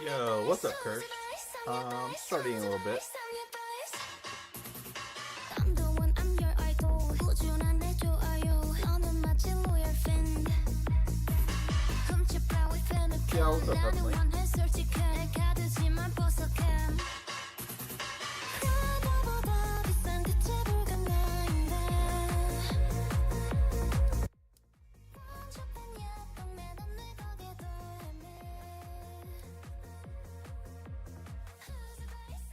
Yo, what's up, Kurt? Starting a little bit. Yeah, what's up, definitely.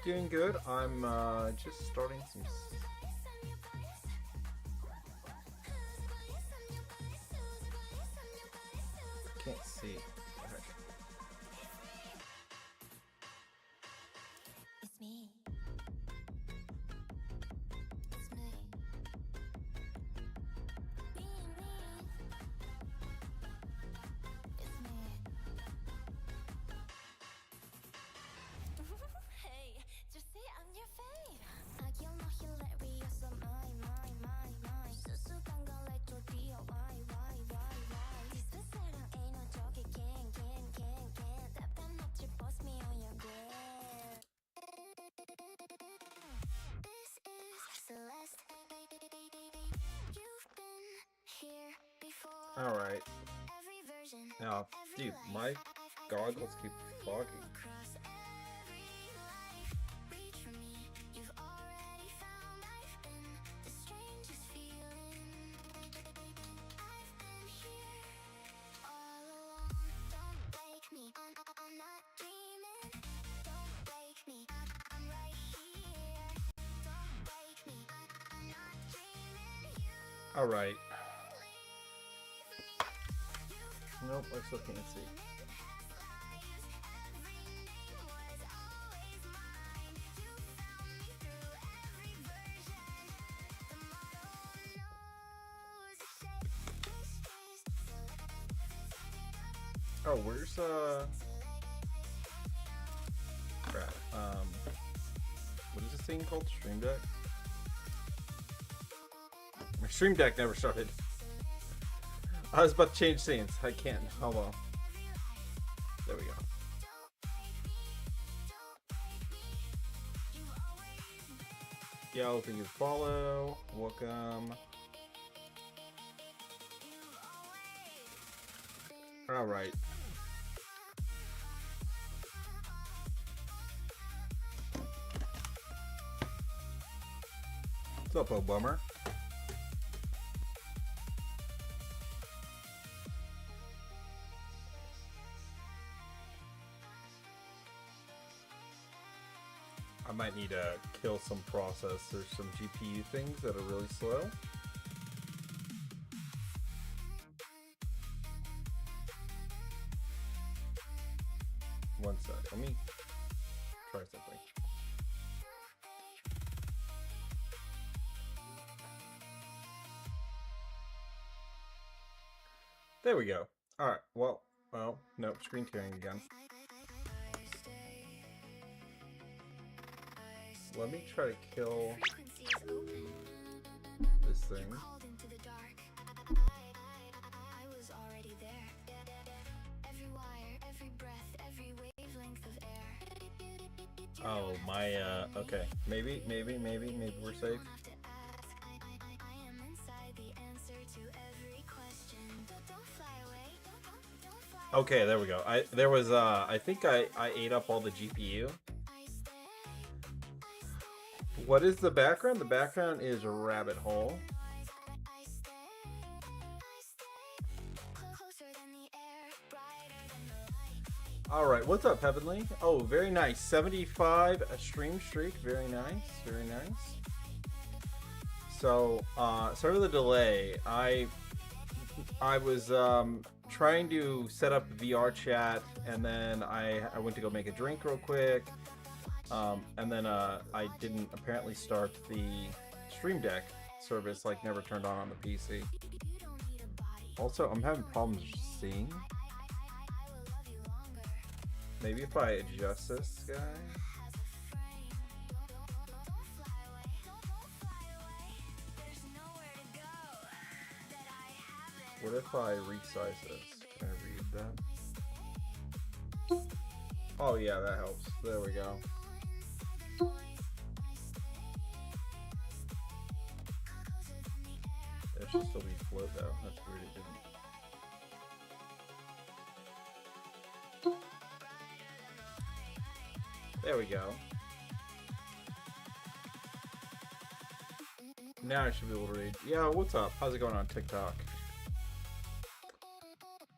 Doing good. I'm just starting some. Can't see. It's me. Celeste, you've been here before. All right. Now, dude, my goggles keep fogging. All right. Nope, I still can't see. Oh, where's crap. What is this thing called? Stream Deck? My Stream Deck never started. I was about to change scenes. I can't. Hold on. There we go. Yo, thank you for follow. Welcome. Alright. What's up, oh bummer? I might need to kill some processors, some GPU things that are really slow. One sec, let me try something. There we go. All right. Well, nope. Screen tearing again. Let me try to kill this thing. Oh my. Okay. Maybe we're safe. Okay, there we go. I think I ate up all the GPU. What is the background? The background is a rabbit hole. All right, what's up, Heavenly? Oh, very nice. 75 a stream streak. Very nice. Very nice. So, sorry for the delay. I was trying to set up VR chat, and then I went to go make a drink real quick, and then I didn't apparently start the Stream Deck service, like never turned on the PC. Also, I'm having problems seeing. Maybe if I adjust this guy. What if I resize this? Can I read that? Oh yeah, that helps. There we go. It should still be float though. That's weird it didn't. There we go. Now I should be able to read. Yeah, what's up? How's it going on TikTok?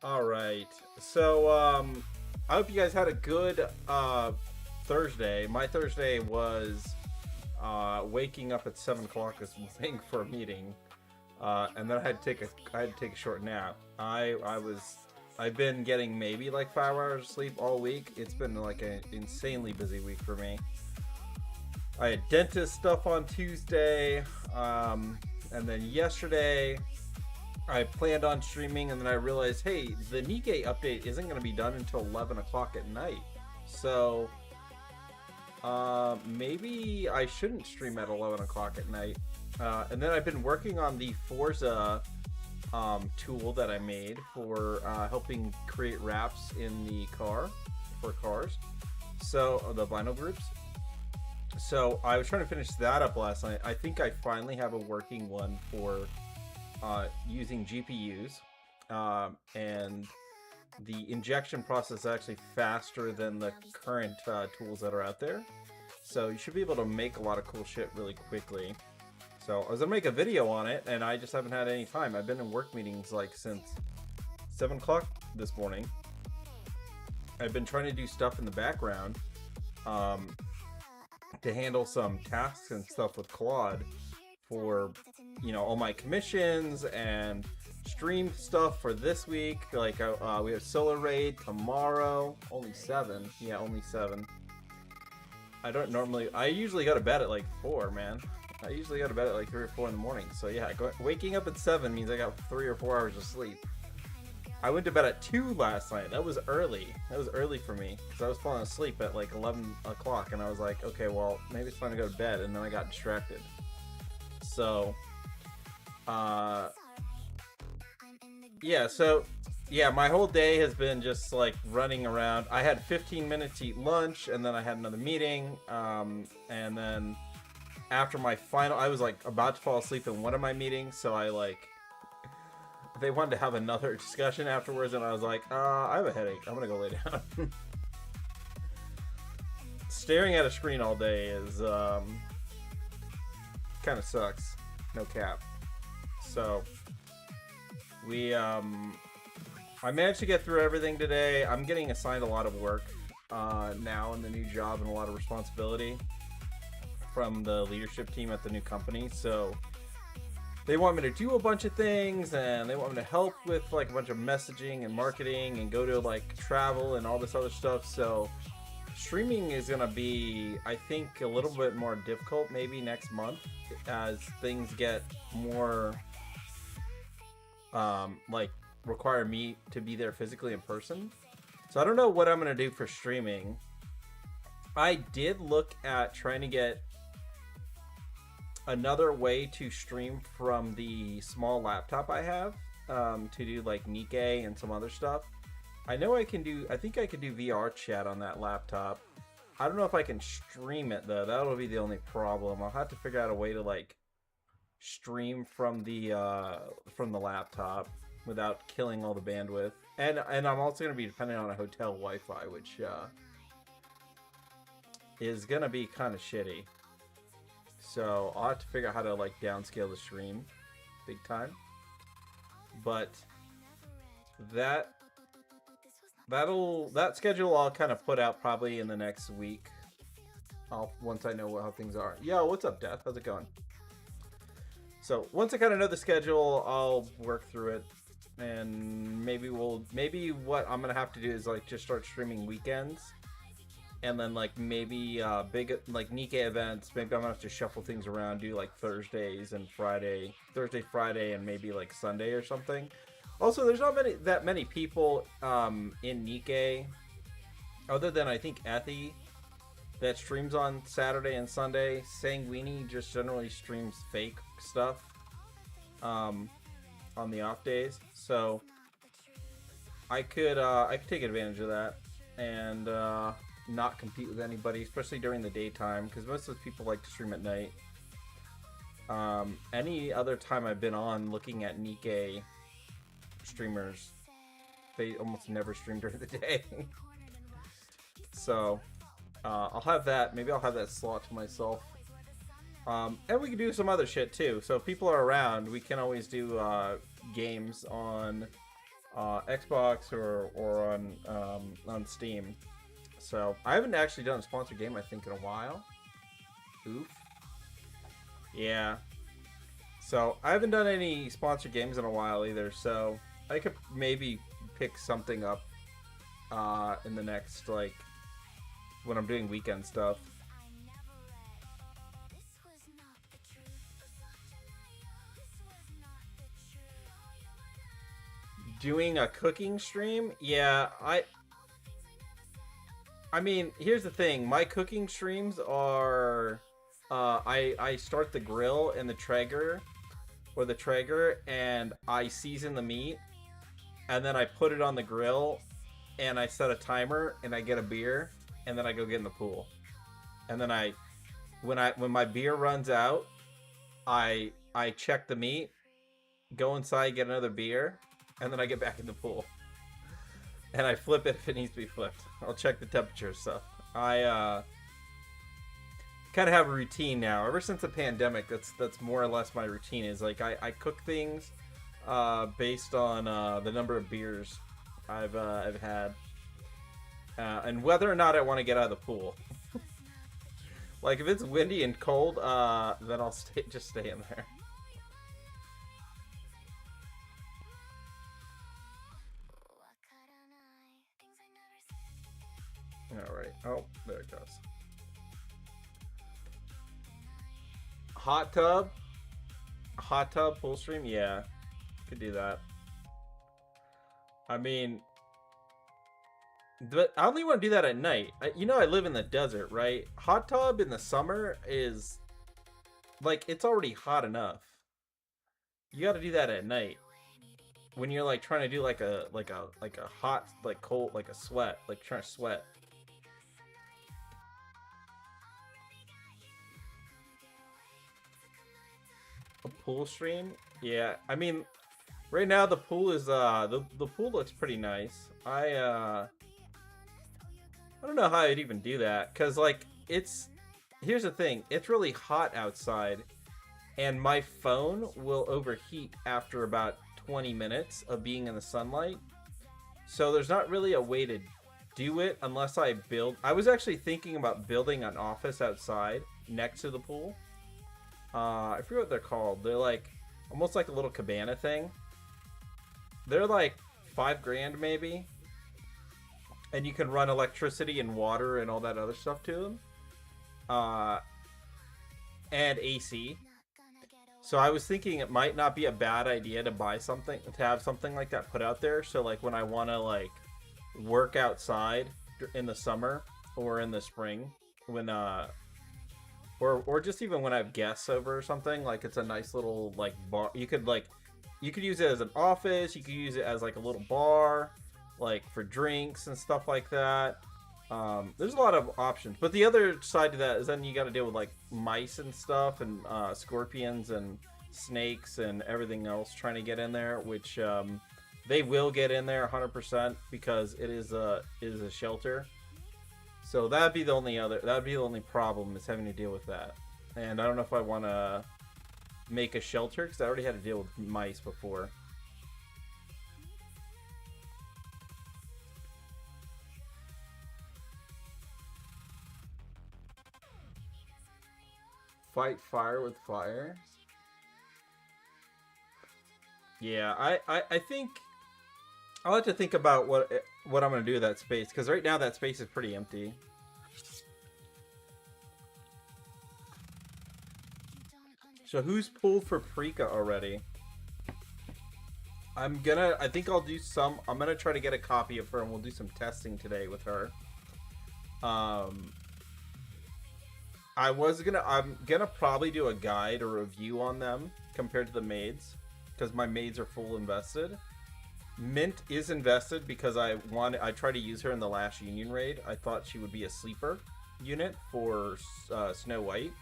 Alright, so I hope you guys had a good Thursday. My Thursday was waking up at 7 o'clock this morning for a meeting, and then I had to take a short nap. I've been getting maybe like 5 hours of sleep all week. It's been like an insanely busy week for me. I had dentist stuff on Tuesday, and then yesterday I planned on streaming, and then I realized, hey, the Nikkei update isn't going to be done until 11 o'clock at night. So, maybe I shouldn't stream at 11 o'clock at night. And then I've been working on the Forza tool that I made for helping create wraps in the car, for cars. So, the vinyl groups. So, I was trying to finish that up last night. I think I finally have a working one for using GPUs, and the injection process is actually faster than the current tools that are out there. So you should be able to make a lot of cool shit really quickly. So I was gonna make a video on it, and I just haven't had any time. I've been in work meetings like since 7 o'clock this morning. I've been trying to do stuff in the background to handle some tasks and stuff with Claude for, you know, all my commissions and stream stuff for this week. Like we have Solar Raid tomorrow. Only 7. Yeah, only 7. I usually go to bed at like 4, man. I usually go to bed at like 3 or 4 in the morning. So yeah, waking up at 7 means I got 3 or 4 hours of sleep. I went to bed at 2 last night. That was early. That was early for me because I was falling asleep at like 11 o'clock, and I was like, okay, well, maybe it's time to go to bed, and then I got distracted. So, yeah, my whole day has been just like running around. I had 15 minutes to eat lunch, and then I had another meeting, and then after my final, I was like about to fall asleep in one of my meetings, so they wanted to have another discussion afterwards, and I was like, I have a headache. I'm gonna go lay down. Staring at a screen all day is, kind of sucks. No cap. So, I managed to get through everything today. I'm getting assigned a lot of work, now in the new job, and a lot of responsibility from the leadership team at the new company, so they want me to do a bunch of things, and they want me to help with like a bunch of messaging and marketing and go to like travel and all this other stuff. So streaming is gonna be, I think, a little bit more difficult maybe next month as things get more like require me to be there physically in person. So I don't know what I'm going to do for streaming. I did look at trying to get another way to stream from the small laptop I have, to do like Nikkei and some other stuff. I know I can do, I think I could do VR chat on that laptop. I don't know if I can stream it though. That'll be the only problem. I'll have to figure out a way to like stream from the laptop without killing all the bandwidth. And I'm also going to be dependent on a hotel Wi-Fi, which is going to be kind of shitty. So I'll have to figure out how to like downscale the stream big time. But that schedule I'll kind of put out probably in the next week. Once I know how things are. Yo, what's up, Death? How's it going? So once I kind of know the schedule, I'll work through it, and maybe what I'm gonna have to do is like just start streaming weekends, and then like maybe big like Nikkei events. Maybe I'm gonna have to shuffle things around, do like Thursday, Friday, and maybe like Sunday or something. Also, there's not that many people in Nikkei, other than I think Ethy, that streams on Saturday and Sunday. Sanguini just generally streams fake stuff on the off days, so I could take advantage of that and not compete with anybody, especially during the daytime, because most of those people like to stream at night. Any other time I've been on looking at Nikkei streamers, they almost never stream during the day. So I'll have that. Maybe I'll have that slot to myself. And we can do some other shit too. So if people are around, we can always do games on Xbox or on Steam. So I haven't actually done a sponsored game, I think, in a while. Oof. Yeah. So I haven't done any sponsored games in a while either. So I could maybe pick something up in the next, like, when I'm doing weekend stuff. Doing a cooking stream? Yeah, I mean, here's the thing. My cooking streams are I start the grill and the Traeger and I season the meat, and then I put it on the grill and I set a timer and I get a beer, and then I go get in the pool. And then when my beer runs out, I check the meat, go inside, get another beer, and then I get back in the pool. And I flip it if it needs to be flipped. I'll check the temperature and stuff. I kind of have a routine now. Ever since the pandemic, that's more or less my routine. Is like I cook things based on the number of beers I've had. And whether or not I want to get out of the pool. Like, if it's windy and cold, then I'll just stay in there. Alright. Oh, there it goes. Hot tub pool stream? Yeah. Could do that. I mean, but I only want to do that at night. You know, I live in the desert, right? Hot tub in the summer is like, it's already hot enough. You got to do that at night when you're like trying to do like a hot, like cold, like a sweat, like trying to sweat. A pool stream? Yeah, I mean, right now the pool is the pool looks pretty nice. I don't know how I'd even do that, because like here's the thing, it's really hot outside and my phone will overheat after about 20 minutes of being in the sunlight. So there's not really a way to do it unless I was actually thinking about building an office outside next to the pool. I forget what they're called. They're like almost like a little cabana thing. They're like $5,000 maybe. And you can run electricity and water and all that other stuff to them. And AC. So I was thinking it might not be a bad idea to buy something, to have something like that put out there. So like when I want to like work outside in the summer or in the spring, when or just even when I have guests over or something, like it's a nice little like bar. You could use it as an office. You could use it as like a little bar, like for drinks and stuff like that. There's a lot of options, but the other side to that is then you got to deal with like mice and stuff, and scorpions and snakes and everything else trying to get in there, which they will get in there 100% because it is a shelter. So that'd be the only problem, is having to deal with that. And I don't know if I want to make a shelter because I already had to deal with mice before. Fight fire with fire. Yeah, I think I'll have to think about what I'm gonna do with that space, because right now that space is pretty empty. So who's pulled for Prika already? I think I'll do some. I'm gonna try to get a copy of her, and we'll do some testing today with her. I'm gonna probably do a guide or review on them compared to the maids, because my maids are full invested. Mint is invested because I tried to use her in the last Union raid. I thought she would be a sleeper unit for Snow White.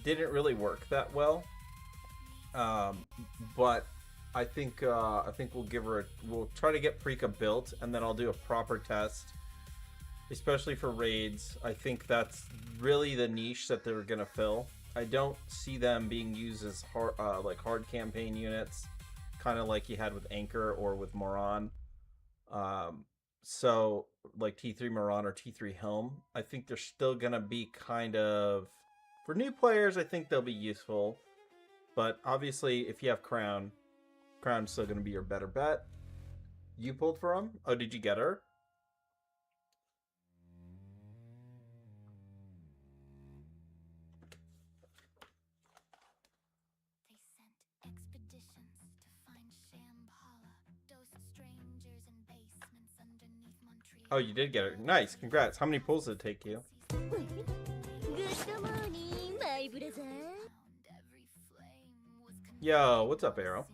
Didn't really work that well. But I think we'll try to get Prika built, and then I'll do a proper test. Especially for raids, I think that's really the niche that they're gonna fill. I don't see them being used as hard campaign units, kind of like you had with Anchor or with Moran. So like T3 Moran or T3 Helm, I think they're still gonna be kind of, for new players, I think they'll be useful. But obviously, if you have Crown's still gonna be your better bet. You pulled for him? Oh, did you get her? Oh, you did get her. Nice. Congrats. How many pulls did it take you? Yo, what's up, Arrow?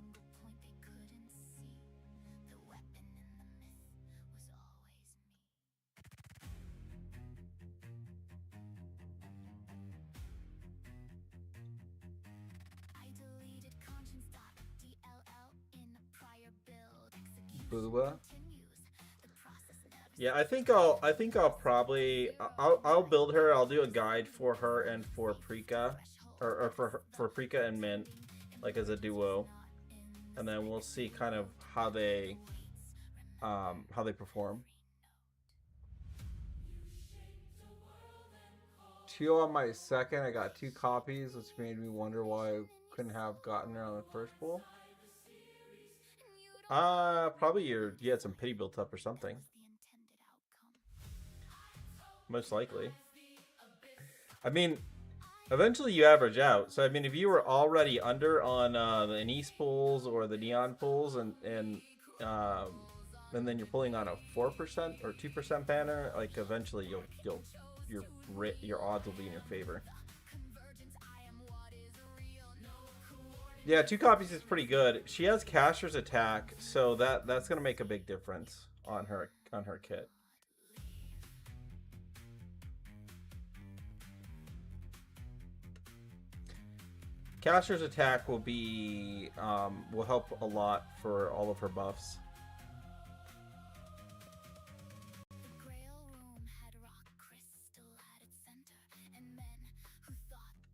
Booba. Yeah, I think I'll probably I'll build her. I'll do a guide for her and for Prika, or for Prika and Mint, like as a duo, and then we'll see kind of how they perform. 2 on my second. I got 2 copies, which made me wonder why I couldn't have gotten her on the first pull. Probably you had some pity built up or something. Most likely. I mean, eventually you average out. So I mean, if you were already under on the Anise pulls or the Neon pulls, and then you're pulling on a 4% or 2% banner, like eventually your odds will be in your favor. Yeah, 2 copies is pretty good. She has Caster's attack, so that's gonna make a big difference on her kit. Caster's attack will help a lot for all of her buffs.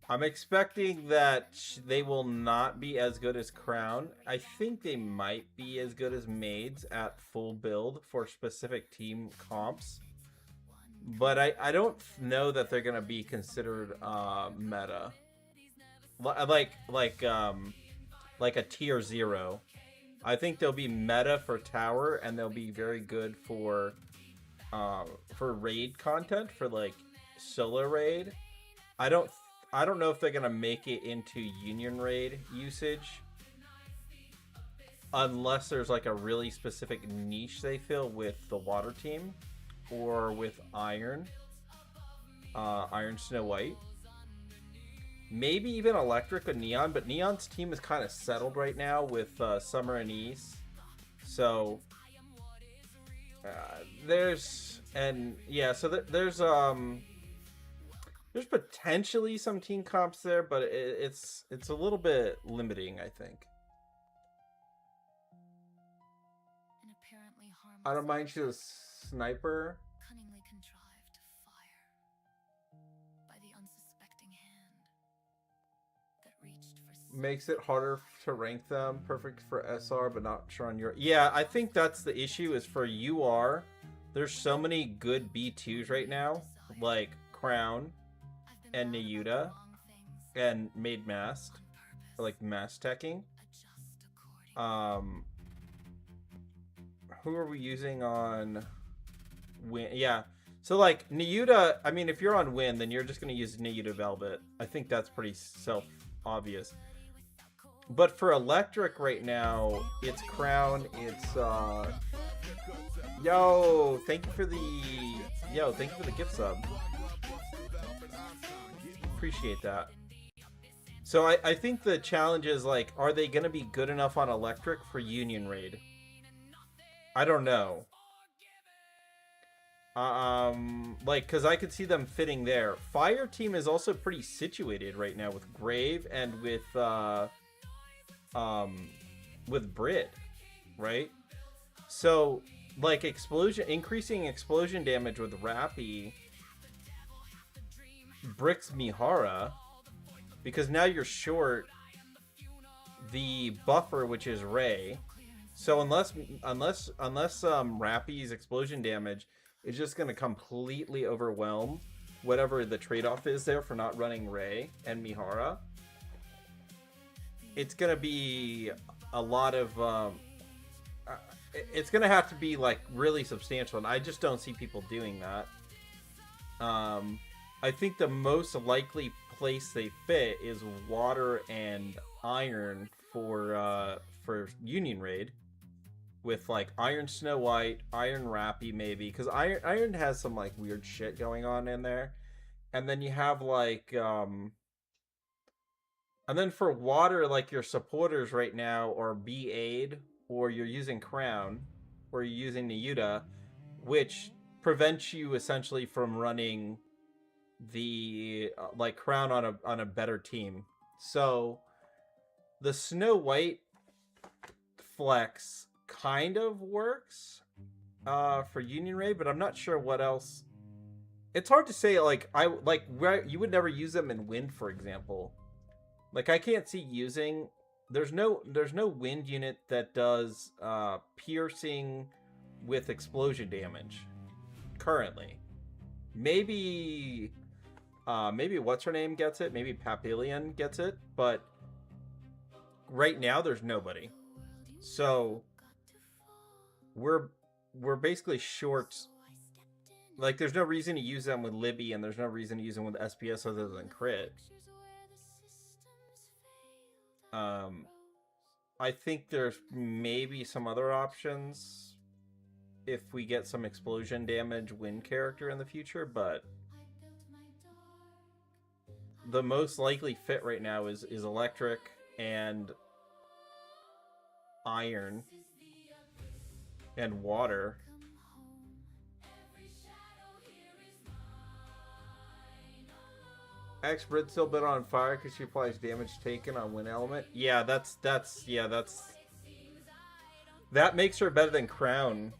I'm expecting that they will not be as good as Crown. I think they might be as good as Maids at full build for specific team comps. But I don't know that they're going to be considered meta. Like a tier 0. I think they'll be meta for tower, and they'll be very good for raid content, for like solo raid. I I don't know if they're gonna make it into Union Raid usage, unless there's like a really specific niche they fill with the water team or with Iron Snow White. Maybe even Electric or Neon, but Neon's team is kind of settled right now with Summer and East. So there's potentially some team comps there, but it's a little bit limiting, I think. An apparently harmless I don't mind you a sniper. cunningly contrived to fire by the unsuspecting hand that reached for Makes it harder to rank them. Perfect for SR, but not sure on your... Yeah, I think that's the issue is for UR. There's so many good B2s right now, like Crown and Nayuta and Made Mast, or like Mast Teching. Who are we using on Win? Yeah, so like Nayuta, I mean, if you're on Win, then you're just going to use Nayuta Velvet. I think that's pretty self-obvious. But for Electric right now, it's Crown, it's thank you for the gift sub. Appreciate that. So I think the challenge is like, are they gonna be good enough on Electric for Union Raid? I don't know. Like, cause I could see them fitting there. Fire team is also pretty situated right now with Grave and with Brit, right? So like increasing explosion damage with Rappy bricks Mihara, because now you're short the buffer, which is Ray. So unless Rappy's explosion damage is just going to completely overwhelm whatever the trade-off is there for not running Ray and Mihara, it's going to be a lot of it's going to have to be like really substantial, and I just don't see people doing that. I think the most likely place they fit is Water and Iron for Union Raid, with like Iron Snow White, Iron Rappy maybe, because Iron has some like weird shit going on in there, and then you have like and then for Water, like your supporters right now are B-Aid, or you're using Crown, or you're using Nayuta, which prevents you essentially from running the like Crown on a better team. So the Snow White flex kind of works for Union Raid, but I'm not sure what else. It's hard to say. Like where you would never use them in Wind, for example. Like I can't see using. There's no Wind unit that does piercing with explosion damage currently. Maybe what's her name gets it. Maybe Papillion gets it, but right now there's nobody. So we're basically short. Like there's no reason to use them with Libby, and there's no reason to use them with SPS other than crit. I think there's maybe some other options if we get some explosion damage Wind character in the future, but the most likely fit right now is Electric and Iron and Water. X-Brit still been on fire because she applies damage taken on Wind element. Yeah, that makes her better than Crown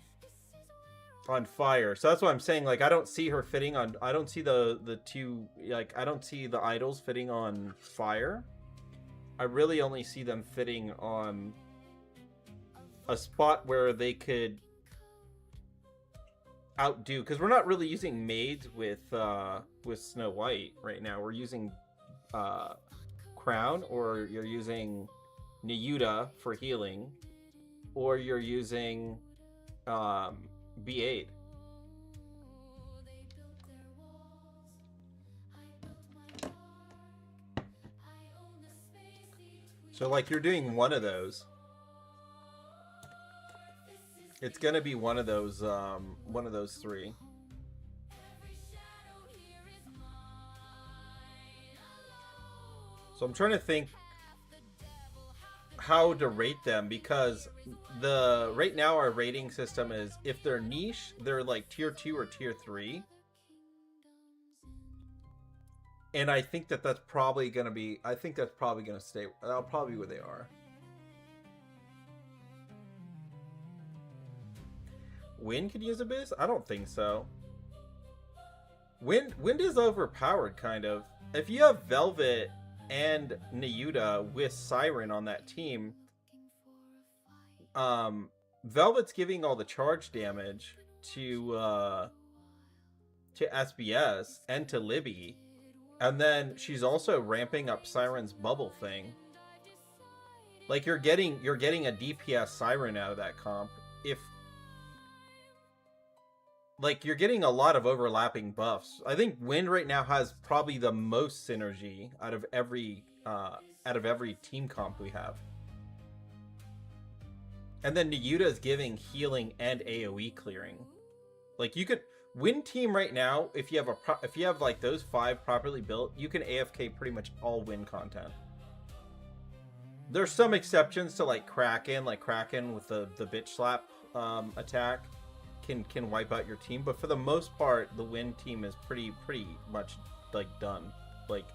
on fire. So that's what I'm saying. Like I don't see her fitting on. I don't see the two. Like I don't see the idols fitting on fire. I really only see them fitting on a spot where they could outdo, because we're not really using maids with Snow White right now. We're using Crown, or you're using Nayuta for healing, or you're using B8. So like you're doing one of those. It's gonna be one of those three. So I'm trying to think how to rate them, because right now our rating system is if they're niche, they're like tier 2 or tier 3. And I think that's probably gonna be, stay. That'll probably be where they are. Wind could use a boost? I don't think so. Wind is overpowered, kind of. If you have Velvet and Nayuta with Siren on that team, Velvet's giving all the charge damage to SBS and to Libby, and then she's also ramping up Siren's bubble thing. Like you're getting a DPS Siren out of that comp. If like you're getting a lot of overlapping buffs. I think Wind right now has probably the most synergy out of every team comp we have. And then Nayuta is giving healing and AoE clearing. Like you could Wind team right now, if you have like those 5 properly built, you can AFK pretty much all Wind content. There's some exceptions to like Kraken with the bitch slap attack can wipe out your team, but for the most part the Wind team is pretty much like done. Like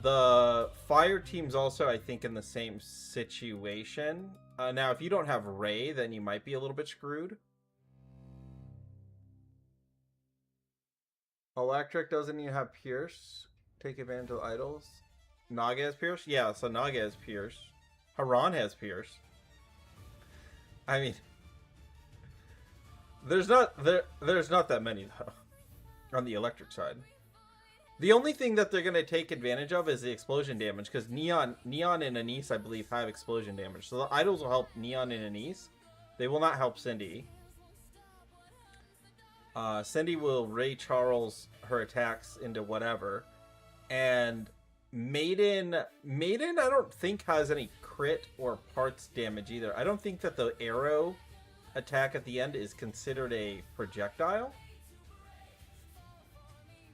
the Fire team's also, I think, in the same situation. Now if you don't have Ray, then you might be a little bit screwed. Electric doesn't even have Pierce. Take advantage of idols. Naga has Pierce? Yeah, so Naga has Pierce. Haran has Pierce. I mean, there's not that many though on the electric side. The only thing that they're gonna take advantage of is the explosion damage, because Neon and Anise, I believe, have explosion damage. So the idols will help Neon and Anise. They will not help Cindy. Cindy will Ray Charles her attacks into whatever, and Maiden I don't think has any crit or parts damage either. I don't think that the arrow attack at the end is considered a projectile,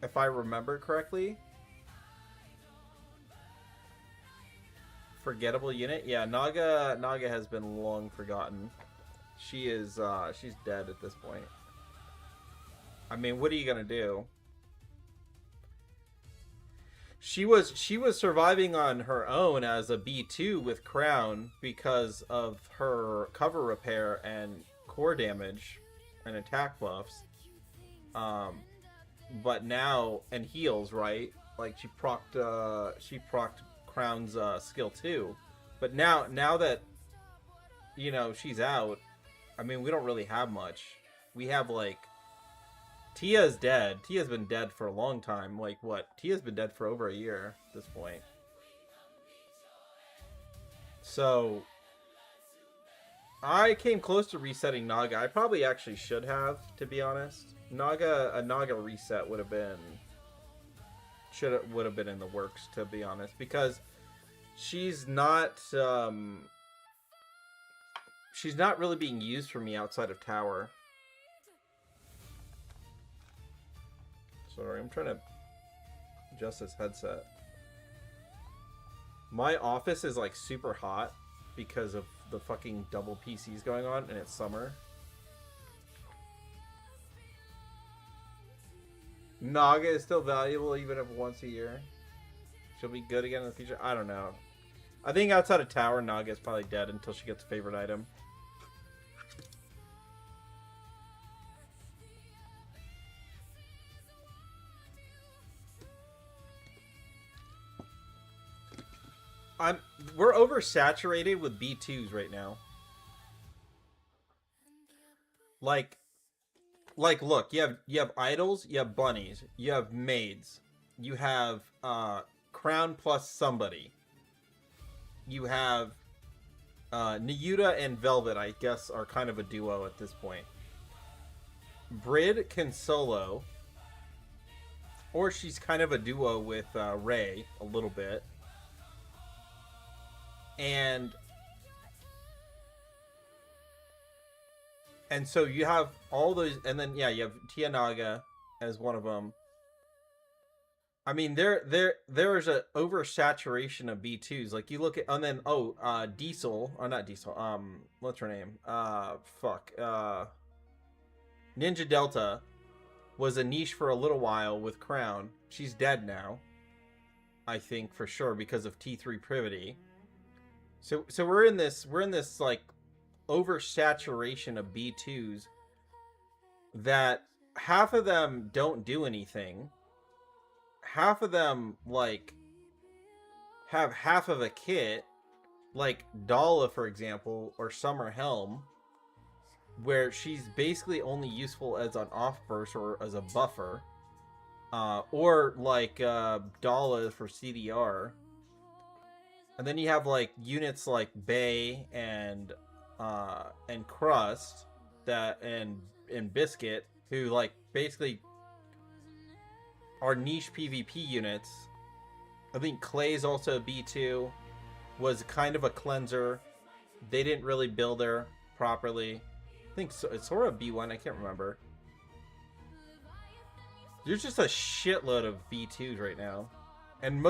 if I remember correctly. Forgettable unit. Yeah, Naga has been long forgotten. She's dead at this point. I mean, what are you gonna do? She was surviving on her own as a B2 with Crown because of her cover repair and core damage and attack buffs. But now, and heals, right? Like she procced Crown's skill 2. But now that, you know, she's out, I mean, we don't really have much. We have like Tia's dead. Tia's been dead for a long time. Like, what? Tia's been dead for over a year at this point. So, I came close to resetting Naga. I probably actually should have, to be honest. A Naga reset would have been in the works, to be honest, because she's not really being used for me outside of tower. Sorry, I'm trying to adjust this headset. My office is like super hot because of the fucking double PCs going on, and it's summer. Naga is still valuable even if once a year. She'll be good again in the future. I don't know. I think outside of tower, Naga is probably dead until she gets a favorite item. We're oversaturated with B2s right now. Like look, you have idols, you have bunnies, you have maids, you have Crown plus somebody. You have Nayuta and Velvet, I guess, are kind of a duo at this point. Brid can solo, or she's kind of a duo with Ray a little bit. And so you have all those, and then yeah, you have Tia Naga as one of them. I mean, there's a oversaturation of B2s. Like you look at, and then Diesel, or not Diesel. What's her name? Ninja Delta was a niche for a little while with Crown. She's dead now, I think for sure because of T3 Privity. So we're in this like oversaturation of B2s that half of them don't do anything. Half of them like have half of a kit, like Dala for example, or Summer Helm, where she's basically only useful as an off burst or as a buffer, or like Dala for CDR. And then you have like units like Bay and Crust that and Biscuit, who like basically are niche PvP units. I think Clay's also a B2, was kind of a cleanser. They didn't really build her properly. I think so, it's sort of B1, I can't remember. There's just a shitload of B2s right now. And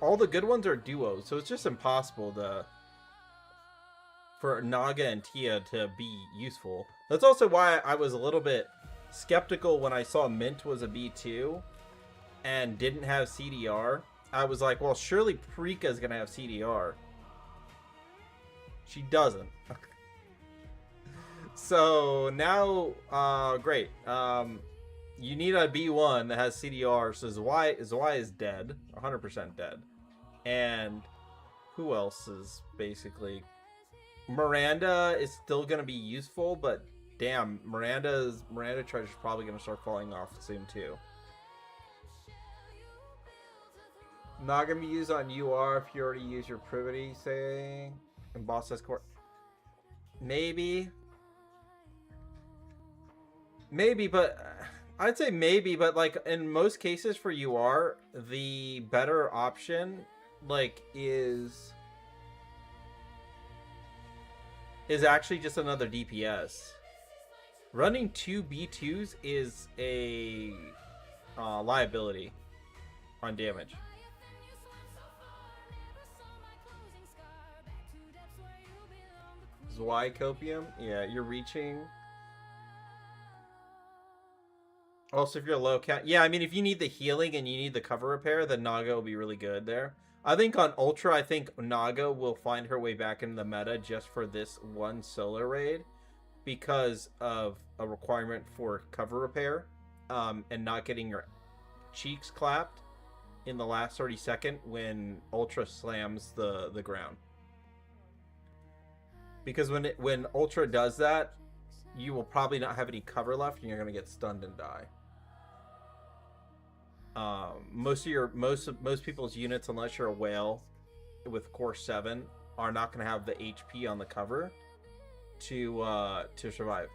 all the good ones are duos, so it's just impossible for Naga and Tia to be useful. That's also why I was a little bit skeptical when I saw Mint was a B2 and didn't have CDR. I was like, well, surely Prika is gonna have CDR. She doesn't. So now, great. You need a B1 that has CDR, so Zwei is dead, 100% dead. And who else is basically... Miranda is still going to be useful, but damn, Miranda Treasure's probably going to start falling off soon too. Not going to be used on UR if you already use your Privity, say, and Boss Escort. Maybe, but... I'd say maybe, but like in most cases for UR, the better option like is actually just another DPS. Running 2 B2s is a liability on damage. Zwei Copium? Yeah, you're reaching. Also, if you're low count, yeah, I mean, if you need the healing and you need the cover repair, then Naga will be really good there. I think on Ultra, I think Naga will find her way back in the meta just for this one solo raid because of a requirement for cover repair, and not getting your cheeks clapped in the last 30-second when Ultra slams the ground. Because when Ultra does that, you will probably not have any cover left and you're going to get stunned and die. Most people's units, unless you're a whale with core 7, are not going to have the HP on the cover to survive.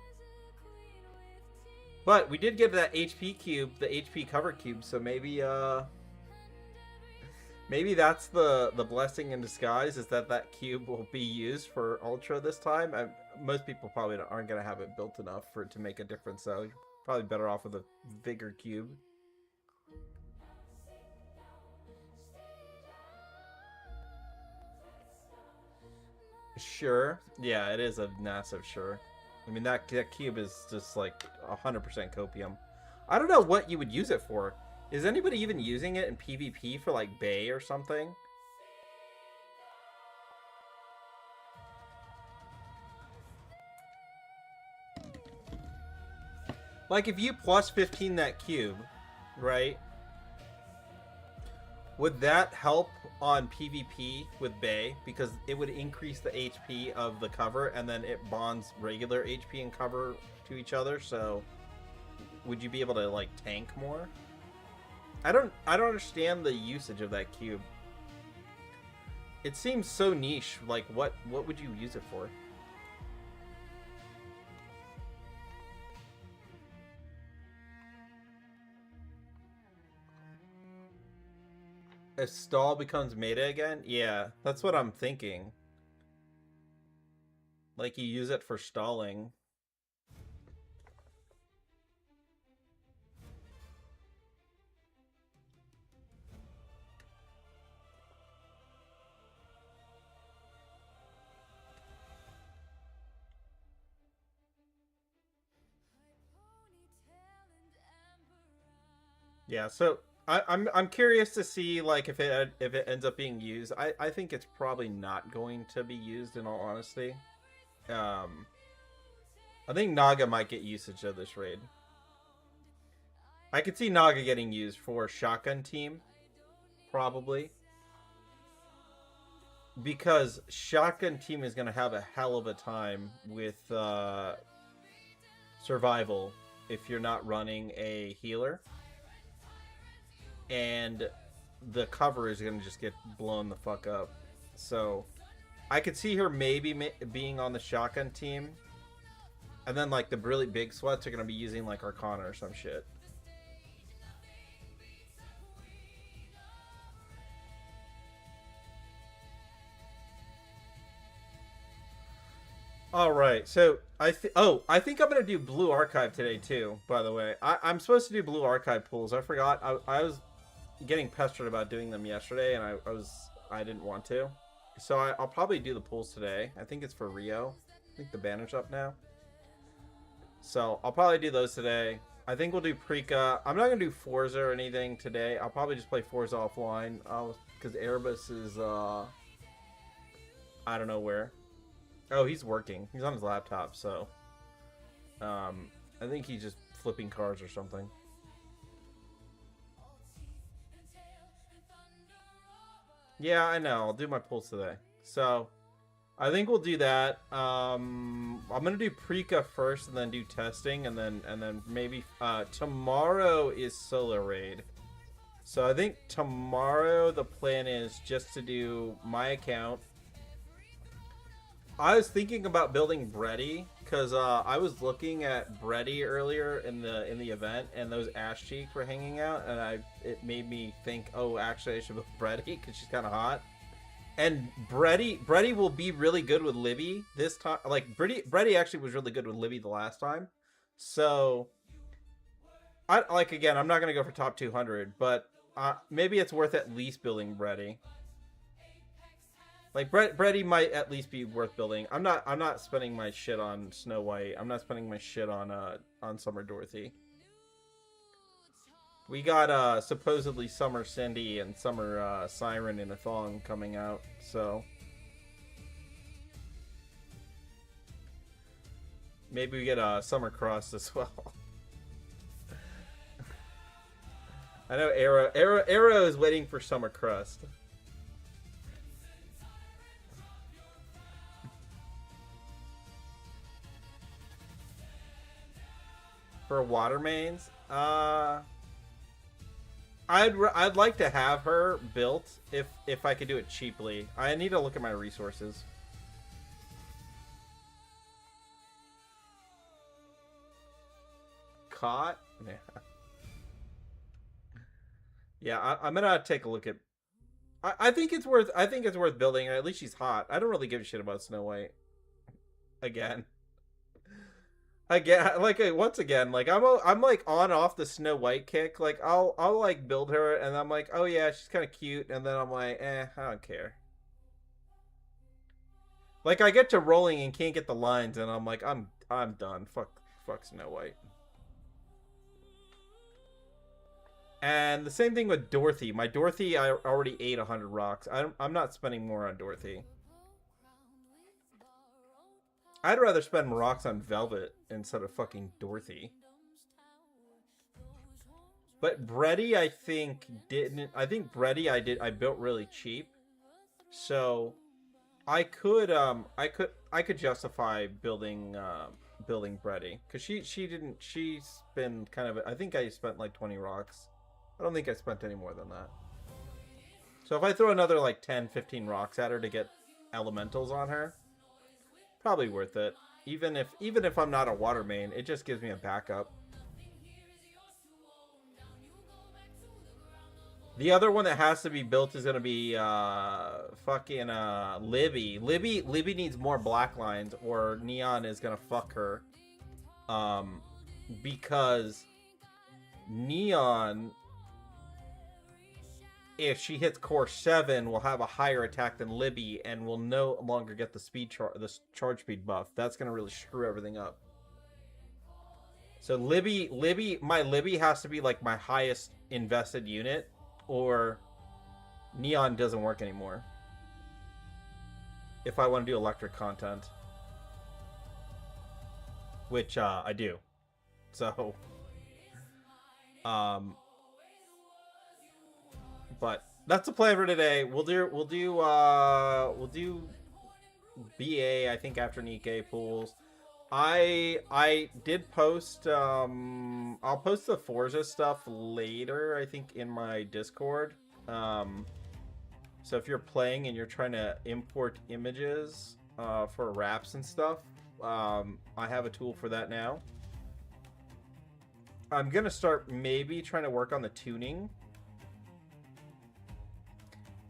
But we did get that HP cube, the HP cover cube, so maybe maybe that's the blessing in disguise, is that cube will be used for Ultra this time. Most people probably aren't going to have it built enough for it to make a difference, so you're probably better off with a Vigor cube. Sure. Yeah, it is a massive sure. I mean, that cube is just like 100% copium. I don't know what you would use it for. Is anybody even using it in PvP for like Bay or something? Like if you plus 15 that cube, right? Would that help on PvP with Bay? Because it would increase the HP of the cover, and then it bonds regular HP and cover to each other, so would you be able to like tank more? I don't understand the usage of that cube. It seems so niche. Like what would you use it for? If stall becomes meta again? Yeah, that's what I'm thinking. Like you use it for stalling. Yeah, so I'm curious to see like if it ends up being used. I think it's probably not going to be used in all honesty. I think Naga might get usage of this raid. I could see Naga getting used for shotgun team, probably. Because shotgun team is going to have a hell of a time with survival if you're not running a healer. And the cover is going to just get blown the fuck up. So I could see her maybe being on the shotgun team. And then like the really big sweats are going to be using like Arcana or some shit. All right, so I think I'm gonna do Blue Archive today too. By the way, I'm supposed to do Blue Archive pools. I forgot. I was getting pestered about doing them yesterday, and I didn't want to. So I'll probably do the pools today. I think it's for Rio. I think the banner's up now. So I'll probably do those today. I think we'll do Prika. I'm not gonna do Forza or anything today. I'll probably just play Forza offline. Because Erebus is I don't know where. Oh, he's working. He's on his laptop, so I think he's just flipping cars or something. Yeah, I know. I'll do my pulls today. So I think we'll do that. I'm gonna do Prika first, and then do testing, and then maybe tomorrow is solo raid. So I think tomorrow the plan is just to do my account. I was thinking about building Breddy because I was looking at Breddy earlier in the event, and those ass cheeks were hanging out, and it made me think, oh, actually I should build Breddy because she's kind of hot. And Breddy will be really good with Libby this time. Like Breddy actually was really good with Libby the last time, so again, I'm not gonna go for top 200, but maybe it's worth at least building Breddy. Like Breddy might at least be worth building. I'm not spending my shit on Snow White. I'm not spending my shit on Summer Dorothy. We got supposedly Summer Cindy and Summer Siren in a thong coming out, so maybe we get Summer Cross as well. I know Arrow is waiting for Summer Crust. For water mains, I'd like to have her built if I could do it cheaply. I need to look at my resources. Caught? Yeah. Yeah, I'm gonna take a look at. I think it's worth. I think it's worth building. At least she's hot. I don't really give a shit about Snow White. Again. Like once again, like I'm like on off the Snow White kick. Like I'll like build her, and I'm like, oh yeah, she's kind of cute, and then I'm like, I don't care. Like I get to rolling and can't get the lines, and I'm like, I'm done. Fuck Snow White. And the same thing with Dorothy. My Dorothy, I already ate 100 rocks. I'm not spending more on Dorothy. I'd rather spend rocks on Velvet instead of fucking Dorothy. But Breddy, I think didn't. I think Breddy, I built really cheap, so I could justify building Breddy because she didn't. She's been kind of. I think I spent like 20 rocks. I don't think I spent any more than that. So if I throw another like 10, 15 rocks at her to get elementals on her. Probably worth it. Even if I'm not a water main, it just gives me a backup. The other one that has to be built is gonna be fucking Libby. Libby needs more black lines, or Neon is gonna fuck her. Because Neon, if she hits core 7, will have a higher attack than Libby and will no longer get the charge speed buff. That's gonna really screw everything up. So my Libby has to be like my highest invested unit, or Neon doesn't work anymore. If I want to do electric content, which I do. So but that's the plan for today. We'll do BA, I think, after Nikkei pools. I did post I'll post the Forza stuff later, I think, in my Discord. So if you're playing and you're trying to import images for wraps and stuff, I have a tool for that now. I'm gonna start maybe trying to work on the tuning,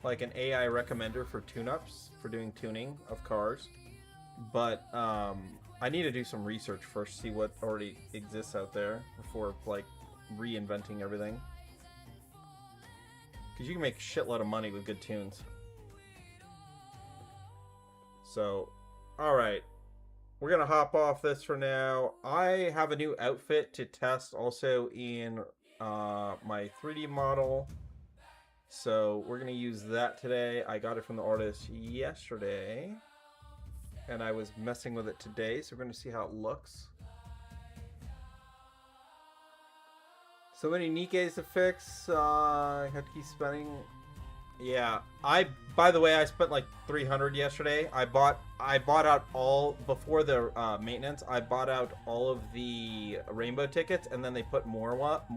like an AI recommender for tune-ups, for doing tuning of cars. But I need to do some research first, see what already exists out there before like reinventing everything. Because you can make a shitload of money with good tunes. So, alright. We're going to hop off this for now. I have a new outfit to test also in my 3D model. So, we're going to use that today. I got it from the artist yesterday. And I was messing with it today, so we're going to see how it looks. So many Nikkeis to fix. I have to keep spending. Yeah, by the way, I spent like 300 yesterday. I bought out all, before the maintenance, I bought out all of the rainbow tickets, and then they put more up.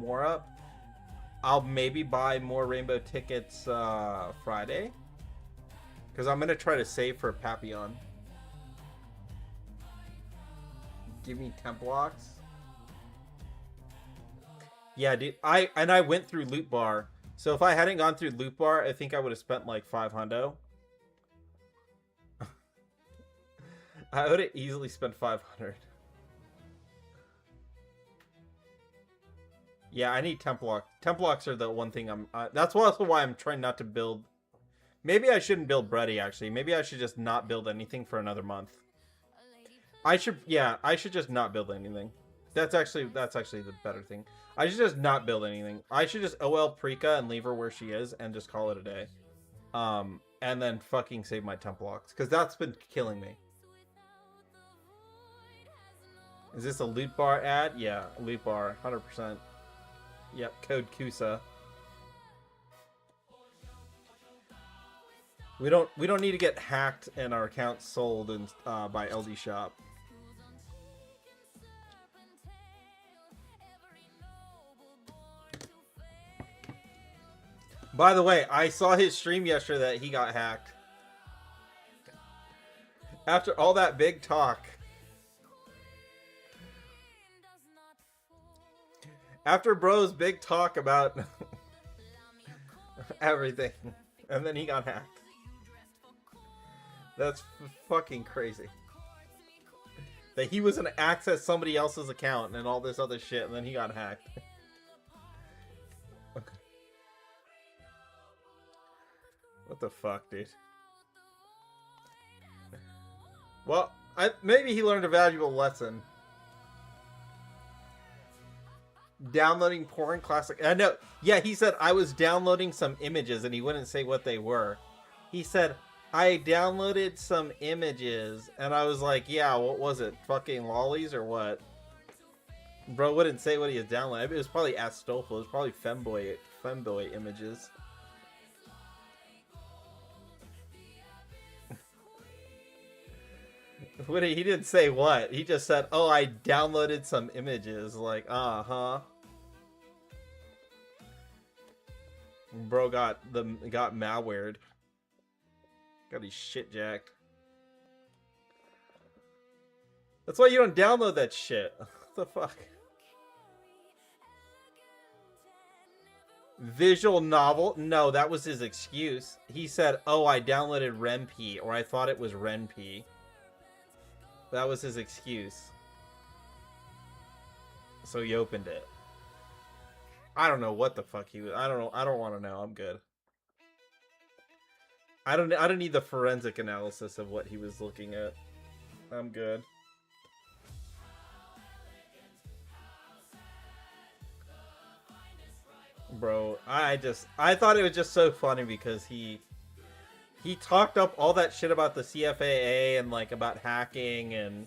I'll maybe buy more rainbow tickets Friday, because I'm going to try to save for Papillon. Give me temp blocks. Yeah, dude. I went through Loot Bar. So if I hadn't gone through Loot Bar, I think I would have spent like 500. I would have easily spent 500. Yeah, I need temp blocks. Temp blocks are the one thing I'm... that's also why I'm trying not to build... Maybe I shouldn't build Bready, actually. Maybe I should just not build anything for another month. I should just not build anything. That's actually the better thing. I should just not build anything. I should just OL Prika and leave her where she is and just call it a day. And then fucking save my temp blocks, because that's been killing me. Is this a Loot Bar ad? Yeah, Loot Bar, 100%. Yep, code KUSA. We don't need to get hacked and our accounts sold and by LD Shop. By the way, I saw his stream yesterday that he got hacked. After all that big talk. After bro's big talk about everything. And then he got hacked. That's fucking crazy. That he was gonna access somebody else's account and all this other shit, and then he got hacked. Okay. What the fuck, dude? Well, maybe he learned a valuable lesson. Downloading porn classic. I know. Yeah, he said I was downloading some images, and he wouldn't say what they were. He said, I downloaded some images, and I was like, yeah, what was it? Fucking lollies or what? Bro wouldn't say what he was downloading. It was probably Astolfo. It was probably femboy images. He didn't say what. He just said, oh, I downloaded some images. Like, uh-huh. Bro got malwared. Got his shit jacked. That's why you don't download that shit. What the fuck? Visual novel? No, that was his excuse. He said, oh, I downloaded RenP, or I thought it was RenP. That was his excuse. So he opened it. I don't know what the fuck he was. I don't know. I don't want to know. I'm good. I don't need the forensic analysis of what he was looking at. I'm good. Bro, I thought it was just so funny because he talked up all that shit about the CFAA and like about hacking and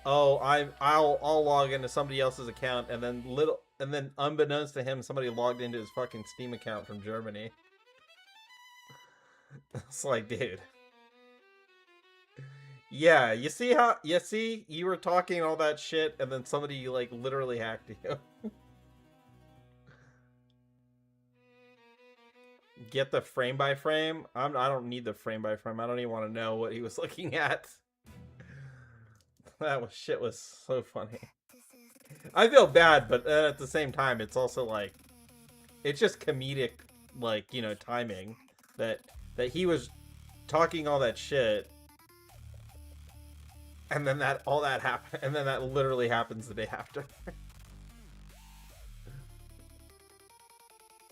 oh, I'll log into somebody else's account and then unbeknownst to him somebody logged into his fucking Steam account from Germany. It's like, dude. Yeah, you were talking all that shit and then somebody like literally hacked you. Get the frame by frame? I don't need the frame by frame. I don't even want to know what he was looking at. Shit was so funny. I feel bad, but at the same time, it's also like, it's just comedic, like, you know, timing that he was talking all that shit, and then all that happened, and then that literally happens the day after.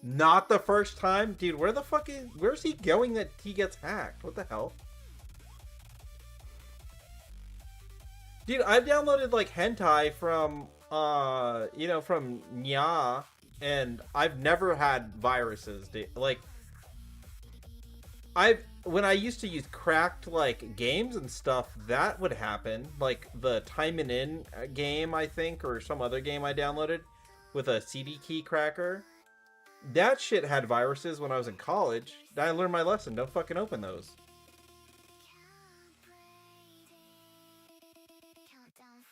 Not the first time? Dude, where's he going that he gets hacked? What the hell? Dude, I've downloaded like hentai from, you know, from Nya, and I've never had viruses. Dude. Like, when I used to use cracked like games and stuff, that would happen. Like the Time and In game, I think, or some other game I downloaded with a CD key cracker. That shit had viruses when I was in college. I learned my lesson. Don't fucking open those.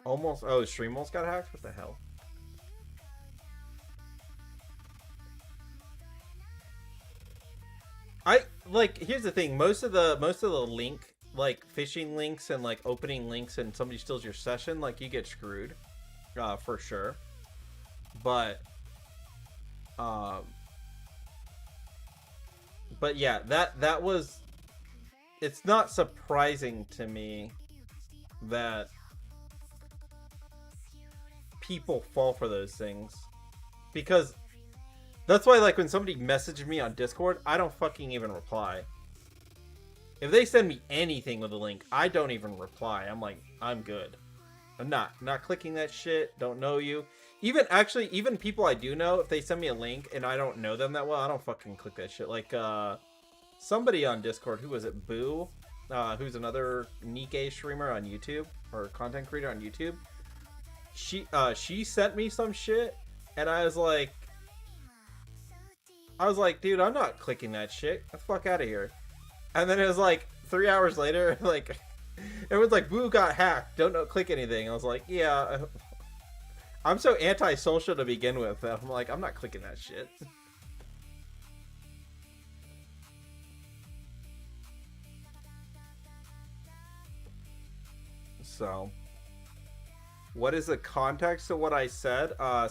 Oh, stream almost got hacked? What the hell? Here's the thing. Most of the link, like phishing links and like opening links and somebody steals your session, like you get screwed. For sure. But yeah, that was, it's not surprising to me that people fall for those things, because that's why, like, when somebody messages me on Discord, I don't fucking even reply. If they send me anything with a link, I don't even reply. I'm like, I'm good. I'm not clicking that shit. Don't know you. Even people I do know, if they send me a link and I don't know them that well, I don't fucking click that shit. Like, somebody on Discord, who was it? Boo, who's another Nikkei streamer on YouTube, or content creator on YouTube. She sent me some shit, and I was like, dude, I'm not clicking that shit. Get the fuck out of here. And then it was like 3 hours later, like, everyone's like, Boo got hacked. Don't click anything. I was like, yeah. I'm so antisocial to begin with that I'm like, I'm not clicking that shit. So, what is the context of what I said? Another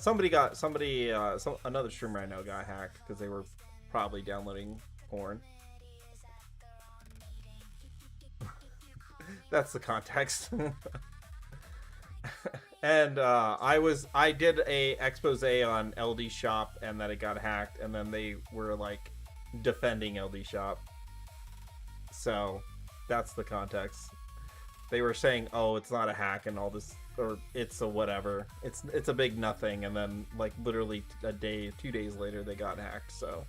streamer I know got hacked because they were probably downloading porn. That's the context. And I did a expose on LD Shop and that it got hacked, and then they were like defending LD Shop. So that's the context. They were saying, oh, it's not a hack and all this, or it's a whatever. It's a big nothing, and then like literally 2 days later they got hacked. So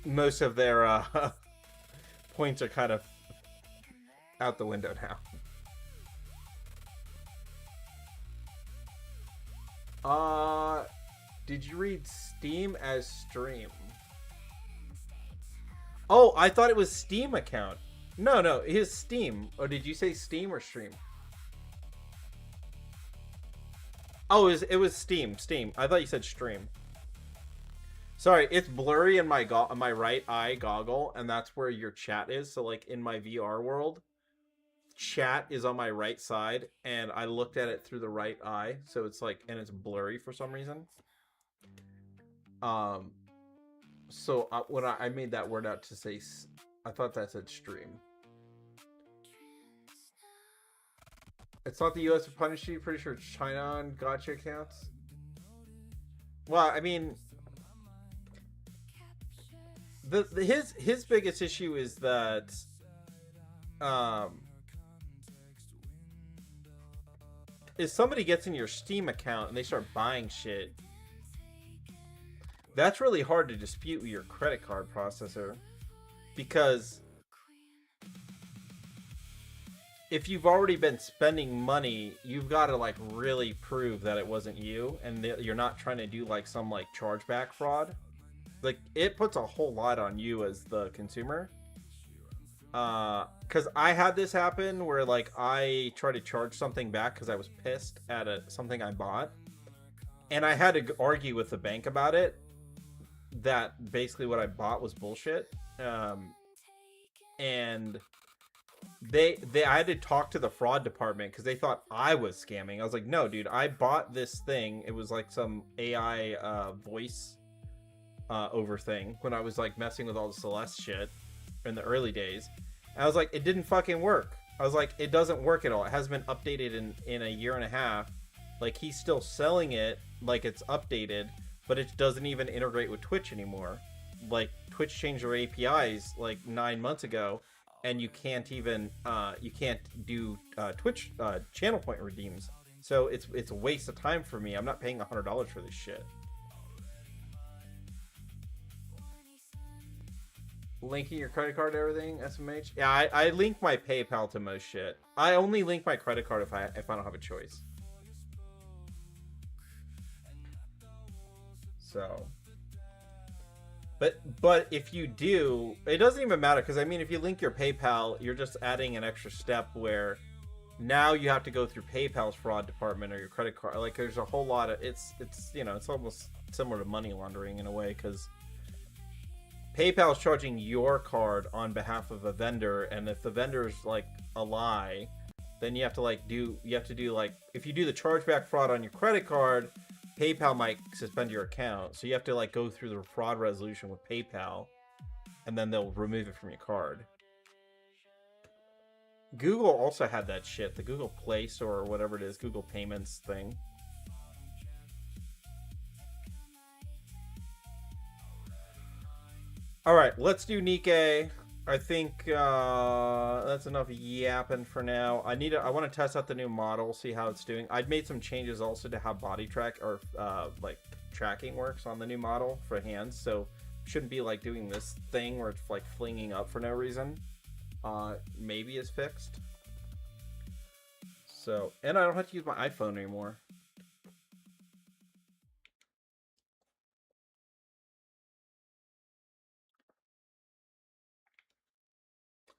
most of their points are kind of out the window now. Did you read Steam as stream? Oh, I thought it was Steam account. No, his Steam. Or did you say Steam or stream? Oh, it was Steam. I thought you said stream. Sorry, it's blurry in my right eye goggle, and that's where your chat is. So, like, in my VR world, chat is on my right side, and I looked at it through the right eye, so it's like, and it's blurry for some reason. So when I made that word out to say, I thought that said stream. It's not the U.S. to punish you. Pretty sure it's China on gacha accounts. Well, I mean, his biggest issue is that, if somebody gets in your Steam account and they start buying shit, that's really hard to dispute with your credit card processor, because if you've already been spending money, you've got to like really prove that it wasn't you, and you're not trying to do like some like chargeback fraud. Like, it puts a whole lot on you as the consumer. Because I had this happen where like I tried to charge something back because I was pissed at something I bought, and I had to argue with the bank about it, that basically what I bought was bullshit. And I had to talk to the fraud department because they thought I was scamming. I was like, no, dude, I bought this thing. It was like some AI voice over thing when I was like messing with all the Celeste shit in the early days. And I was like, it didn't fucking work. I was like, it doesn't work at all. It hasn't been updated in a year and a half. Like, he's still selling it like it's updated, but it doesn't even integrate with Twitch anymore. Like, Twitch changed their APIs like 9 months ago, and you can't even you can't do Twitch channel point redeems. So it's a waste of time for me. I'm not paying $100 for this shit. Linking your credit card to everything, SMH? Yeah, I link my PayPal to most shit. I only link my credit card if I don't have a choice. So, but if you do, it doesn't even matter, because I mean, if you link your PayPal, you're just adding an extra step where now you have to go through PayPal's fraud department or your credit card. Like, there's a whole lot of it's you know, it's almost similar to money laundering in a way, because PayPal is charging your card on behalf of a vendor, and if the vendor's like a lie, then you have to do like, if you do the chargeback fraud on your credit card, PayPal might suspend your account. So you have to like go through the fraud resolution with PayPal, and then they'll remove it from your card. Google also had that shit, the Google Play Store or whatever it is, Google Payments thing. All right, let's do Nikkei. I think that's enough yapping for now. I want to test out the new model, see how it's doing. I'd made some changes also to how body track or like tracking works on the new model for hands, so shouldn't be like doing this thing where it's like flinging up for no reason. Maybe is fixed. So, and I don't have to use my iPhone anymore.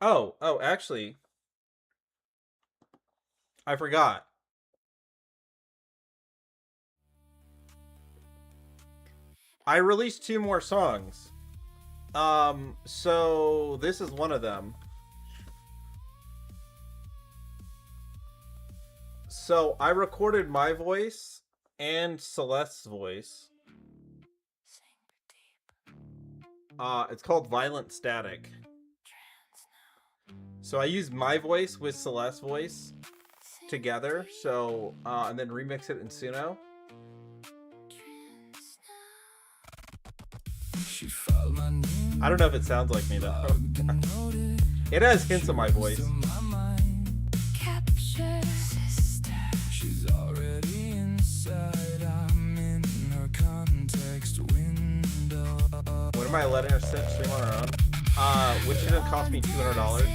Oh, actually, I forgot. I released 2 more songs. So this is one of them. So I recorded my voice and Celeste's voice. It's called Violent Static. So I used my voice with Celeste's voice together, so and then remix it in Suno. I don't know if it sounds like me though. It has hints of my voice. What am I letting her stream on her own? Which didn't cost me $200.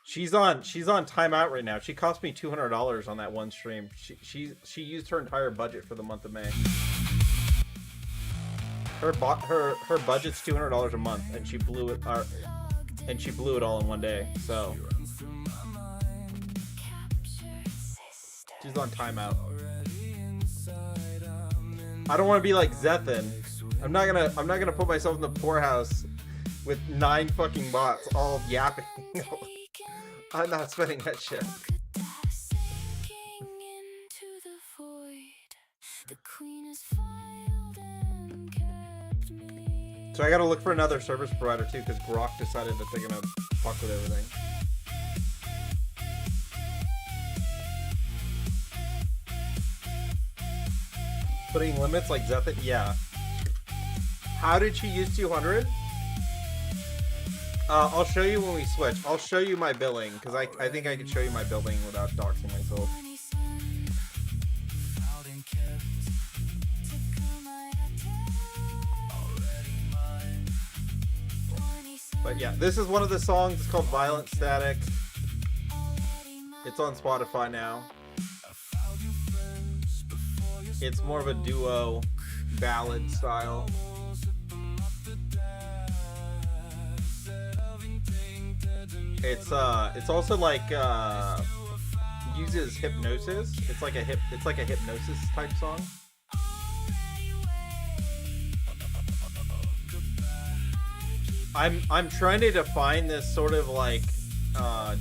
She's on timeout right now. She cost me $200 on that one stream. She used her entire budget for the month of May. Her budget's $200 a month, and she blew it. And she blew it all in one day. So she's on timeout. I don't want to be like Zethan. I'm not gonna put myself in the poorhouse with 9 fucking bots all yapping. I'm not spending that shit. So I gotta look for another service provider too, because Grok decided that they're gonna fuck with everything. Putting limits like Zephyr? Yeah. How did she use 200? I'll show you when we switch. I'll show you my billing, because I think I can show you my billing without doxing myself. But yeah, this is one of the songs. It's called Violent Static. It's on Spotify now. It's more of a duo ballad style. It's also like uses hypnosis. It's like a hypnosis type song. I'm trying to define this sort of like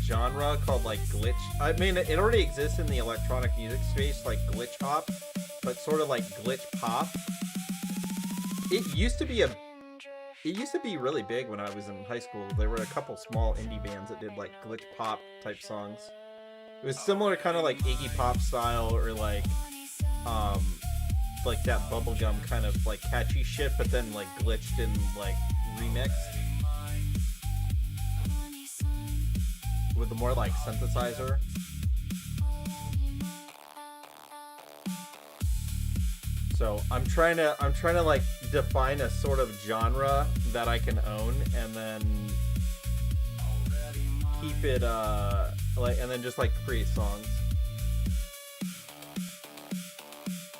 genre called like glitch. I mean, it already exists in the electronic music space, like glitch hop, but sort of like glitch pop. It used to be really big when I was in high school. There were a couple small indie bands that did like glitch pop type songs. It was similar, kind of like Iggy Pop style, or like that bubblegum kind of like catchy shit, but then like glitched and like remixed with the more like synthesizer. So I'm trying to like define a sort of genre that I can own, and then keep it and then just like create songs.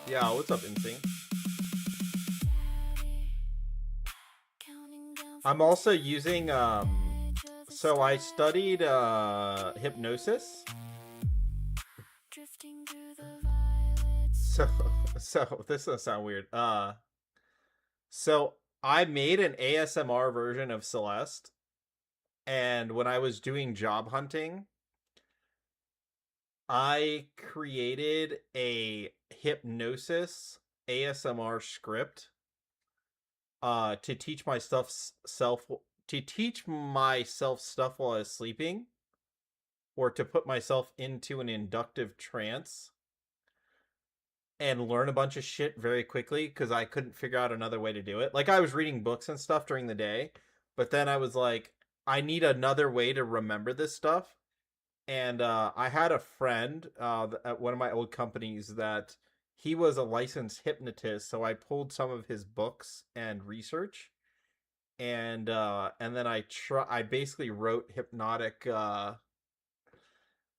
Yeah, what's up, Instinct? I'm also using so I studied hypnosis. So this doesn't sound weird. So I made an ASMR version of Celeste, and when I was doing job hunting, I created a hypnosis ASMR script to teach myself stuff while I was sleeping, or to put myself into an inductive trance and learn a bunch of shit very quickly, because I couldn't figure out another way to do it. Like, I was reading books and stuff during the day, but then I was like, I need another way to remember this stuff. And I had a friend at one of my old companies that he was a licensed hypnotist, so I pulled some of his books and research, and then I basically wrote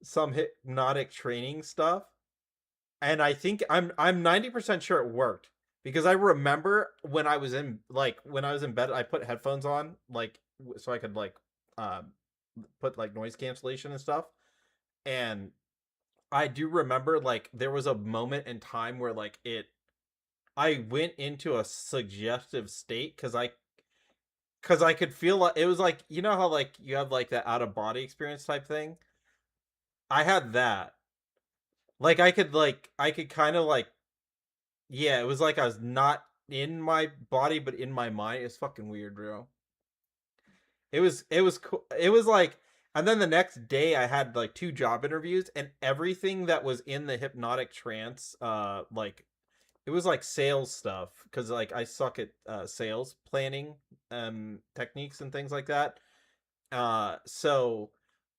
some hypnotic training stuff. And I think I'm 90% sure it worked, because I remember when I was in bed, I put headphones on, like, so I could like put like noise cancellation and stuff. And I do remember, like, there was a moment in time where like I went into a suggestive state, because I could feel like it was like, you know how like you have like that out of body experience type thing. I had that. Like, I could kind of like, yeah, it was like I was not in my body, but in my mind. It's fucking weird, bro. It was cool. It was like, and then the next day I had like 2 job interviews, and everything that was in the hypnotic trance, like, it was like sales stuff, because like I suck at sales planning techniques and things like that. So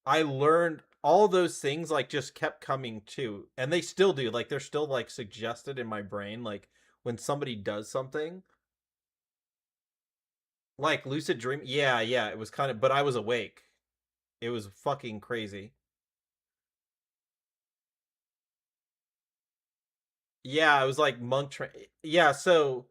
I learned all those things, like, just kept coming too, and they still do. Like, they're still like suggested in my brain, like when somebody does something, like lucid dream. Yeah, it was kind of, but I was awake. It was fucking crazy. Yeah, it was like yeah. So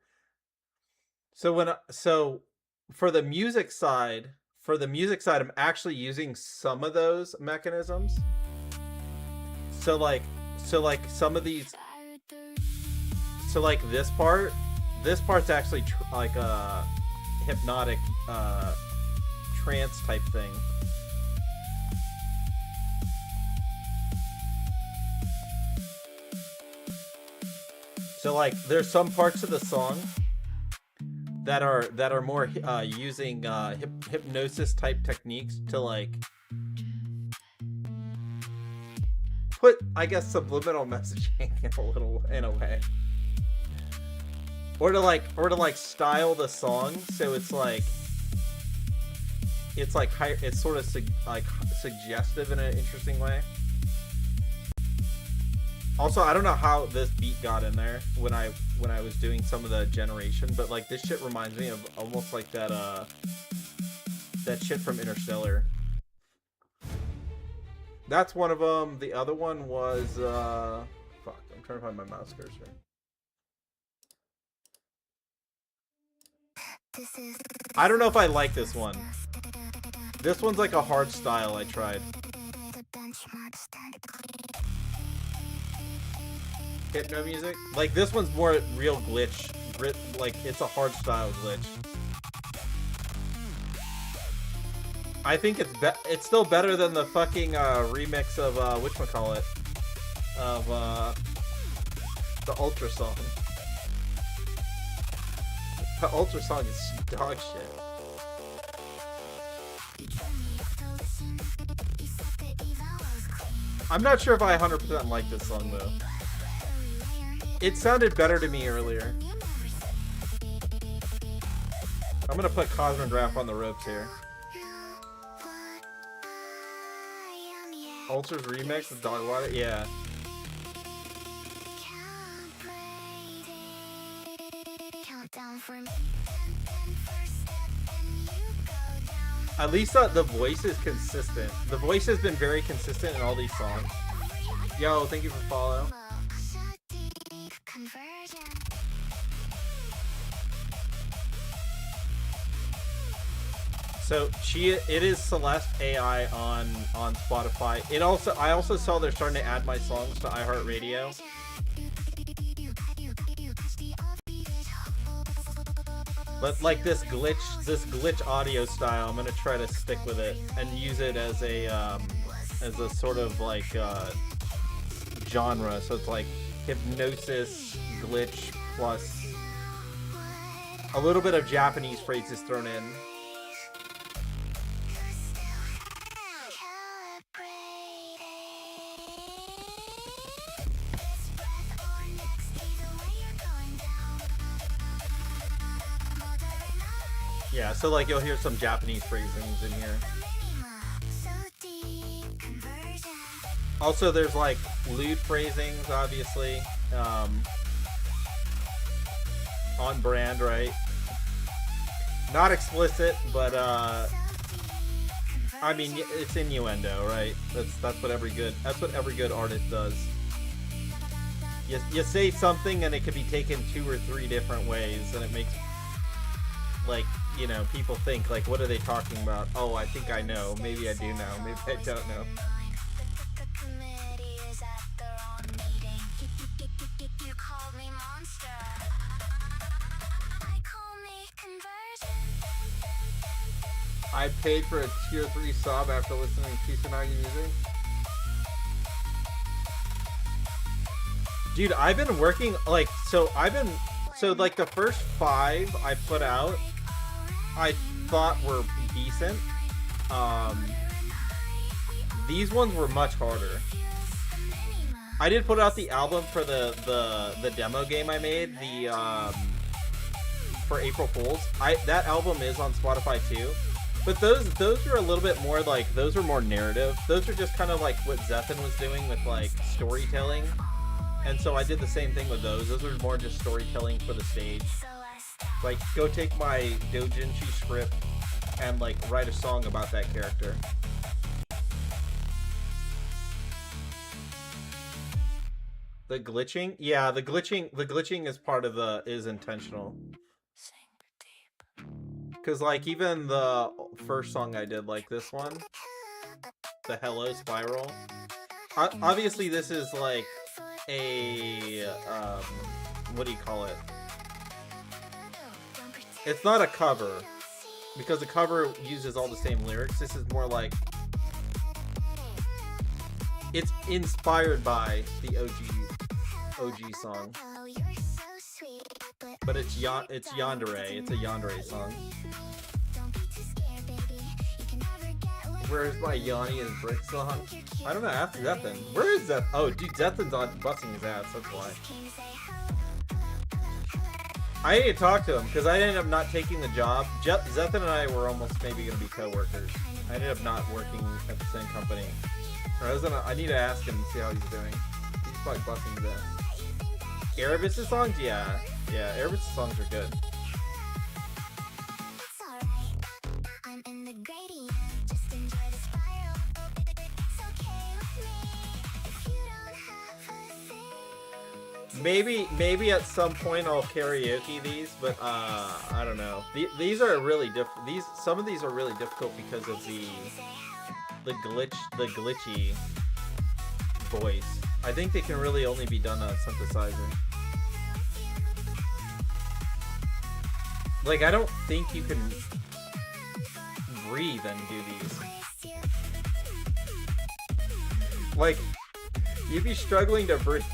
for the music side, I'm actually using some of those mechanisms. So like some of these, so like this part's actually like a hypnotic trance type thing. So like, there's some parts of the song that are more using hypnosis type techniques to like put, I guess, subliminal messaging in a way, or to like style the song so it's like it's sort of suggestive in an interesting way. Also, I don't know how this beat got in there when I was doing some of the generation, but like this shit reminds me of almost like that shit from Interstellar. That's one of them. The other one was fuck, I'm trying to find my mouse cursor. I don't know if I like this one. This one's like a hard style I tried. Hypno music? Like this one's more real glitch. Like it's a hard style glitch. I think it's still better than the fucking remix of whatchamacallit, of the Ultra song. The Ultra song is dog shit. I'm not sure if I 100% like this song though. It sounded better to me earlier. I'm gonna put Cosmodraft on the ropes here. Ultra's remix of Dog Water? Yeah. At least the voice is consistent. The voice has been very consistent in all these songs. Yo, thank you for follow. So it is CelesteAI on Spotify. I also saw they're starting to add my songs to iHeartRadio. But like this glitch audio style, I'm gonna try to stick with it and use it as a sort of like genre. So it's like hypnosis glitch plus a little bit of Japanese phrases thrown in. Yeah, so like you'll hear some Japanese phrasings in here. Also, there's like lewd phrasings, obviously, on brand, right? Not explicit, but I mean it's innuendo, right? That's what every good artist does. You say something and it could be taken 2 or 3 different ways, and it makes, like, you know, people think, like, what are they talking about? Oh, I think I know. Maybe I do know. Maybe I don't know. I paid for a tier 3 sub after listening to Kusanagi music. Dude, I've been working, like, so like the first 5 I put out, I thought were decent. These ones were much harder. I did put out the album for the demo game I made, for April Fools. That album is on Spotify too. But those are a little bit more like, those are more narrative. Those are just kind of like what Zephan was doing with like storytelling. And so I did the same thing with those. Those are more just storytelling for the stage. Like, go take my doujinshi script and like write a song about that character. The glitching? Yeah, the glitching is part of is intentional. Cause like even the first song I did, like this one, the Hello Spiral. Obviously this is like a what do you call it? It's not a cover, because the cover uses all the same lyrics. This is more like, it's inspired by the OG song. But it's yandere. It's a yandere song. Where's my Yanni and Brick song? I don't know. After Zethan. Where is Zethan? Oh, dude, Zethan's on busting his ass. That's why. I need to talk to him because I ended up not taking the job. Zethan and I were almost maybe going to be co-workers. I ended up not working at the same company. I need to ask him and see how he's doing. He's probably busting his ass. Erebus' songs? Yeah. Yeah, Erebus' songs are good. Maybe at some point I'll karaoke these, but I don't know. These are really some of these are really difficult because of the glitchy voice. I think they can really only be done on a synthesizer. Like, I don't think you can breathe and do these. Like, you'd be struggling to breathe.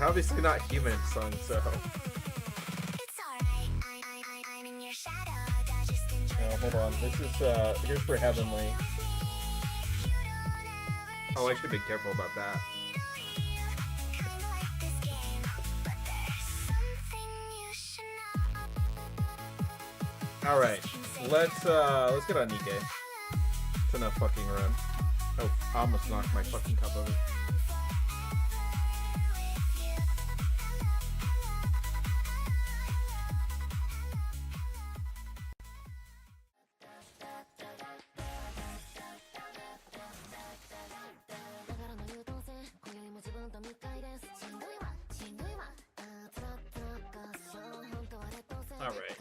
Obviously not human song, so. Oh, hold on. This is, here's for Heavenly. Oh, I should be careful about that. Alright, let's get on Nikkei. It's enough fucking run. Oh, I almost knocked my fucking cup over. Alright.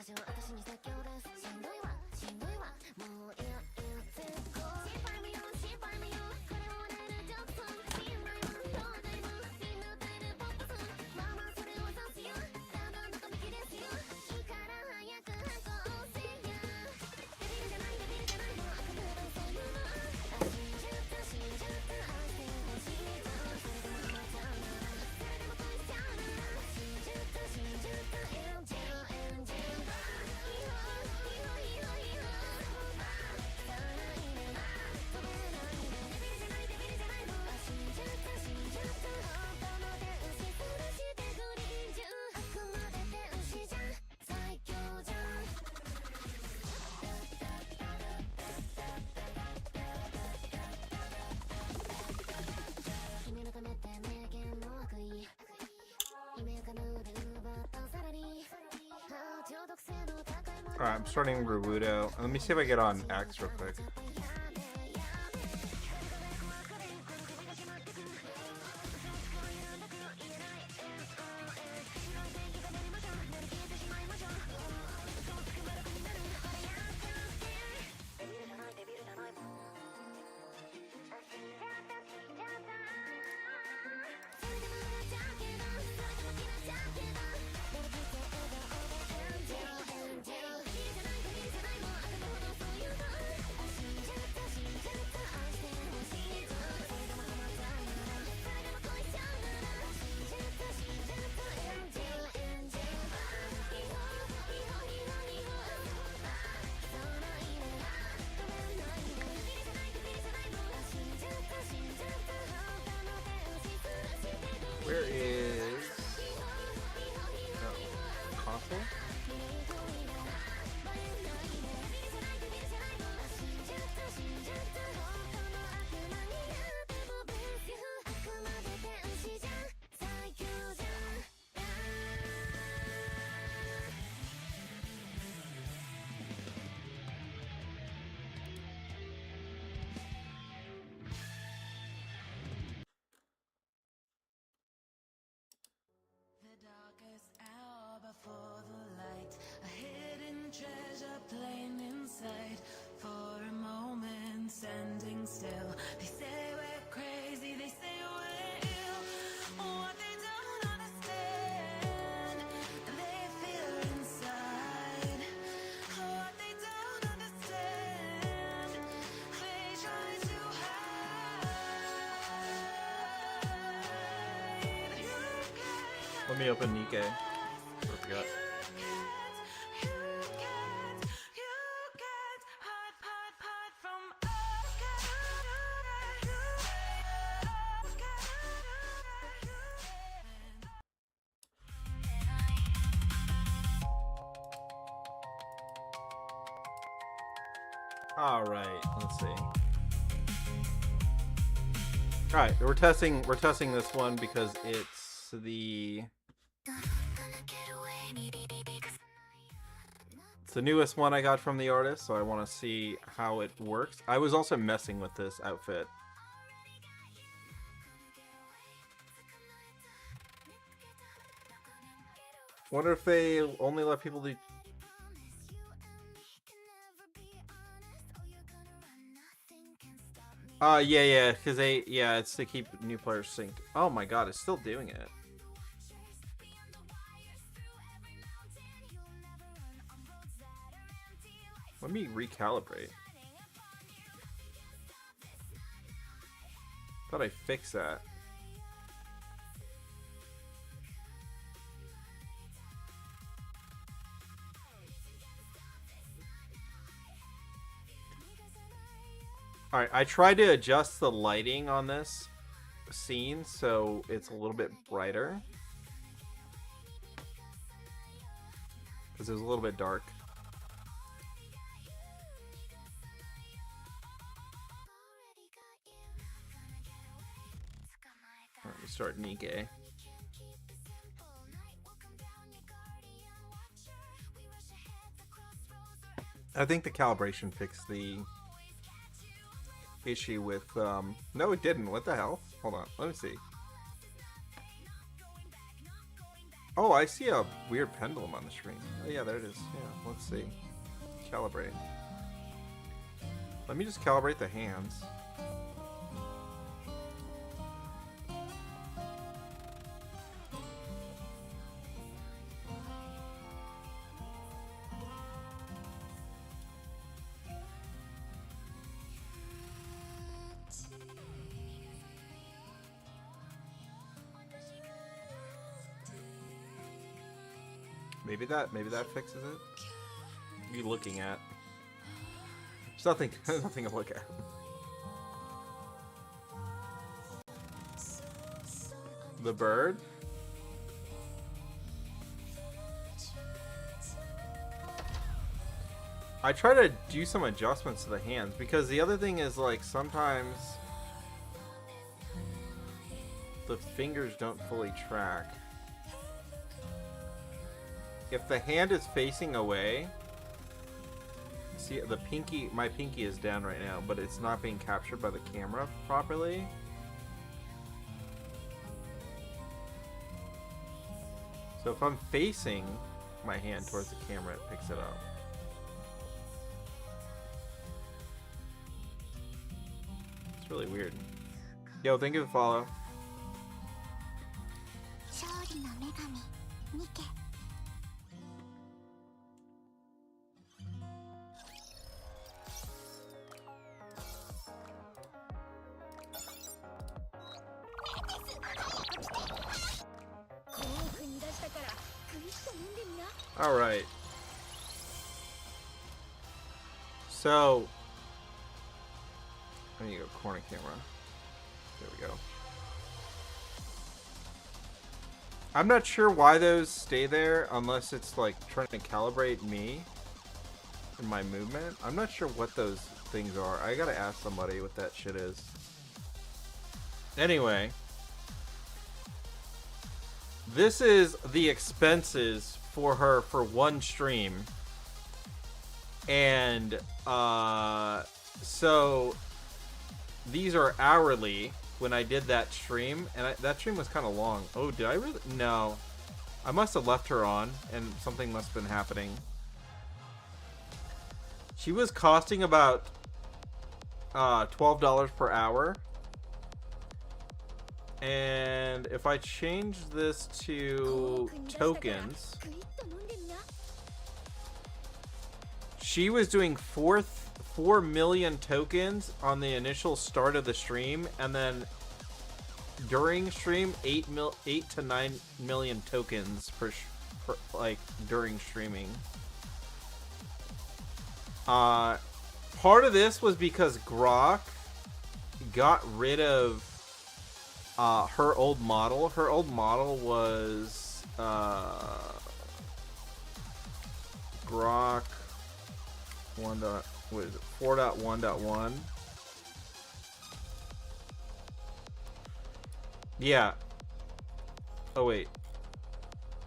Alright, I'm starting Rubudo. Let me see if I get on Axe real quick. Where is console? For the light, a hidden treasure plain in sight. For a moment, standing still. They say we're crazy, they say we're ill. What they don't understand, they feel inside. What they don't understand, they try to hide. Let me open Nikkei. I forgot. All right, let's see. All right, we're testing this one because it's the newest one I got from the artist, so I want to see how it works. I was also messing with this outfit. Wonder if they only let people do. Yeah, because it's to keep new players synced. Oh my god, it's still doing it. Let me recalibrate. Thought I fixed that. Alright, I tried to adjust the lighting on this scene so it's a little bit brighter. Because it was a little bit dark. Alright, we start Nikkei. I think the calibration fixed the issue with no, it didn't. What the hell? Hold on, let me see. Oh, I see a weird pendulum on the screen. Oh yeah, there it is. Yeah, let's see. Calibrate. Let me just calibrate the hands. Maybe that fixes it. What are you looking at? There's nothing nothing to look at. The bird? I try to do some adjustments to the hands because the other thing is, like, sometimes the fingers don't fully track. If the hand is facing away, see the pinky, my pinky is down right now, but it's not being captured by the camera properly. So if I'm facing my hand towards the camera, it picks it up. It's really weird. Yo, thank you for the follow. All right. So, I need to go corner camera. There we go. I'm not sure why those stay there unless it's like trying to calibrate me and my movement. I'm not sure what those things are. I gotta ask somebody what that shit is. Anyway, this is the expenses for her for one stream, and so these are hourly. When I did that stream, and that stream was kind of long. Oh, did I really? No, I must have left her on, and something must have been happening. She was costing about $12 per hour. And if I change this to tokens, she was doing 4 million tokens on the initial start of the stream, and then during stream, 8 to 9 million tokens per like during streaming. Part of this was because Grok got rid of her old model. Her old model was Grok 4.1.1. Yeah. Oh wait.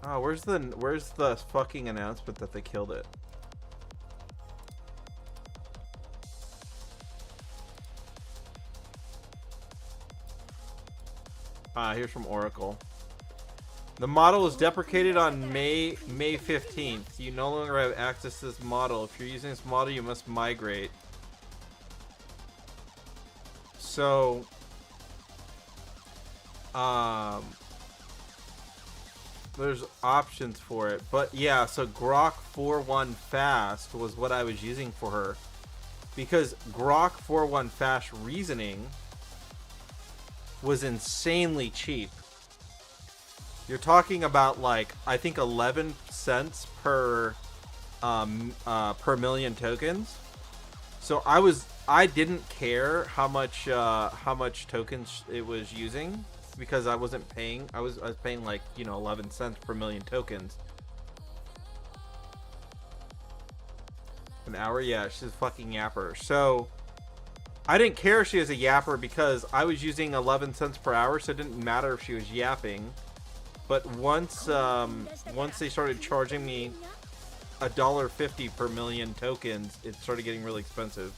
Oh, where's the fucking announcement that they killed it? Here's from Oracle. The model was deprecated on May 15th. You no longer have access to this model. If you're using this model, you must migrate. So, there's options for it. But yeah, so Grok 4.1 Fast was what I was using for her. Because Grok 4.1 Fast reasoning was insanely cheap. You're talking about like, I think 11 cents per million tokens. So I didn't care how much tokens it was using, because I wasn't paying. I was paying like, 11 cents per million tokens. An hour? Yeah, she's a fucking yapper. So I didn't care if she was a yapper because I was using 11 cents per hour, so it didn't matter if she was yapping. But once they started charging me $1.50 per million tokens, it started getting really expensive.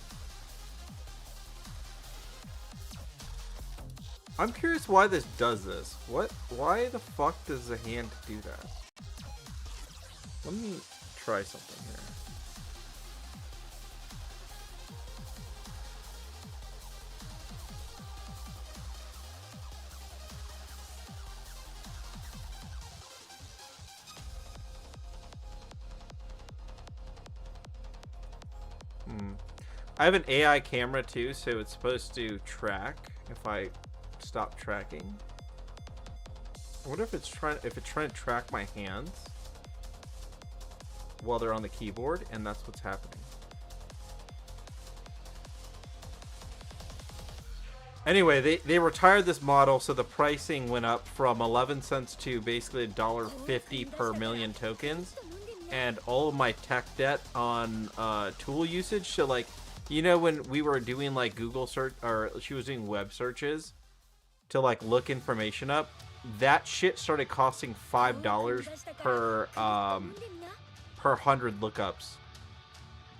I'm curious why this does this. Why the fuck does the hand do that? Let me try something here. I have an AI camera too, so it's supposed to track if I stop tracking. I wonder if it's trying to track my hands while they're on the keyboard, and that's what's happening. Anyway, they retired this model, so the pricing went up from 11 cents to basically $1.50 per million tokens, and all of my tech debt on tool usage. So like, when we were doing like Google search, or she was doing web searches to like look information up, that shit started costing $5 per 100 lookups.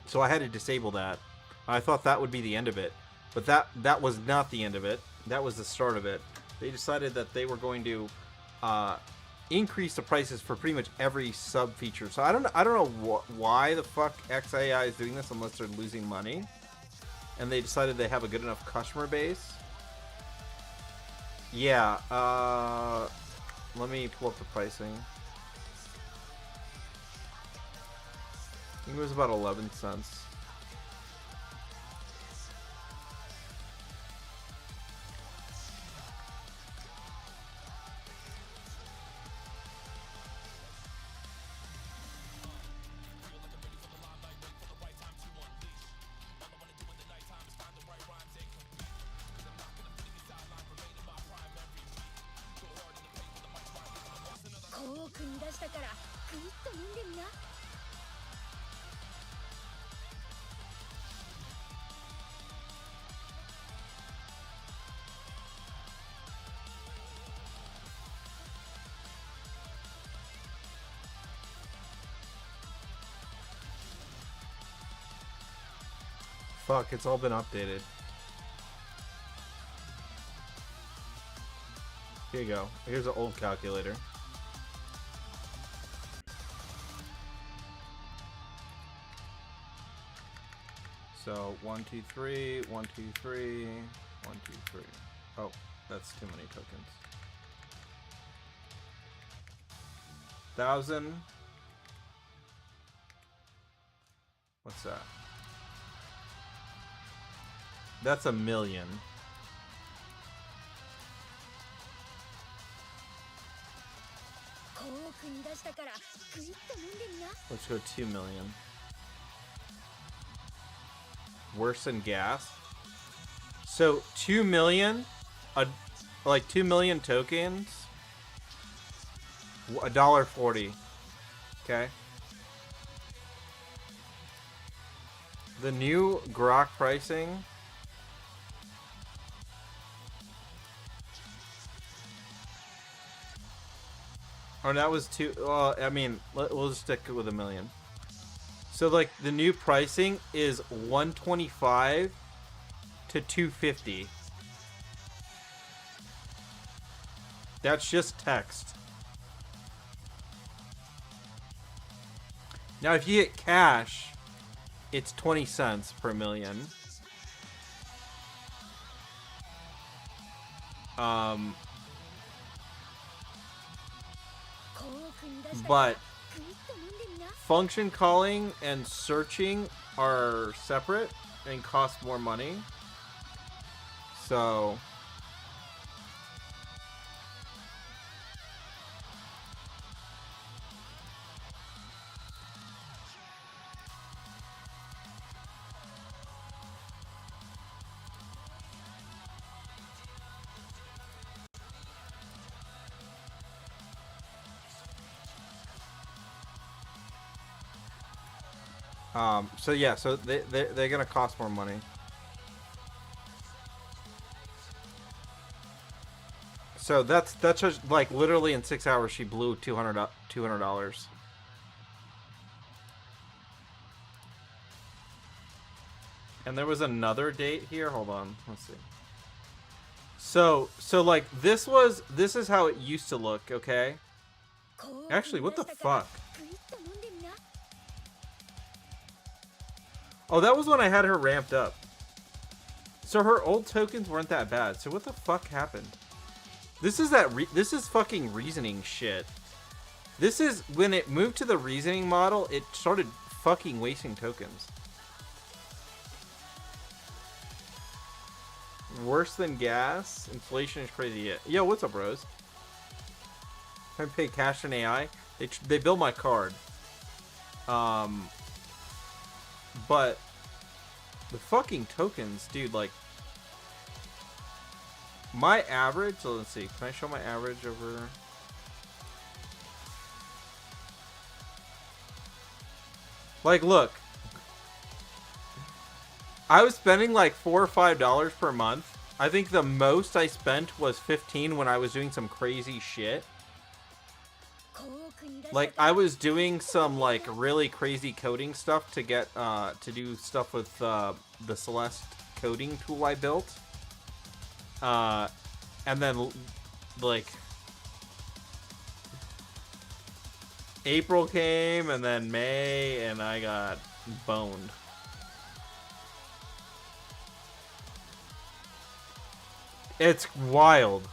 So I had to disable that. I thought that would be the end of it, but that was not the end of it. That was the start of it. They decided that they were going to increase the prices for pretty much every sub feature. So I don't know why the fuck XAI is doing this unless they're losing money, and they decided they have a good enough customer base. Yeah, let me pull up the pricing. I think it was about 11 cents. Fuck, it's all been updated. Here you go. Here's an old calculator. So 1, 2, 3, 1, 2, 3, 1, 2, 3. Oh, that's too many tokens. 1,000. What's that? That's 1 million. Let's go 2 million. Worse than gas. So 2 million, like 2 million tokens, $1.40. Okay. The new grok pricing. Oh, that was two. Well, I mean, we'll just stick with 1 million. So, like, the new pricing is 125 to 250. That's just text. Now, if you get cash, it's 20 cents per million. But function calling and searching are separate and cost more money. So so yeah, so they're gonna cost more money. So that's just like literally in 6 hours she blew $200. And there was another date here. Hold on, let's see. So like this is how it used to look. Okay. Actually, what the fuck? Oh, that was when I had her ramped up. So her old tokens weren't that bad. So what the fuck happened? This is this is fucking reasoning shit. This is when it moved to the reasoning model, it started fucking wasting tokens. Worse than gas. Inflation is crazy. Yo, what's up, bros? I pay cash and AI. They bill my card. But the fucking tokens, dude, like my average, so let's see, can I show my average over? Like, look, I was spending like $4 or $5 per month. I think the most I spent was 15 when I was doing some crazy shit. Like, I was doing some, like, really crazy coding stuff to get, to do stuff with, the Celeste coding tool I built. And then, like, April came, and then May, and I got boned. It's wild.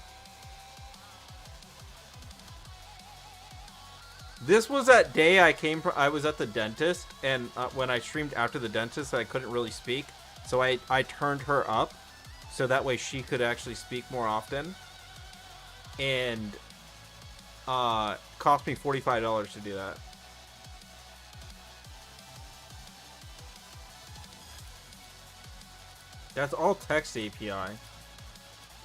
This was that day I was at the dentist, and when I streamed after the dentist, I couldn't really speak. So I turned her up, so that way she could actually speak more often. And cost me $45 to do that. That's all text API.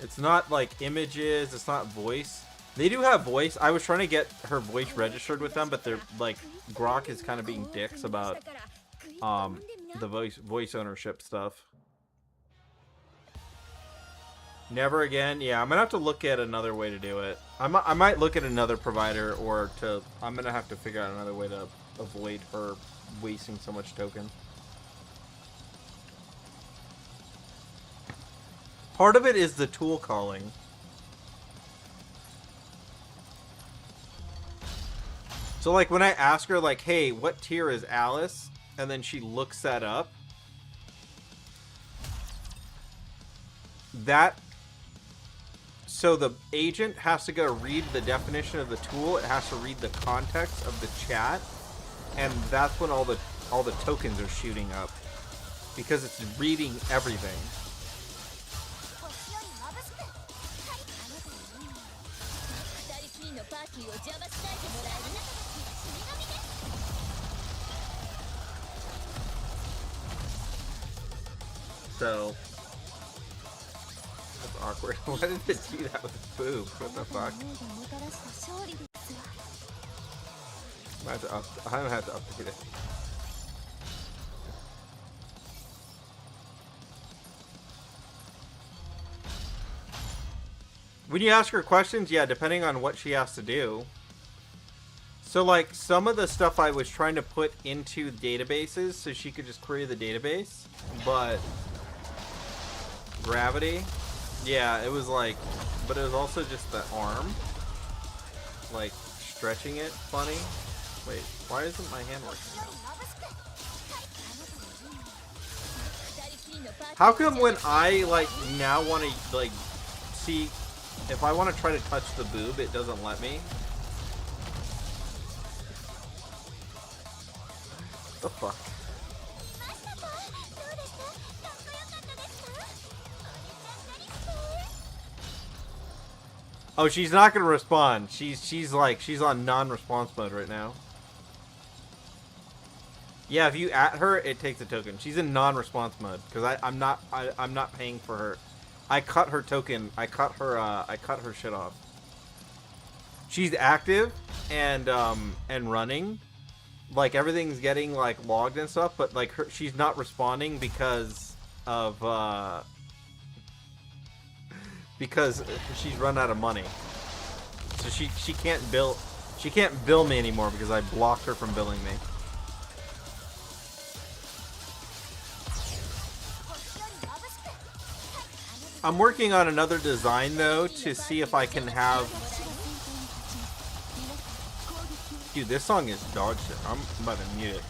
It's not like images, it's not voice. They do have voice. I was trying to get her voice registered with them, but they're like, Grok is kind of being dicks about the voice ownership stuff. Never again. Yeah, I'm gonna have to look at another way to do it. I might look at another provider, or I'm gonna have to figure out another way to avoid her wasting so much token. Part of it is the tool calling. So, like, when I ask her, like, hey, what tier is Alice? And then she looks that up. So the agent has to go read the definition of the tool. It has to read the context of the chat. And that's when all the tokens are shooting up. Because it's reading everything. So that's awkward. Why did it do that with boobs? What the fuck? I don't have to update it. When you ask her questions, yeah, depending on what she has to do. So, like, some of the stuff I was trying to put into databases so she could just query the database, but gravity, yeah, it was like, but it was also just the arm, like, stretching it funny. Wait, why isn't my hand working? How come when I, like, now want to, like, see if I want to try to touch the boob, it doesn't let me? The fuck? Oh, she's not gonna respond. She's on non-response mode right now. Yeah, if you at her, it takes a token. She's in non-response mode because I'm not paying for her. I cut her token. I cut her shit off. She's active and running. Like everything's getting like logged and stuff, but like she's not responding because of because she's run out of money. So she can't bill me anymore because I blocked her from billing me. I'm working on another design though to see if I can have. Dude, this song is dog shit. I'm about to mute it.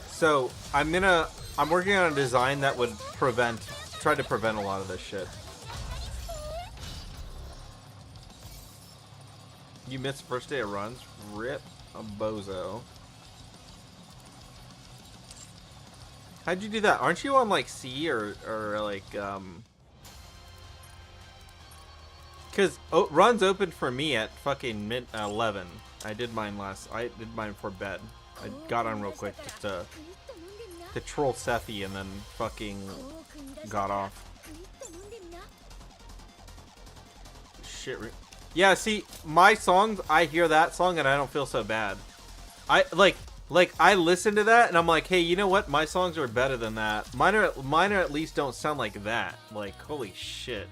So I'm working on a design that would try to prevent a lot of this shit. You missed first day of runs? Rip a bozo. How'd you do that? Aren't you on like C or like Cause runs opened for me at fucking 11. I did mine before bed. I got on real quick just to troll Sethi and then fucking got off. Shit. Yeah, see, my songs, I hear that song and I don't feel so bad. I I listen to that and I'm like, hey, you know what? My songs are better than that. Mine are at least don't sound like that. Like, holy shit.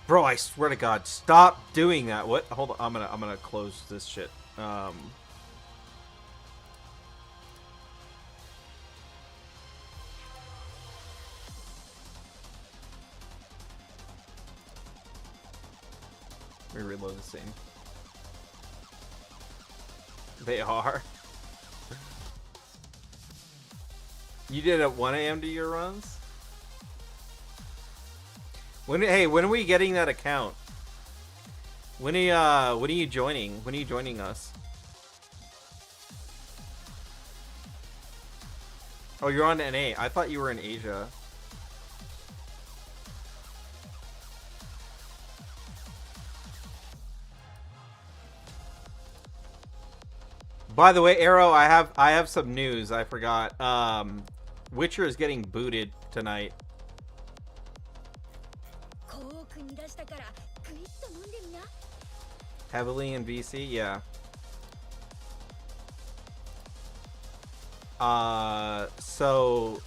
Bro, I swear to God, stop doing that. What? Hold on, I'm gonna close this shit. Let me reload the scene. They are. You did at 1 AM to your runs? When are we getting that account? When are you joining? When are you joining us? Oh, you're on NA. I thought you were in Asia. By the way, Arrow, I have some news. I forgot. Witcher is getting booted tonight. Heavily in VC, yeah. So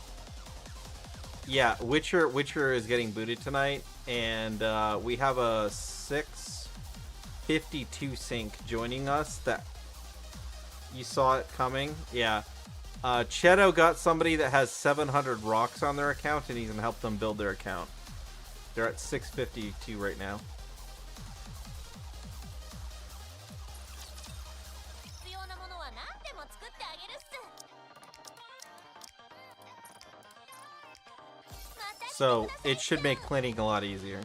yeah, Witcher is getting booted tonight, and we have a 652 sync joining us. That you saw it coming, yeah. Cheto got somebody that has 700 rocks on their account, and he's gonna help them build their account. They're at 652 right now. So it should make planning a lot easier.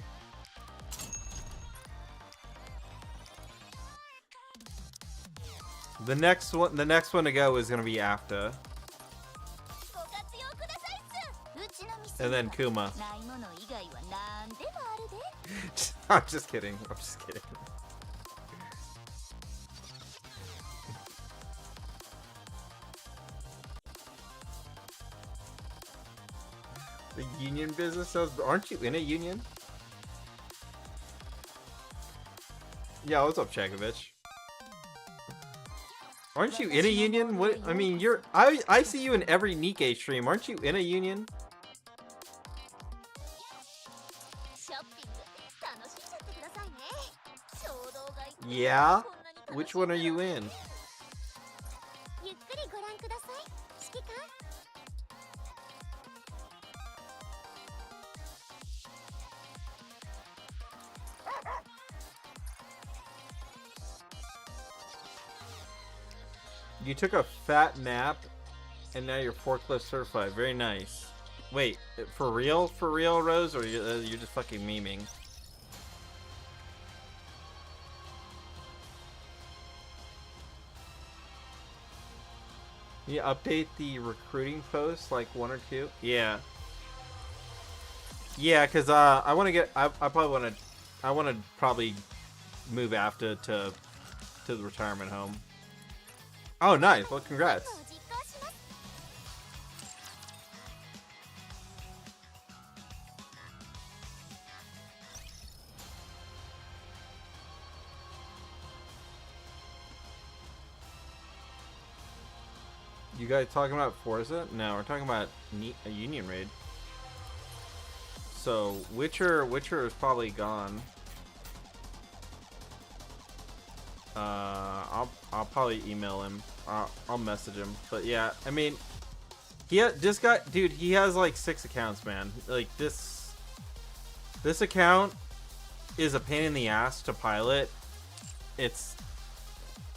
The next one to go is gonna be after. And then Kuma. ないもの以外はなんでもあるで。 I'm just kidding. I'm just kidding. The union business sells. Aren't you in a union? Yeah, what's up, Chagovich? Aren't you in a union? What? I mean, you're. I see you in every Nikkei stream. Aren't you in a union? ショッピング楽しんじゃってくださいね。衝動買いって Yeah. こんなに楽しい Which one are you in? ゆっくりご覧ください。指揮官。 You took a fat nap, and now you're forklift certified. Very nice. Wait, for real? For real, Rose? Or you're just fucking memeing? You update the recruiting posts like 1 or 2? Yeah. Yeah, cause I want to get. I probably want to. I want to probably move after to the retirement home. Oh, nice. Well, congrats. 実行します。 You guys talking about Forza? No, we're talking about a Union raid. So Witcher is probably gone. I'll probably email him. I'll message him. But yeah, I mean, this guy, dude, he has like 6 accounts, man. Like this account is a pain in the ass to pilot. If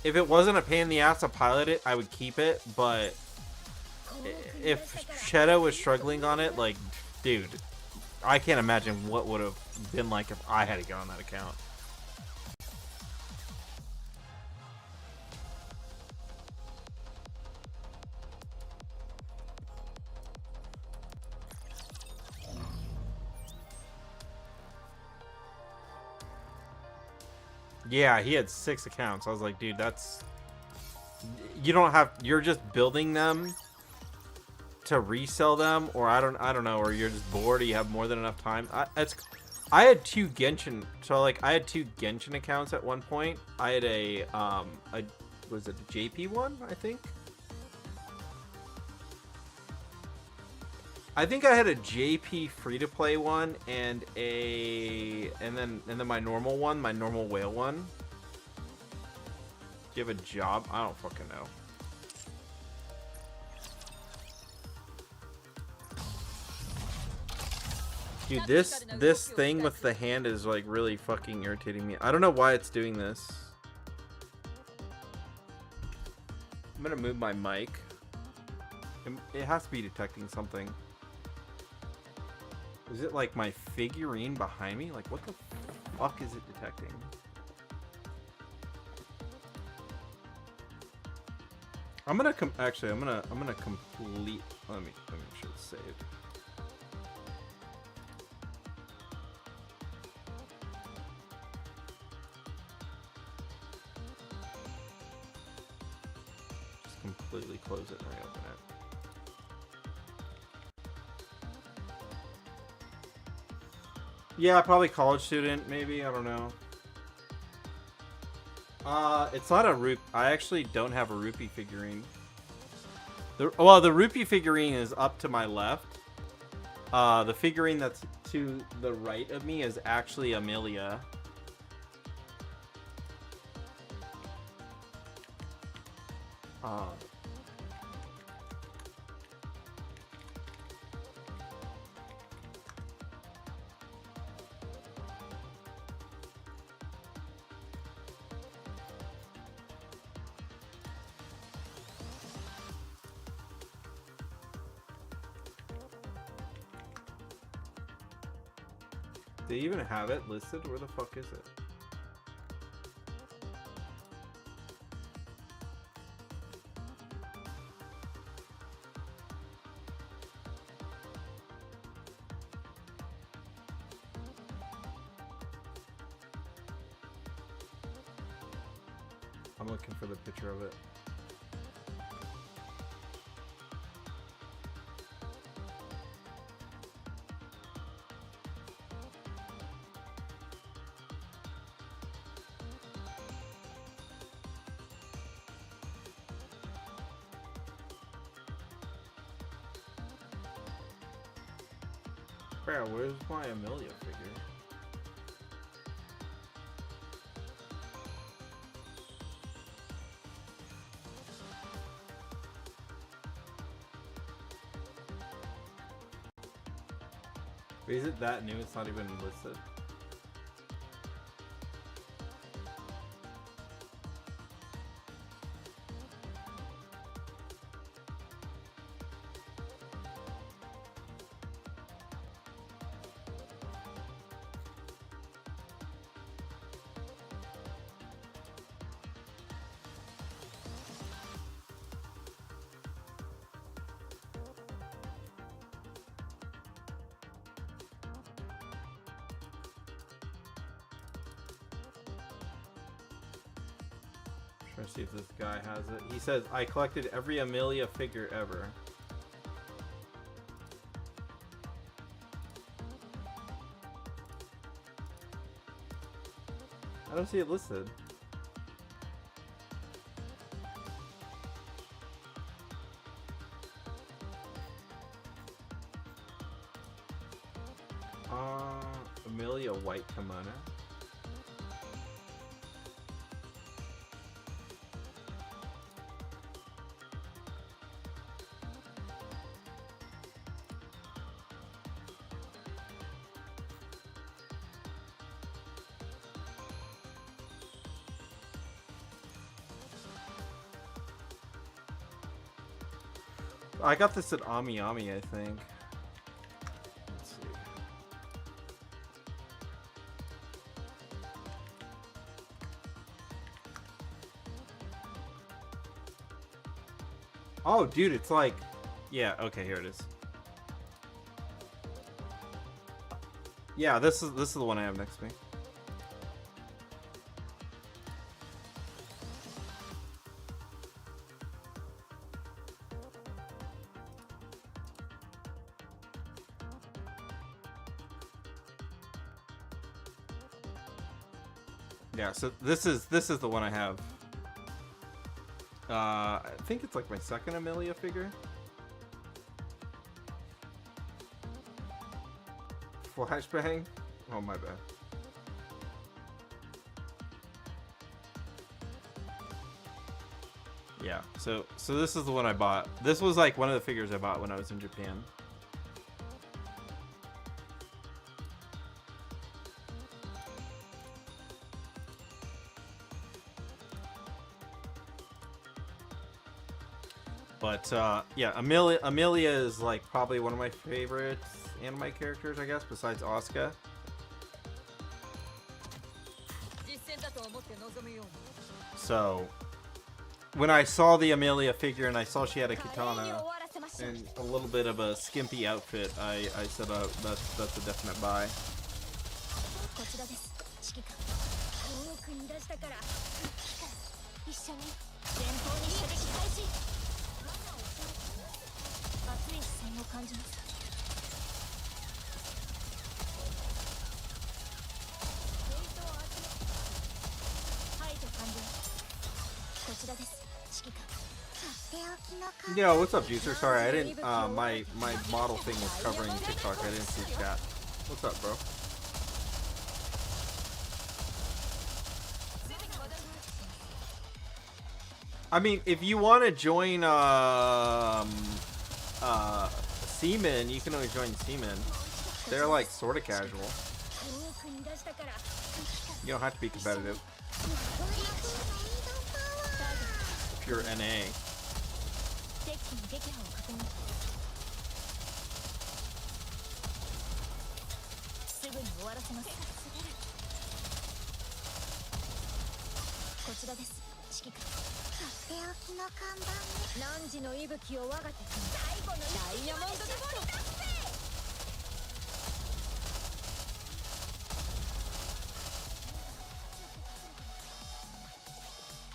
it wasn't a pain in the ass to pilot it, I would keep it. But if Shadow was struggling on it, like, dude, I can't imagine what would have been like if I had to get on that account. Yeah, he had 6 accounts. I was like, dude, that's... You don't have... You're just building them to resell them, or I don't know, or you're just bored, or you have more than enough time. I had 2 Genshin... So, like, I had 2 Genshin accounts at one point. I had a was it a JP one, I think? I think I had a JP free-to-play one and then my normal one, my normal whale one. Do you have a job? I don't fucking know. Dude, this thing with the hand is like really fucking irritating me. I don't know why it's doing this. I'm gonna move my mic. It has to be detecting something. Is it like my figurine behind me? Like, what the fuck is it detecting? I'm gonna actually, I'm gonna complete. Let me make sure it's saved. Just completely close it and reopen it. Yeah, probably college student, maybe, I don't know. It's not a rupee. I actually don't have a rupee figurine. Well, the rupee figurine is up to my left. The figurine that's to the right of me is actually Amelia. They even have it listed? Where the fuck is it? I'm looking for the picture of it. Bro, where's my Amelia figure? Wait, is it that new? It's not even listed. Trying to see if this guy has it. He says, I collected every Amelia figure ever. I don't see it listed. Amelia white kimono. I got this at Ami, I think. Let's see. Oh, dude, it's like, yeah, okay, here it is. Yeah, this is the one I have next to me. Yeah, so this is the one I have. I think it's like my second Amelia figure. Flashbang? Oh, my bad. Yeah, so this is the one I bought. This was like one of the figures I bought when I was in Japan. But yeah, Amelia is like probably one of my favorite anime characters, I guess, besides Asuka. So when I saw the Amelia figure and I saw she had a katana and a little bit of a skimpy outfit, I said that's a definite buy. Yo, what's up, Juicer? Sorry, I didn't. My model thing was covering TikTok. I didn't see chat. What's up, bro? I mean, if you want to join Seaman, you can always join Seaman. They're like sort of casual. You don't have to be competitive. Pure NA.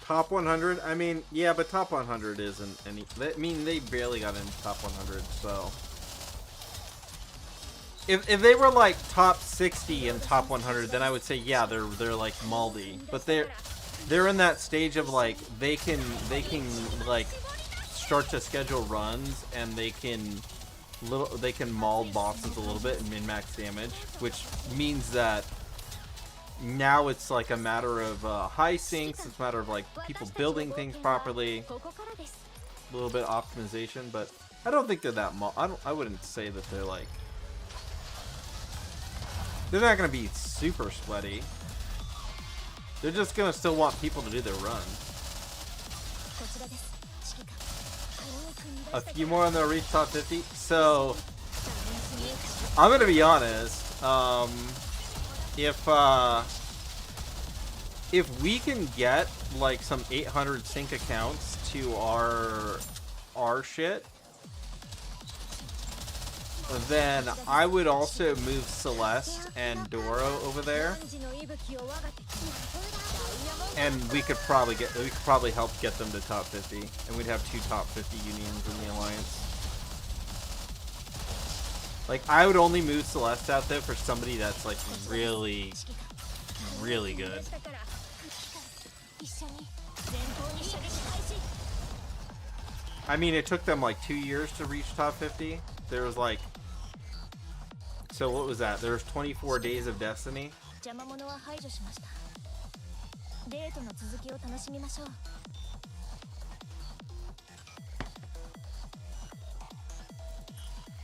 Top 100? I mean, yeah, but top 100 isn't any... I mean, they barely got into top 100, so... If they were, like, top 60 and top 100, then I would say, yeah, they're like, Maldi. But they're in that stage of, like, they can like, start to schedule runs, and they can maul bosses a little bit and min-max damage, which means that now it's like a matter of high sinks, it's a matter of like people building things properly, a little bit of optimization, but I don't think they're that I wouldn't say that they're like, they're not going to be super sweaty. They're just going to still want people to do their runs. A few more and they'll reach top 50. So, I'm going to be honest. If we can get like some 800 sync accounts to our shit, then I would also move Celeste and Doro over there, and we could probably help get them to top 50, and we'd have 2 top 50 unions in the alliance. Like, I would only move Celeste out there for somebody that's like really good. I mean, it took them like 2 years to reach top 50. There was like, so what was that? There was 24 days of Destiny.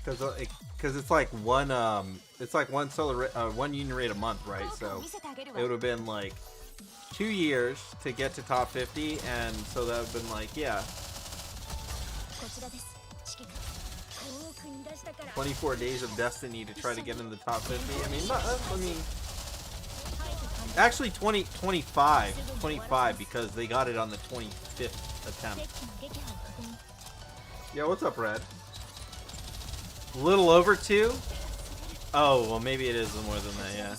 Because it's like one one union rate a month, right? So it would have been like 2 years to get to top 50, and so that would have been like, yeah, 24 days of Destiny to try to get in the top 50. I mean, actually 25 because they got it on the 25th attempt. Yeah, what's up, Red? A little over 2? Oh, well, maybe it is more than that, yeah.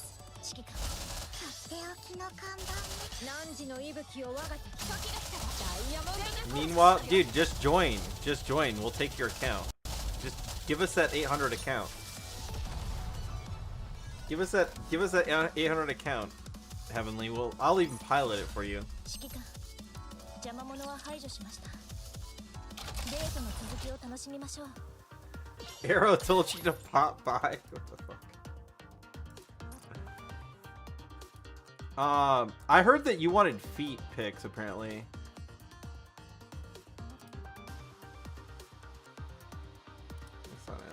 Meanwhile, dude, just join. Just join. We'll take your account. Just give us that 800 account. Give us that 800 account, Heavenly. I'll even pilot it for you. Arrow told you to pop by. What the fuck? I heard that you wanted feet pics, apparently. That's not in.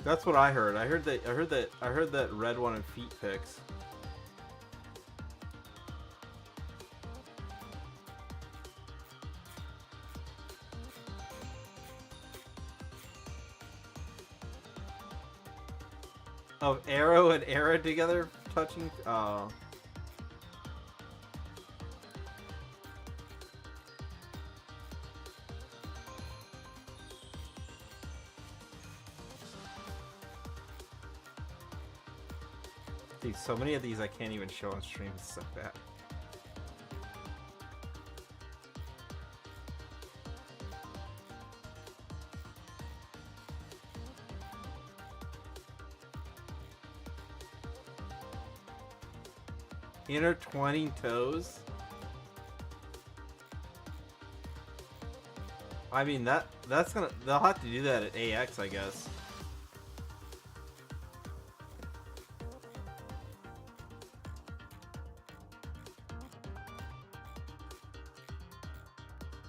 That's what I heard. I heard that Red wanted feet pics. Of Arrow and Era together touching. Oh. Dude, so many of these I can't even show on stream. It's so bad. Intertwining toes? I mean, that's gonna... They'll have to do that at AX, I guess.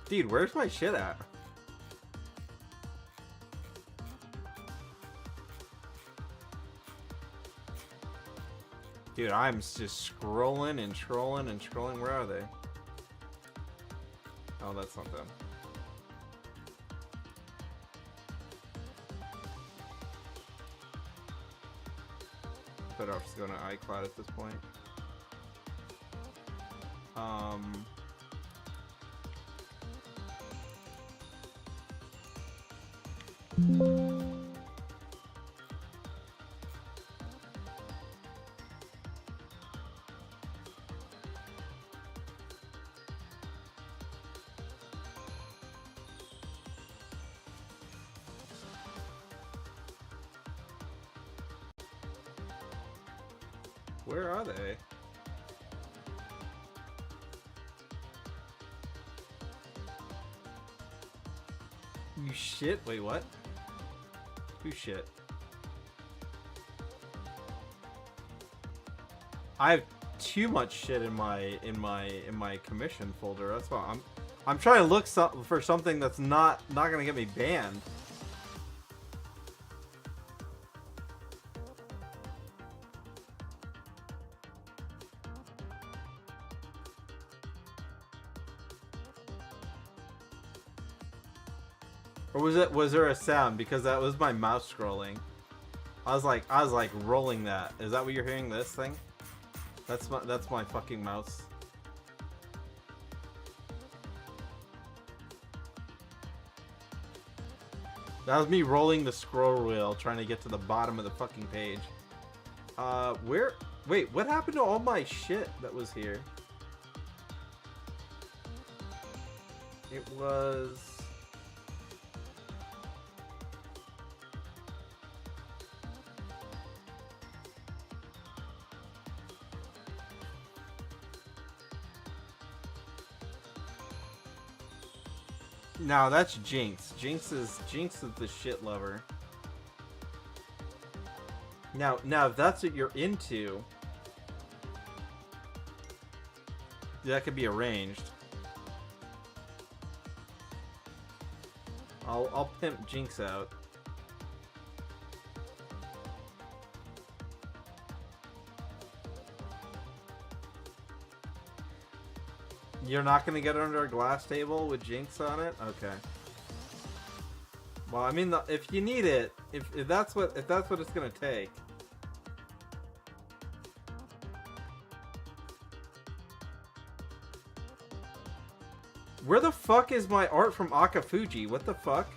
Dude, where's my shit at? Dude, I'm just scrolling and scrolling and scrolling. Where are they? Oh, that's not them. Better off just going to iCloud at this point. Where are they? You shit? Wait, what? Who shit? I have too much shit in my commission folder. That's why I'm trying to look for something that's not gonna get me banned. Or was there a sound? Because that was my mouse scrolling. I was like rolling that. Is that what you're hearing? This thing? That's my fucking mouse. That was me rolling the scroll wheel trying to get to the bottom of the fucking page. Wait, what happened to all my shit that was here? It was... No, that's Jinx. Jinx is the shit lover. Now if that's what you're into, that could be arranged. I'll pimp Jinx out. You're not gonna get under a glass table with Jinx on it? Okay. Well, I mean, if you need it, if that's what it's gonna take. Where the fuck is my art from Akafuji? What the fuck?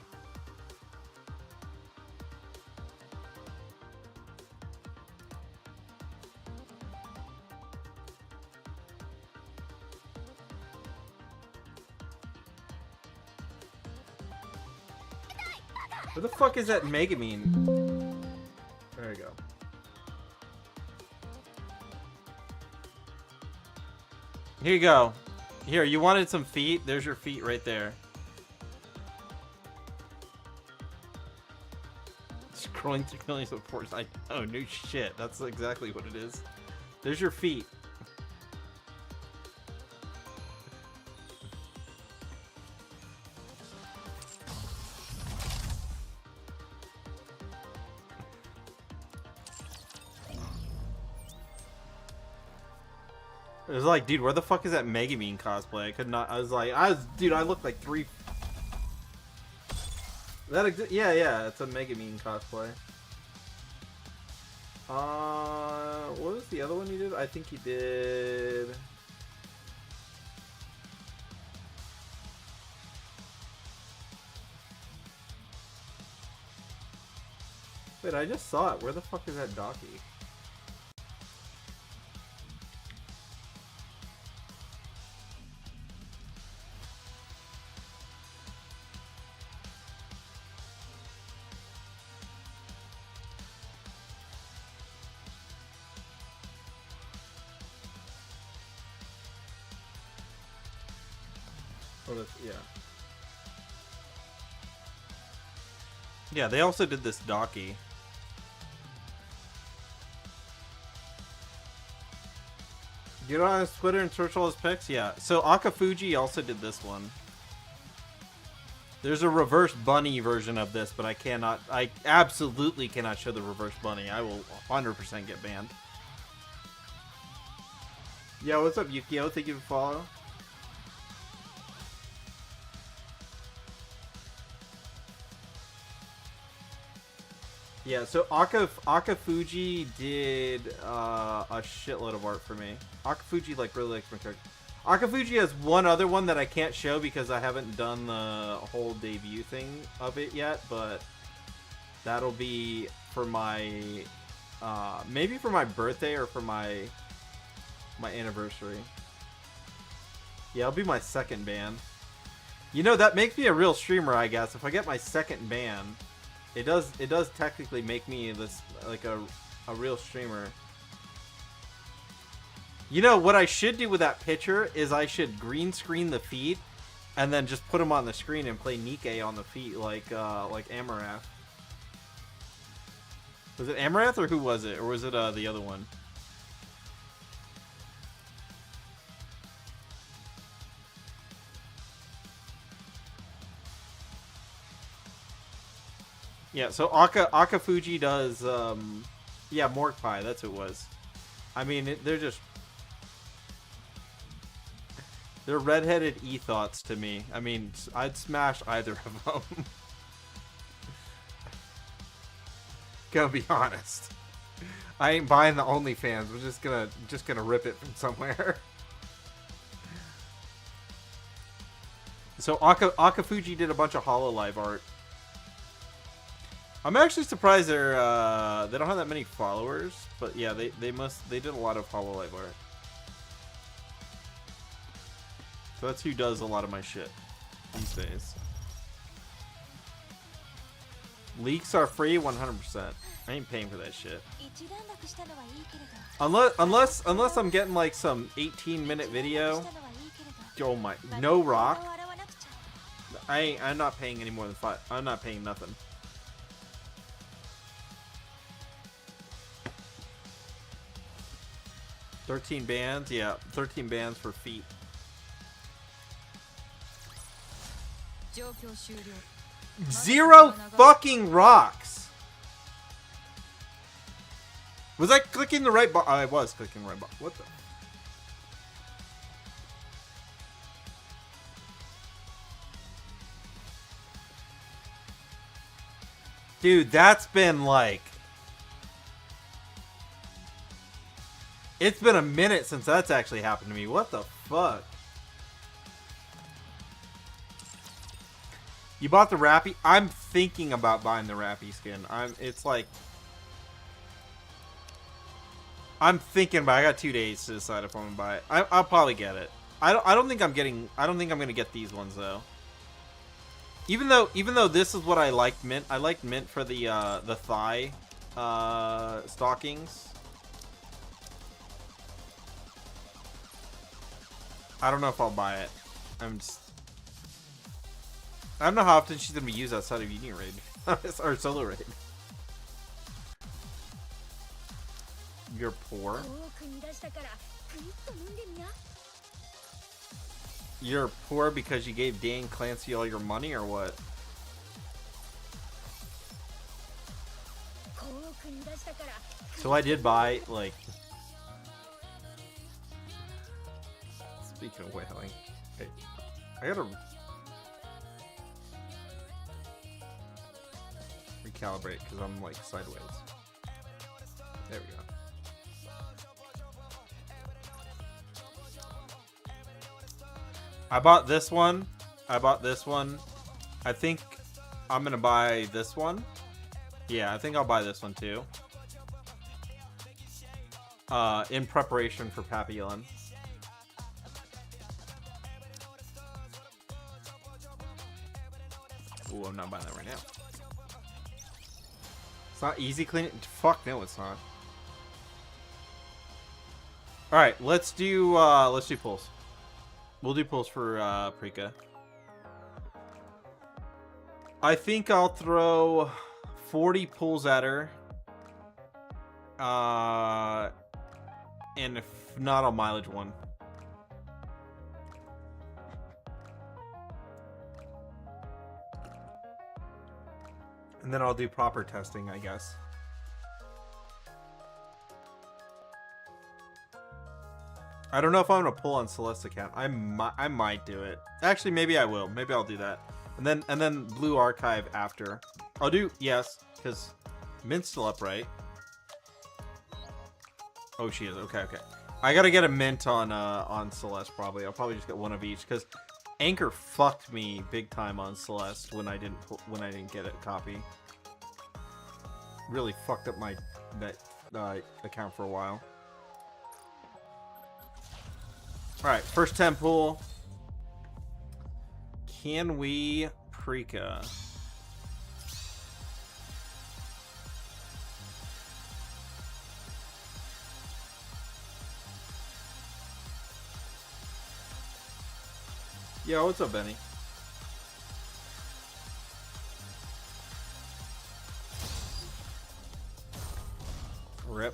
Where the fuck is that Megamine? There we go. Here you go. Here, you wanted some feet? There's your feet right there. Scrolling through millions of reports. Oh, no shit. That's exactly what it is. There's your feet. It was like, dude, where the fuck is that Megamine cosplay? I could not. Dude, I looked like three. Yeah, it's a Megamine cosplay. What was the other one he did? I think he did. Wait, I just saw it. Where the fuck is that Docky? Yeah. Yeah, they also did this Docky. Get on his Twitter and search all his pics? Yeah. So Akafuji also did this one. There's a reverse bunny version of this, but I absolutely cannot show the reverse bunny. I will 100% get banned. Yeah, what's up, Yukio? Thank you for following. Yeah, so Akafuji did a shitload of art for me. Akafuji really likes my character. Akafuji has one other one that I can't show because I haven't done the whole debut thing of it yet, but That'll be for my, maybe for my birthday or for my anniversary. Yeah, it'll be my second ban. You know, that makes me a real streamer, I guess. If I get my second ban, it does technically make me this like a real streamer. You know what I should do with that picture is I should green screen the feet and then just put them on the screen and play Nike on the feet like Amarath. Was it Amarath or who was it? Or was it the other one? Yeah, so Akafuji does, yeah, Morgue Pie, that's who it was. I mean, they're redheaded e-thoughts to me. I mean, I'd smash either of them. Gonna be honest. I ain't buying the OnlyFans. We're just gonna rip it from somewhere. So Akafuji did a bunch of HoloLive art. I'm actually surprised they don't have that many followers, but yeah, they did a lot of HoloLive art. So that's who does a lot of my shit these days. Leaks are free 100%. I ain't paying for that shit. Unless I'm getting like some 18-minute video. Oh my, no rock. I'm not paying any more than 5. I'm not paying nothing. $13 bands, yeah, 13 bands for feet. Zero fucking rocks. Was I clicking the right button? I was clicking the right button. What the? Dude, that's been like... It's been a minute since that's actually happened to me. What the fuck? You bought the Rappy? I'm thinking about buying the Rappy skin. It's like... I'm thinking about it. I got 2 days to decide if I'm gonna buy it. I'll probably get it. I don't think I'm gonna get these ones though. Even though this is what I liked mint. I liked mint for the thigh stockings. I don't know if I'll buy it. I don't know how often she's gonna be used outside of Union Raid or Solo Raid. You're poor. You're poor because you gave Dan Clancy all your money, or what? So I did buy, like... Speaking of whaling, hey, I gotta recalibrate because I'm like sideways. There we go. I bought this one. I think I'm gonna buy this one. Yeah, I think I'll buy this one too. In preparation for Papillon. Ooh, I'm not buying that right now. It's not easy cleaning. Fuck no, it's not. All right, let's do pulls. We'll do pulls for Prika. I think I'll throw 40 pulls at her. And if not, I'll mileage one. And then I'll do proper testing, I guess. I don't know if I'm gonna pull on Celeste account. I might do it. Actually, maybe I will. Maybe I'll do that. And then Blue Archive after. I'll do yes, because Mint's still up, right? Oh, she is. Okay, okay. I gotta get a Mint on Celeste probably. I'll probably just get one of each because Anchor fucked me big time on Celeste when I didn't get a copy. really fucked up my account for a while. Alright, first 10 pool. Can we Prika? Yo, what's up, Benny? Rip.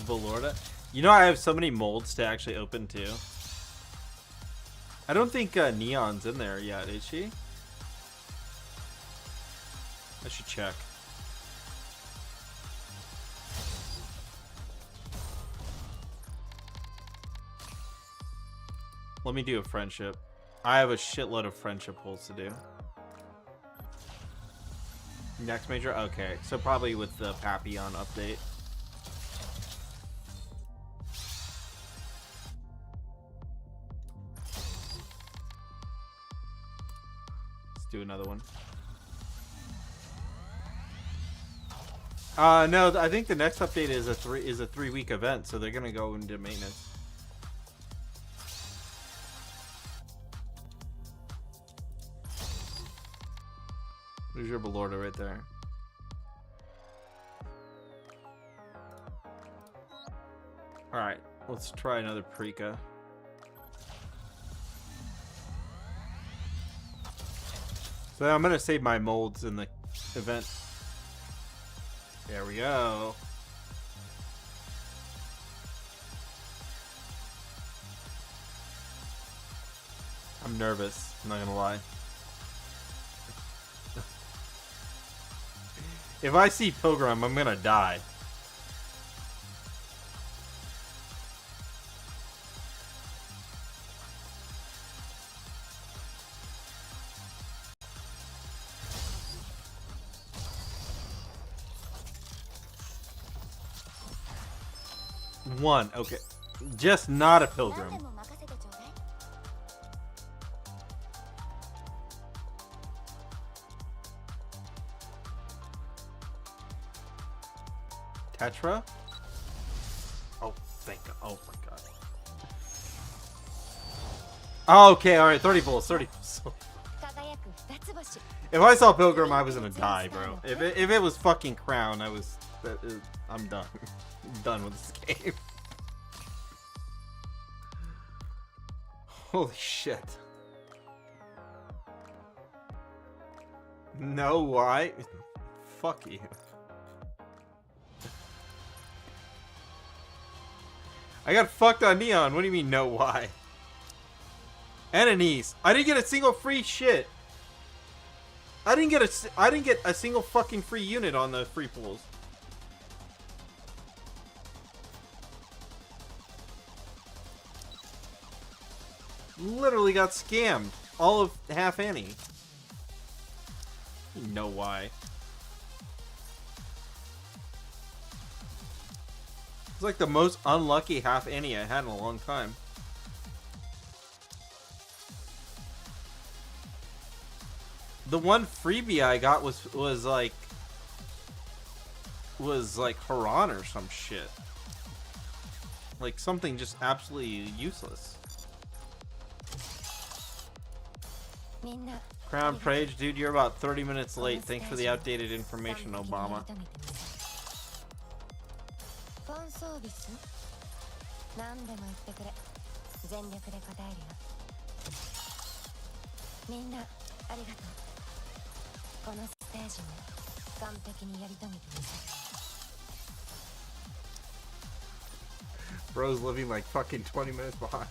Valorda. You know, I have so many molds to actually open too. I don't think Neon's in there yet, is she? I should check. Let me do a friendship. I have a shitload of friendship pulls to do. Next major? Okay, so probably with the Papillon update. Let's do another one. No, I think the next update is a 3-week event, so they're gonna go into maintenance. There's your Belorda right there. Alright, let's try another Prika. So I'm gonna save my molds in the event. There we go. I'm nervous, I'm not gonna lie. If I see Pilgrim, I'm gonna die. One, okay. Just not a Pilgrim. Tetra? Oh, thank God. Oh my God. Oh, okay, alright, 30 pulls, 30 pulls. If I saw Pilgrim, I was gonna die, bro. If it was fucking Crown, I'm done. I'm done with this game. Holy shit. No, why? Fuck you. I got fucked on Neon. What do you mean, no why? And Anise. I didn't get a single free shit. I didn't get a single fucking free unit on the free pools. Literally got scammed. All of half Annie. You know why. It's like the most unlucky half Annie I had in a long time. The one freebie I got was like Haran or some shit. Like something just absolutely useless. Crown Prage, dude, you're about 30 minutes late. Thanks for the outdated information, Obama. Bro's living like fucking 20 minutes behind.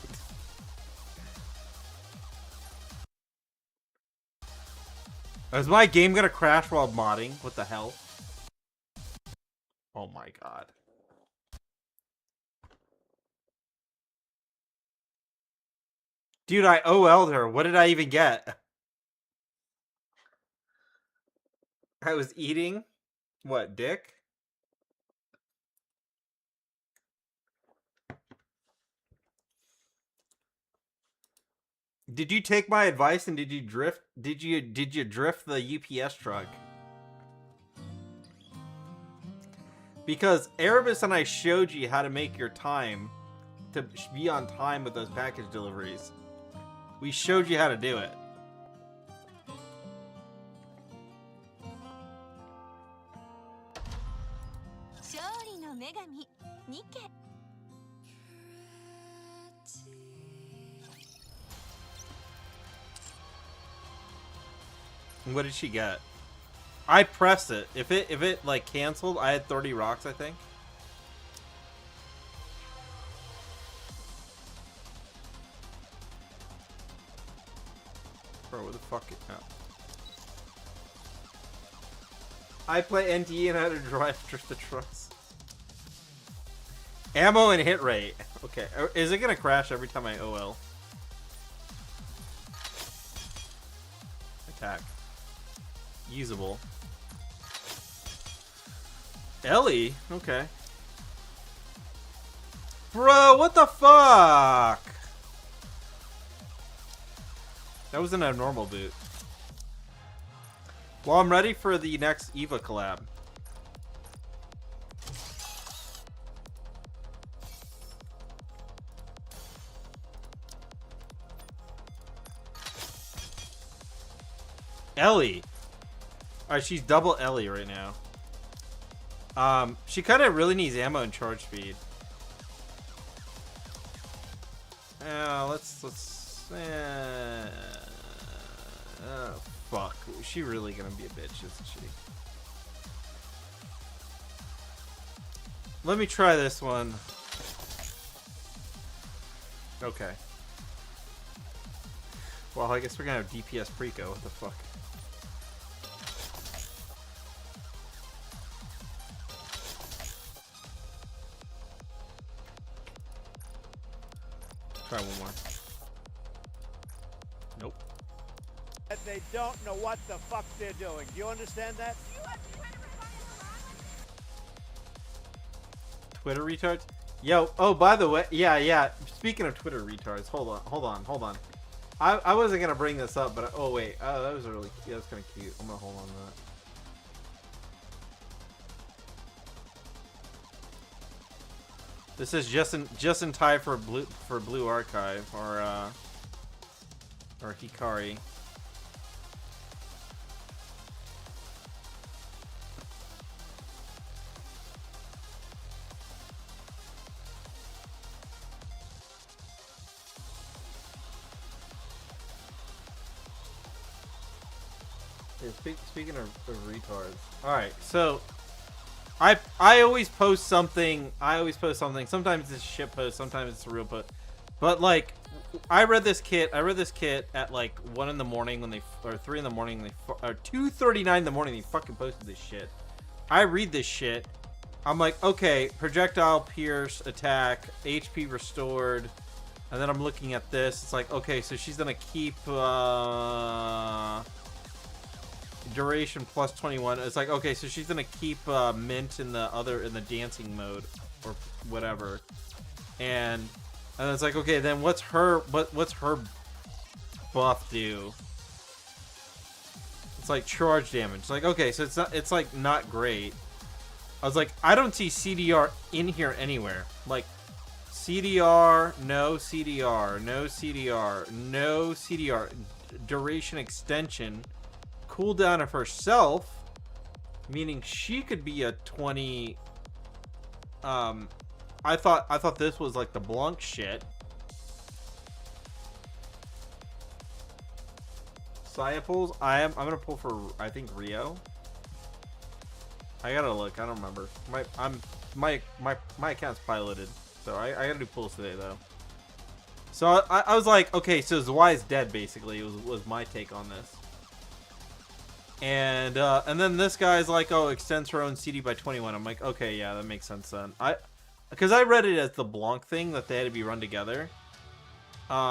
Is my game gonna crash while modding? What the hell? Oh my God. Dude, I OL'd her. What did I even get? I was eating? What, dick? Did you take my advice and did you drift? Did you drift the UPS truck? Because Erebus and I showed you how to make your time to be on time with those package deliveries. We showed you how to do it. What did she get? I pressed it. If it like canceled, I had 30 rocks, I think. Bro, what the fuck? Oh. I play NTE and how to drift the trucks. Ammo and hit rate. Okay, is it gonna crash every time I OL? Attack. Usable. Ellie? Okay. Bro, what the fuck? That was an abnormal boot. Well, I'm ready for the next Eva collab. Ellie. Alright, she's double Ellie right now. She kind of really needs ammo and charge speed. Oh, fuck. Is she really gonna be a bitch, isn't she? Let me try this one. Okay. Well, I guess we're gonna have DPS Prika. What the fuck? Try one more. Nope. They don't know what the fuck they're doing. Do you understand that? Twitter retards? Yo, oh, by the way, yeah. Speaking of Twitter retards, hold on. I wasn't gonna bring this up, but oh wait, that was really, yeah, that's kind of cute. I'm gonna hold on to that. This is just in time for Blue Archive or Hikari. Yeah, speaking of retards. All right, so. I always post something. Sometimes it's a shit post. Sometimes it's a real post. But like, I read this kit at like 1 in the morning when or 3 in the morning or 2:39 in the morning. They fucking posted this shit. I read this shit. I'm like, okay, projectile pierce, attack, HP restored, and then I'm looking at this. It's like, okay, so she's gonna keep duration plus 21. It's like, okay, so she's gonna keep mint in the dancing mode or whatever, and it's like, okay, then what's her buff do? It's like charge damage. It's like, okay, so it's like not great. I was like, I don't see CDR in here anywhere. Like CDR, no CDR, no CDR, no CDR, duration extension. Cooldown of herself, meaning she could be a 20. I thought this was like the Blanc shit. Saya pulls. I'm gonna pull for, I think, Rio. I gotta look. I don't remember. My account's piloted, so I gotta do pulls today though. So I was like, okay, so Zwei is dead basically. Was my take on this. And then this guy's like, oh, extends her own CD by 21. I'm like, okay, yeah, that makes sense then. Because I read it as the Blanc thing that they had to be run together. So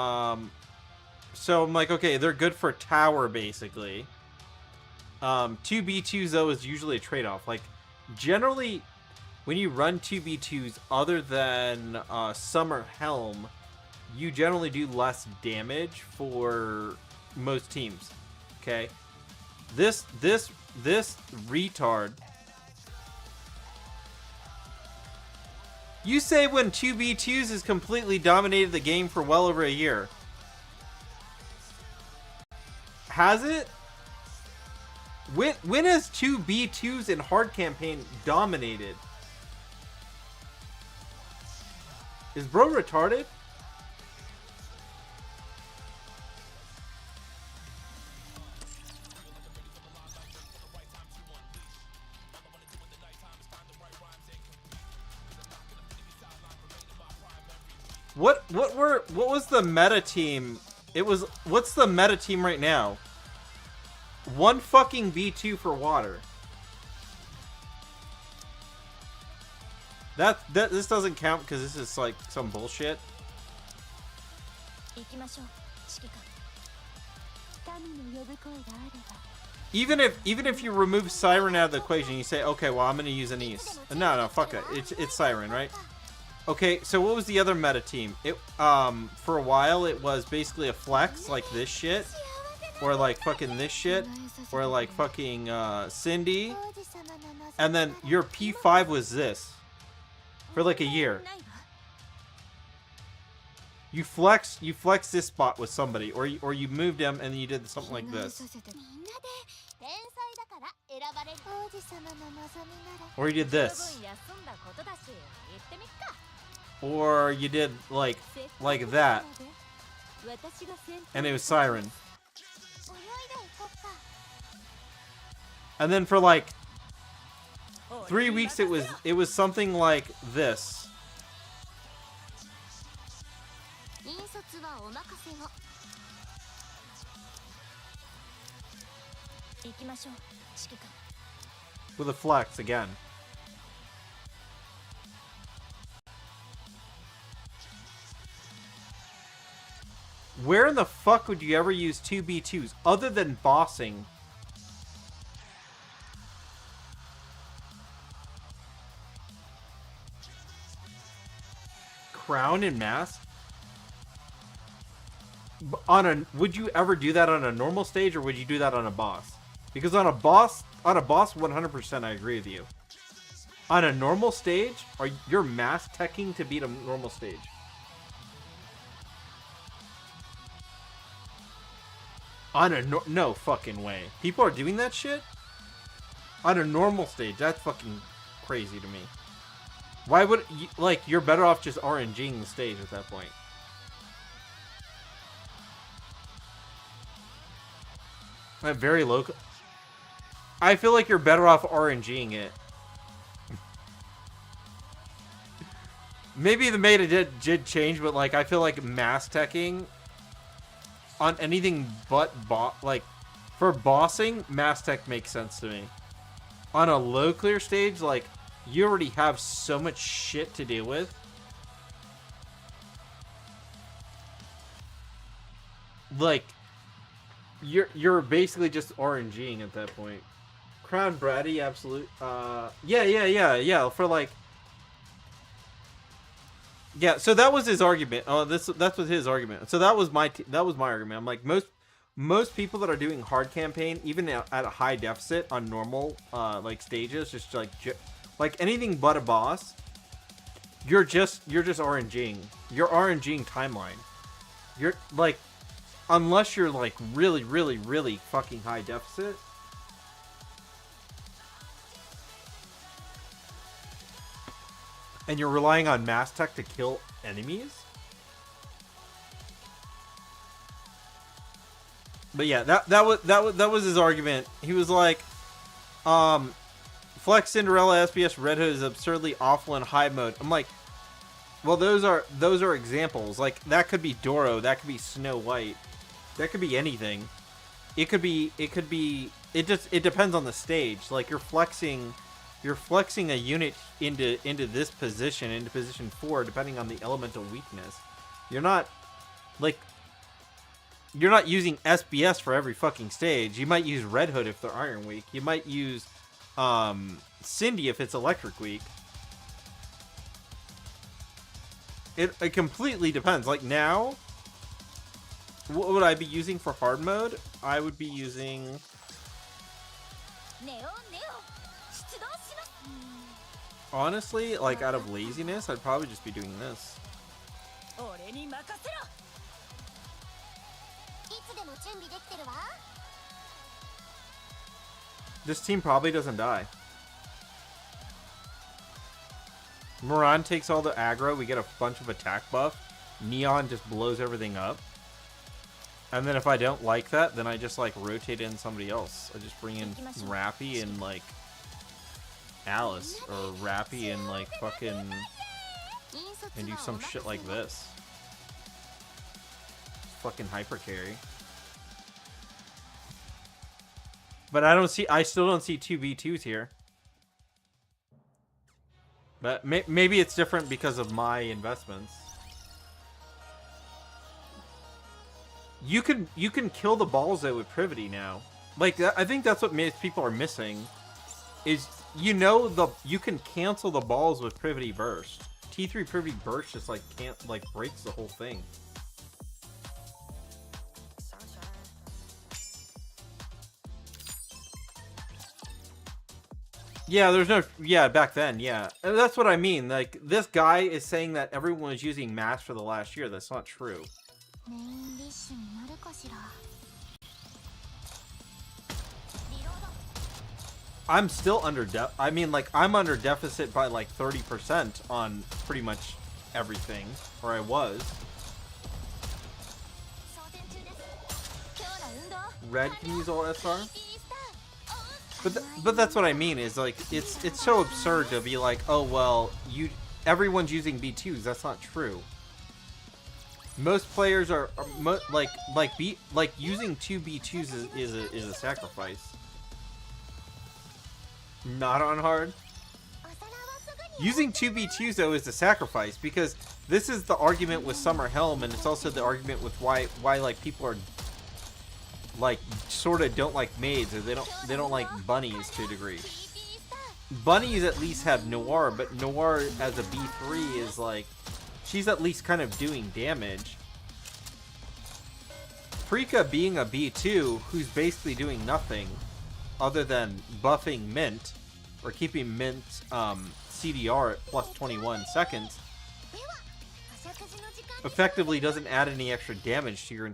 I'm like, okay, they're good for tower basically. 2B2s though is usually a trade-off. Like generally, when you run 2B2s other than Summer Helm, you generally do less damage for most teams. Okay? This retard. You say when 2v2s has completely dominated the game for well over a year. Has it? When has 2v2s in hard campaign dominated? Is bro retarded? What was the meta team? It was, what's the meta team right now? One fucking V2 for water. This doesn't count because this is like some bullshit. Even if you remove Siren out of the equation, you say, okay, well I'm gonna use Anise. No, fuck it. It's Siren, right? Okay, so what was the other meta team? It for a while it was basically a flex like this shit, or like fucking this shit, or like fucking Cindy, and then your P5 was this for like a year. You flex this spot with somebody, or you moved them and then you did something like this, or you did this. Or you did like that, and it was Siren. And then for like 3 weeks it was something like this. With a flex again. Where in the fuck would you ever use 2B2s other than bossing? Crown and mask? Would you ever do that on a normal stage, or would you do that on a boss? Because on a boss 100% I agree with you. On a normal stage, you're mask teching to beat a normal stage. On a no fucking way. People are doing that shit? On a normal stage, that's fucking crazy to me. Why would you, like, you're better off just RNGing the stage at that point. Very local. I feel like you're better off RNGing it. Maybe the meta did change, but like I feel like mass teching on anything but like for bossing, mass tech makes sense to me. On a low clear stage, like you already have so much shit to deal with. Like you're basically just RNGing at that point. Crown Bratty, absolute. Yeah. For like. Yeah, so that was his argument. Oh, that's what his argument. So that was my argument. I'm like most people that are doing hard campaign, even at a high deficit on normal like stages, just like anything but a boss, you're just RNGing. You're RNGing timeline. You're like, unless you're like really fucking high deficit. And you're relying on mass tech to kill enemies? But yeah, that was his argument. He was like, Flex, Cinderella, SPS, Red Hood is absurdly awful in high mode. I'm like, well, those are examples. Like that could be Doro, that could be Snow White, that could be anything. It depends on the stage. Like you're flexing a unit into this position, into position 4, depending on the elemental weakness. You're not using SBS for every fucking stage. You might use Red Hood if they're Iron weak. You might use Cindy if it's Electric weak. It completely depends. Like now, what would I be using for hard mode? I would be using... Honestly, like out of laziness, I'd probably just be doing this. This team probably doesn't die. Moran takes all the aggro, we get a bunch of attack buff. Neon just blows everything up. And then if I don't like that, then I just like rotate in somebody else. I just bring in Rappy and like Alice, or Rappy and like fucking, and do some shit like this. Fucking hyper carry. But I still don't see 2v2s here. But maybe it's different because of my investments. You can kill the balls though with Privity now. Like I think that's what most people are missing. Is you can cancel the balls with Privity Burst. T3 Privity Burst just like breaks the whole thing. Yeah, there's no... Yeah, back then, yeah. And that's what I mean. Like, this guy is saying that everyone was using Mass for the last year. That's not true. I'm still under... I'm under deficit by, like, 30% on pretty much everything. Or I was. Red can use all SR? But that's what I mean, is like it's so absurd to be like, oh well, everyone's using B2s. That's not true. Most players are using 2 B2s is a sacrifice. Not on hard. Using 2 B2s though is a sacrifice, because this is the argument with Summer Helm, and it's also the argument with why like people are like sort of don't like maids, or they don't like bunnies to a degree. Bunnies at least have Noir, but Noir as a B3 is like, she's at least kind of doing damage. Prika being a B2 who's basically doing nothing other than buffing Mint, or keeping Mint CDR at plus 21 seconds, effectively doesn't add any extra damage to your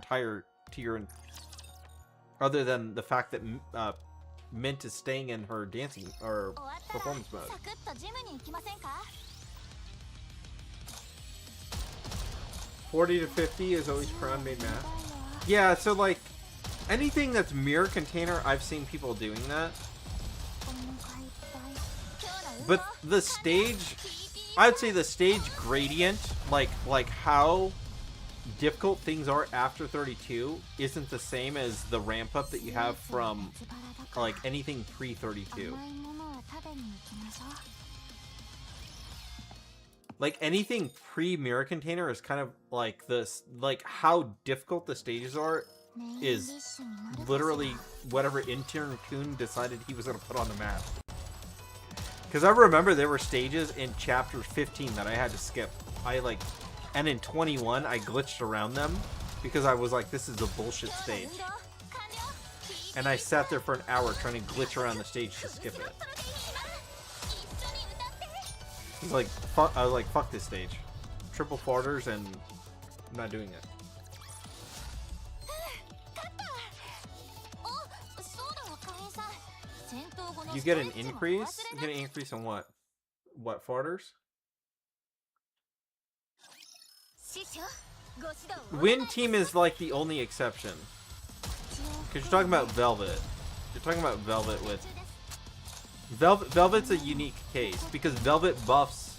other than the fact that Mint is staying in her dancing or performance mode. $40 to $50 is always crown made math. Yeah, so like anything that's mirror container, I've seen people doing that. But the stage, I'd say the stage gradient, like how difficult things are after 32 isn't the same as the ramp up that you have from like anything pre 32. Like anything pre mirror container is kind of like this, like how difficult the stages are is literally whatever intern Kun decided he was going to put on the map. Because I remember there were stages in chapter 15 that I had to skip. And in 21, I glitched around them because I was like, this is a bullshit stage. And I sat there for an hour trying to glitch around the stage to skip it. I was like, fuck this stage. Triple farters, and I'm not doing it. You get an increase? You get an increase on what? What, farters? Win team is like the only exception. Because you're talking about Velvet. You're talking about Velvet with... Velvet's a unique case, because Velvet buffs...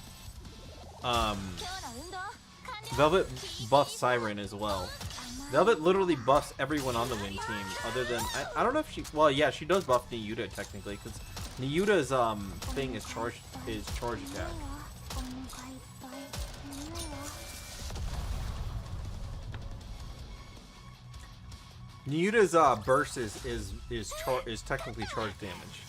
Velvet buffs Siren as well. Velvet literally buffs everyone on the Win team, other than... I don't know if she... Well, yeah, she does buff Niyuta, technically, because Niyuta's thing is charge attack. Niyuta's burst is technically charge damage.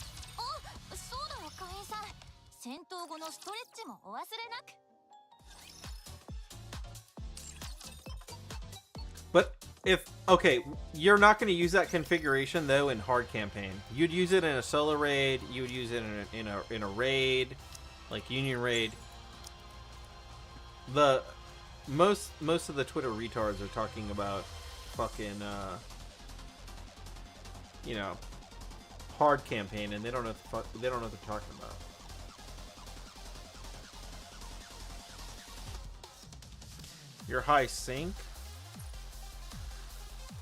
Okay, you're not going to use that configuration though in hard campaign. You'd use it in a solo raid. You would use it in a raid, like Union raid. The most of the Twitter retards are talking about fucking you know, hard campaign, and they don't know what they're talking about. You're high sync,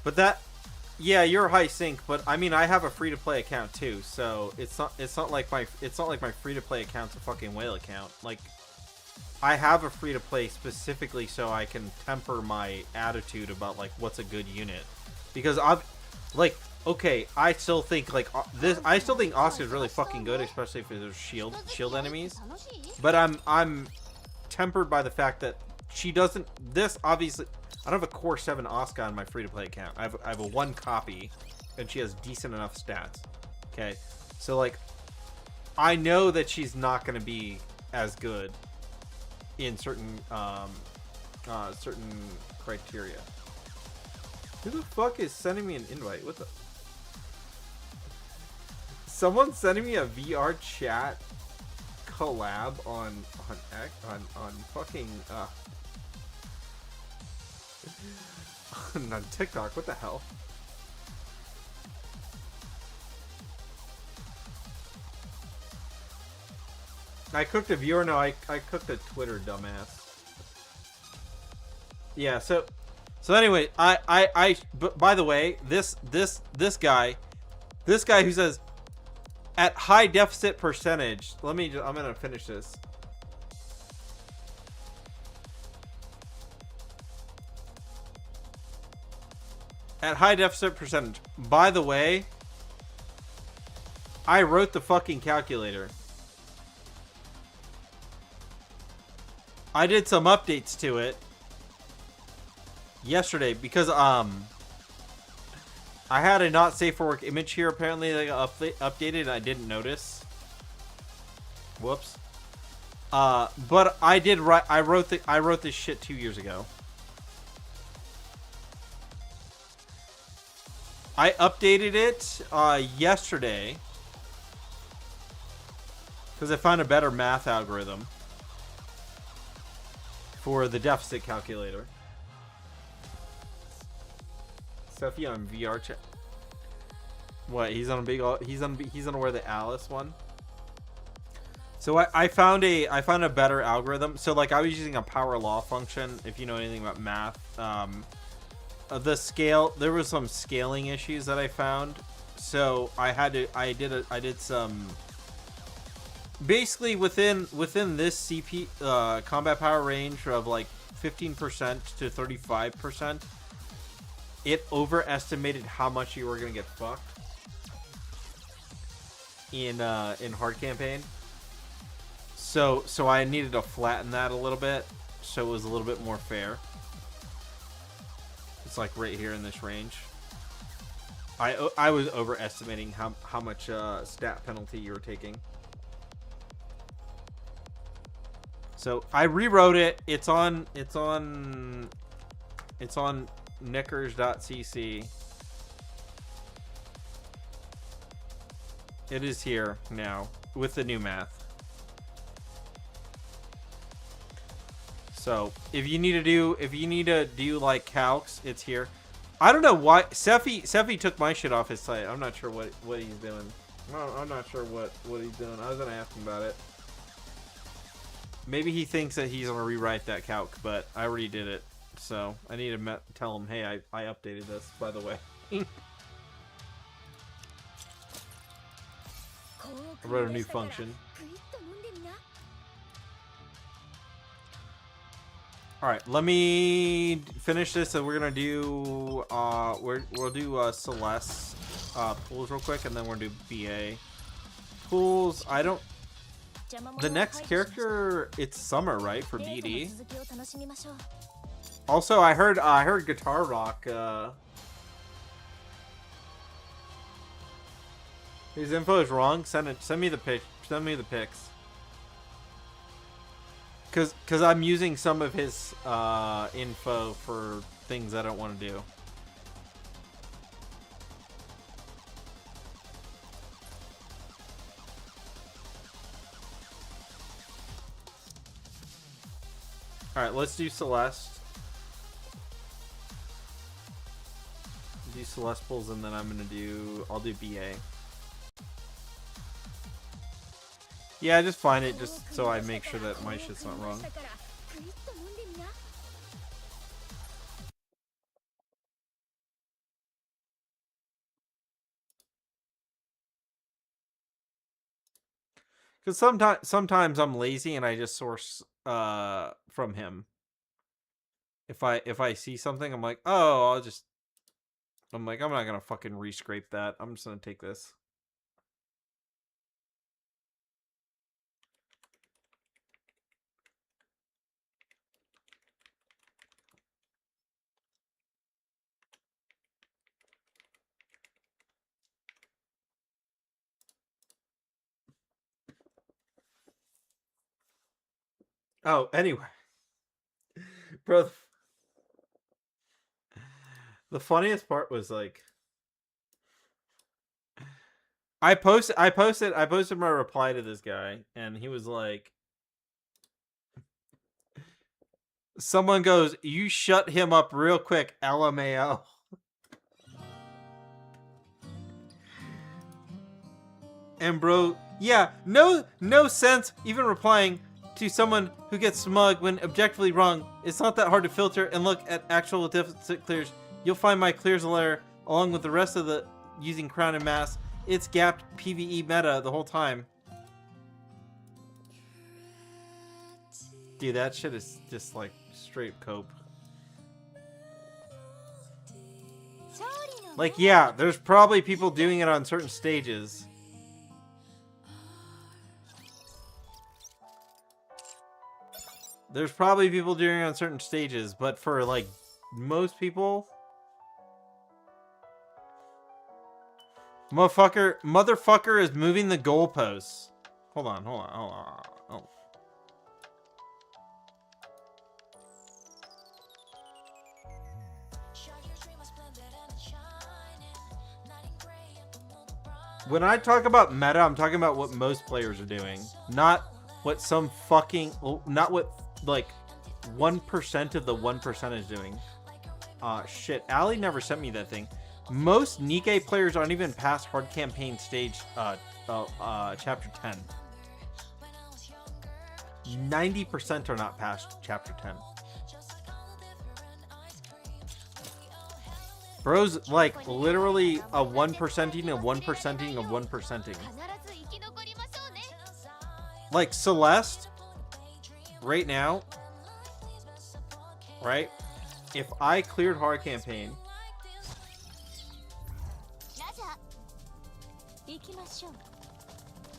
but that, yeah, you're high sync. But I mean, I have a free to play account too, so it's not like my free to play account's a fucking whale account. Like, I have a free to play specifically so I can temper my attitude about like what's a good unit, because okay, I still think like I still think Oscar's really fucking good, especially if there's shield enemies. But I'm tempered by the fact that she doesn't. This obviously, I don't have a core 7 Oscar on my free to play account. I have a 1 copy, and she has decent enough stats. Okay, so like, I know that she's not going to be as good in certain criteria. Who the fuck is sending me an invite? What the? Someone's sending me a VR chat collab on fucking on TikTok. What the hell? I cooked a viewer. No, I cooked a Twitter dumbass. Yeah. So anyway, but by the way, this guy who says at high deficit percentage. I'm gonna finish this. At high deficit percentage. By the way, I wrote the fucking calculator. I did some updates to it yesterday because I had a not safe for work image here. Apparently they got updated and I didn't notice. Whoops. But I wrote this shit 2 years ago. I updated it yesterday because I found a better math algorithm for the deficit calculator. Steffi on VR chat. What? He's on where the Alice one. So I found a better algorithm. So like I was using a power law function. If you know anything about math, the scale, there was some scaling issues that I found. So I did some. Basically within this CP combat power range of like 15% to 35%. It overestimated how much you were gonna get fucked in hard campaign. So I needed to flatten that a little bit so it was a little bit more fair. It's like right here in this range. I was overestimating how much stat penalty you were taking. So I rewrote it. It's on knickers.cc. It is here now with the new math. So if you need to do like calcs, it's here. I don't know why Seffi took my shit off his site. I'm not sure what he's doing. I'm not sure what he's doing. I was gonna ask him about it. Maybe he thinks that he's gonna rewrite that calc, but I already did it. So I need to tell him, hey, I updated this, by the way. I wrote a new function. All right, let me finish this, and we're gonna do we'll do Celeste pools real quick, and then we're gonna do BA pools. The next character, it's Summer, right, for BD. Also, I heard Guitar Rock. His info is wrong. Send me the pic. Send me the pics. Cause I'm using some of his info for things I don't want to do. Alright, let's do Celeste. Do Celeste pulls, and then I'll do BA. Yeah, just find it just so I make sure that my shit's not wrong. Because sometimes I'm lazy and I just source from him. If I see something, I'm like, oh, I'm like, I'm not gonna fucking rescrape that. I'm just gonna take this. Oh, anyway. Bro, the funniest part was like I posted my reply to this guy, and he was like, someone goes, "You shut him up real quick, LMAO." And bro, yeah, no sense even replying to someone who gets smug when objectively wrong. It's not that hard to filter and look at actual deficit clears. You'll find my clears layer along with the rest of the using crown and mass. It's gapped PvE meta the whole time. Dude, that shit is just like straight cope. Like, yeah, there's probably people doing it on certain stages. There's probably people doing it on certain stages, but for like most people, motherfucker is moving the goalposts. Hold on. Oh. When I talk about meta, I'm talking about what most players are doing, not what some fucking, not what like 1% of the 1% is doing. Shit, Ali never sent me that thing. Most Nikkei players aren't even past hard campaign stage chapter 10. 90% are not past chapter 10. Bro's like literally a 1%ing of 1%ing of 1%ing. Like Celeste, right now, right? If I cleared hard campaign,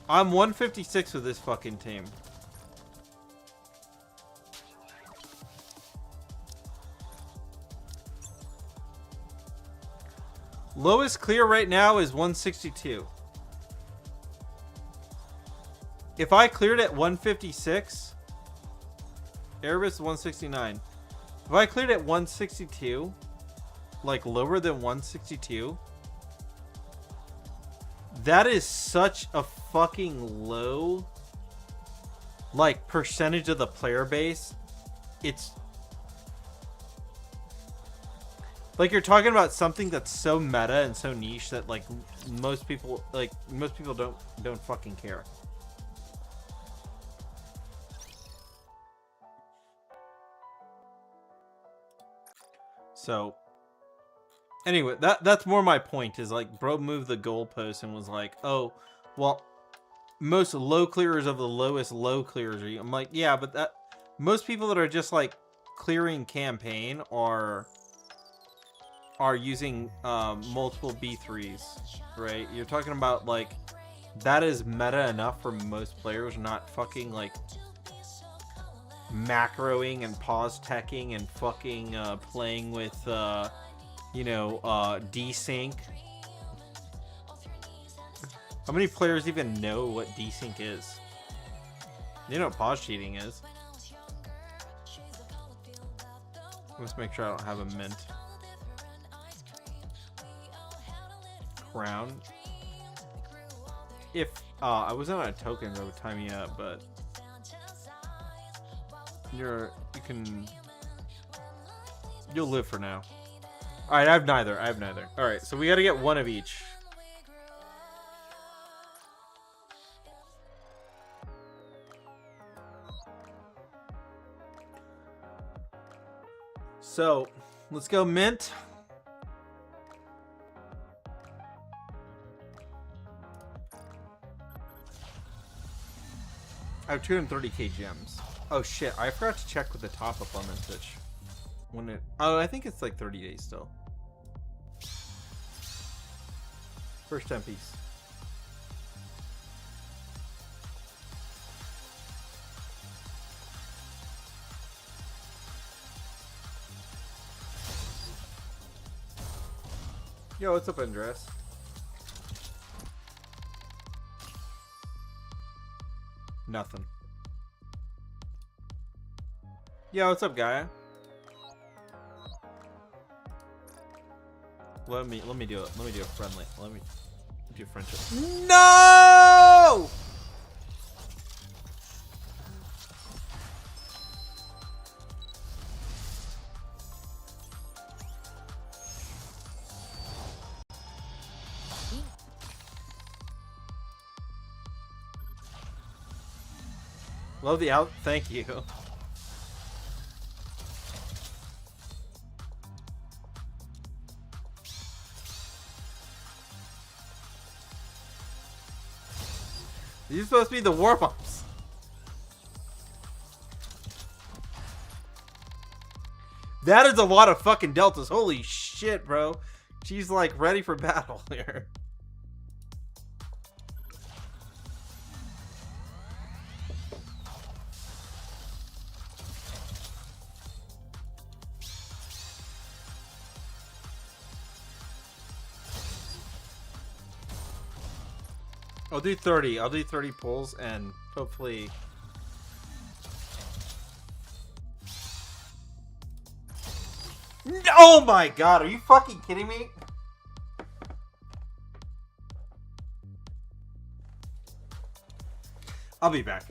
I'm 156 with this fucking team. Lowest clear right now is 162. If I cleared at 156, Erebus is 169. If I cleared at 162, like lower than 162, that is such a fucking low, like, percentage of the player base. It's like you're talking about something that's so meta and so niche that like most people don't fucking care. So anyway, that's more my point, is like bro moved the goalpost and was like, oh, well, most low clearers of the lowest low clearers are you. I'm like, yeah, but that most people that are just like clearing campaign are using multiple B3s, right? You're talking about like that is meta enough for most players, not fucking like macroing and pause teching and fucking playing with desync. How many players even know what desync is? You know what pause cheating is. Let's make sure I don't have a mint. Crown. If I wasn't on a token, that would time me up, but You can. You'll live for now. All right, I have neither. All right, so we got to get one of each. So, let's go mint. I have 230k gems. Oh shit, I forgot to check with the top up on this bitch. When it, oh, I think it's like 30 days still. First 10 piece. Yo, what's up, Andres? Nothing. Yo, what's up, Gaia? Let me do it. Let me do a friendly. Let me do friendship. No! Love the out. Thank you. These are supposed to be the warm-ups. That is a lot of fucking deltas. Holy shit, bro. She's like ready for battle here. I'll do 30. I'll do 30 pulls and hopefully... Oh my god, are you fucking kidding me? I'll be back.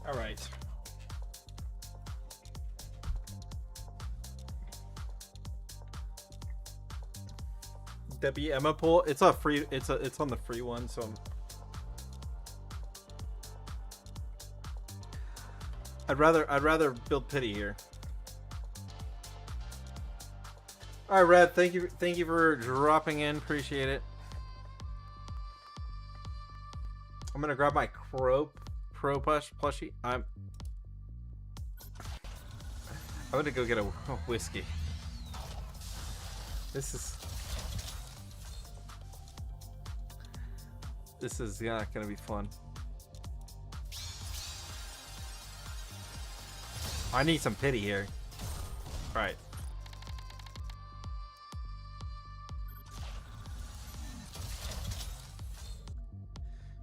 All right. that be Emma pool? It's a free. It's on the free one. So I'd rather build pity here. All right, Red. Thank you for dropping in. Appreciate it. I'm gonna grab my Pro plushie. I'm gonna go get a whiskey. This is not gonna be fun. I need some pity here. All right.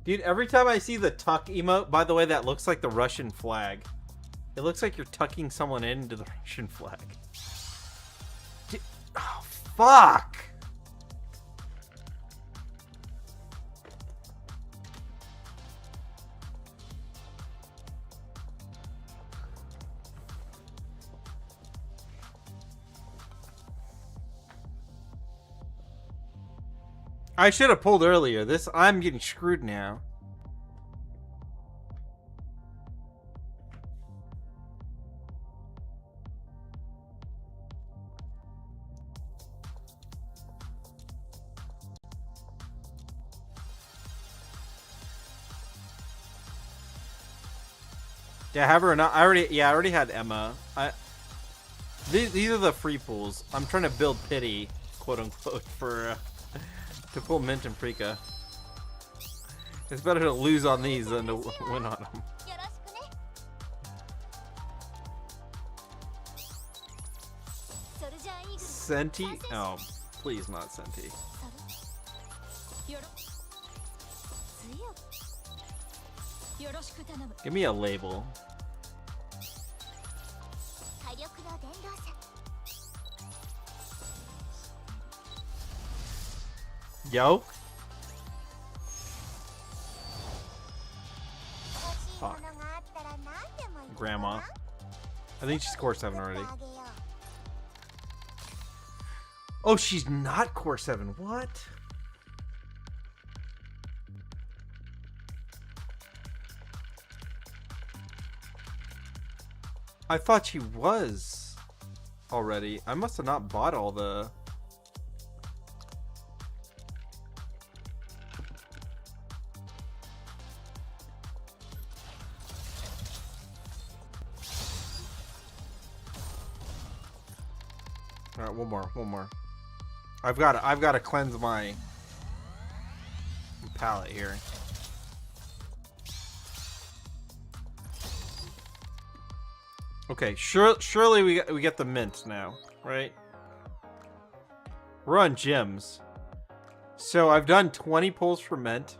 Dude, every time I see the tuck emote, by the way, that looks like the Russian flag. It looks like you're tucking someone into the Russian flag. Dude, oh, fuck! I should have pulled earlier. I'm getting screwed now. Yeah, have her or not? I already had Emma. These are the free pools. I'm trying to build pity, quote unquote, for to pull Mint and Prika. It's better to lose on these than to win on them. Senti? Oh, please not Senti. Give me a label. Yo. Fuck. Grandma. I think she's core 7 already. Oh, she's not core 7. What? I thought she was already. I must have not bought all the... All right, one more. I've got to cleanse my palette here. Okay, surely we get the mint now, right? We're on gems. So I've done 20 pulls for mint.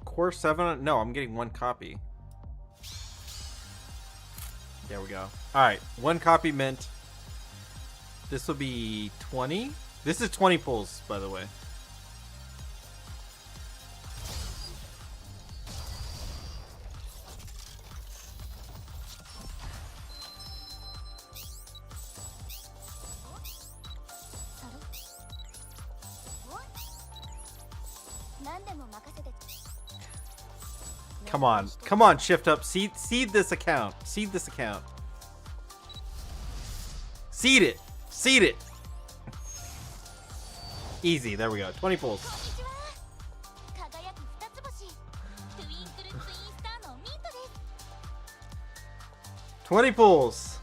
Core 7? No, I'm getting 1 copy. There we go. Alright, 1 copy mint. This will be 20? This is 20 pulls, by the way. Come on, shift up. Seed this account. Seed this account. Seed it. Easy. There we go. 20 pulls. $20 pulls.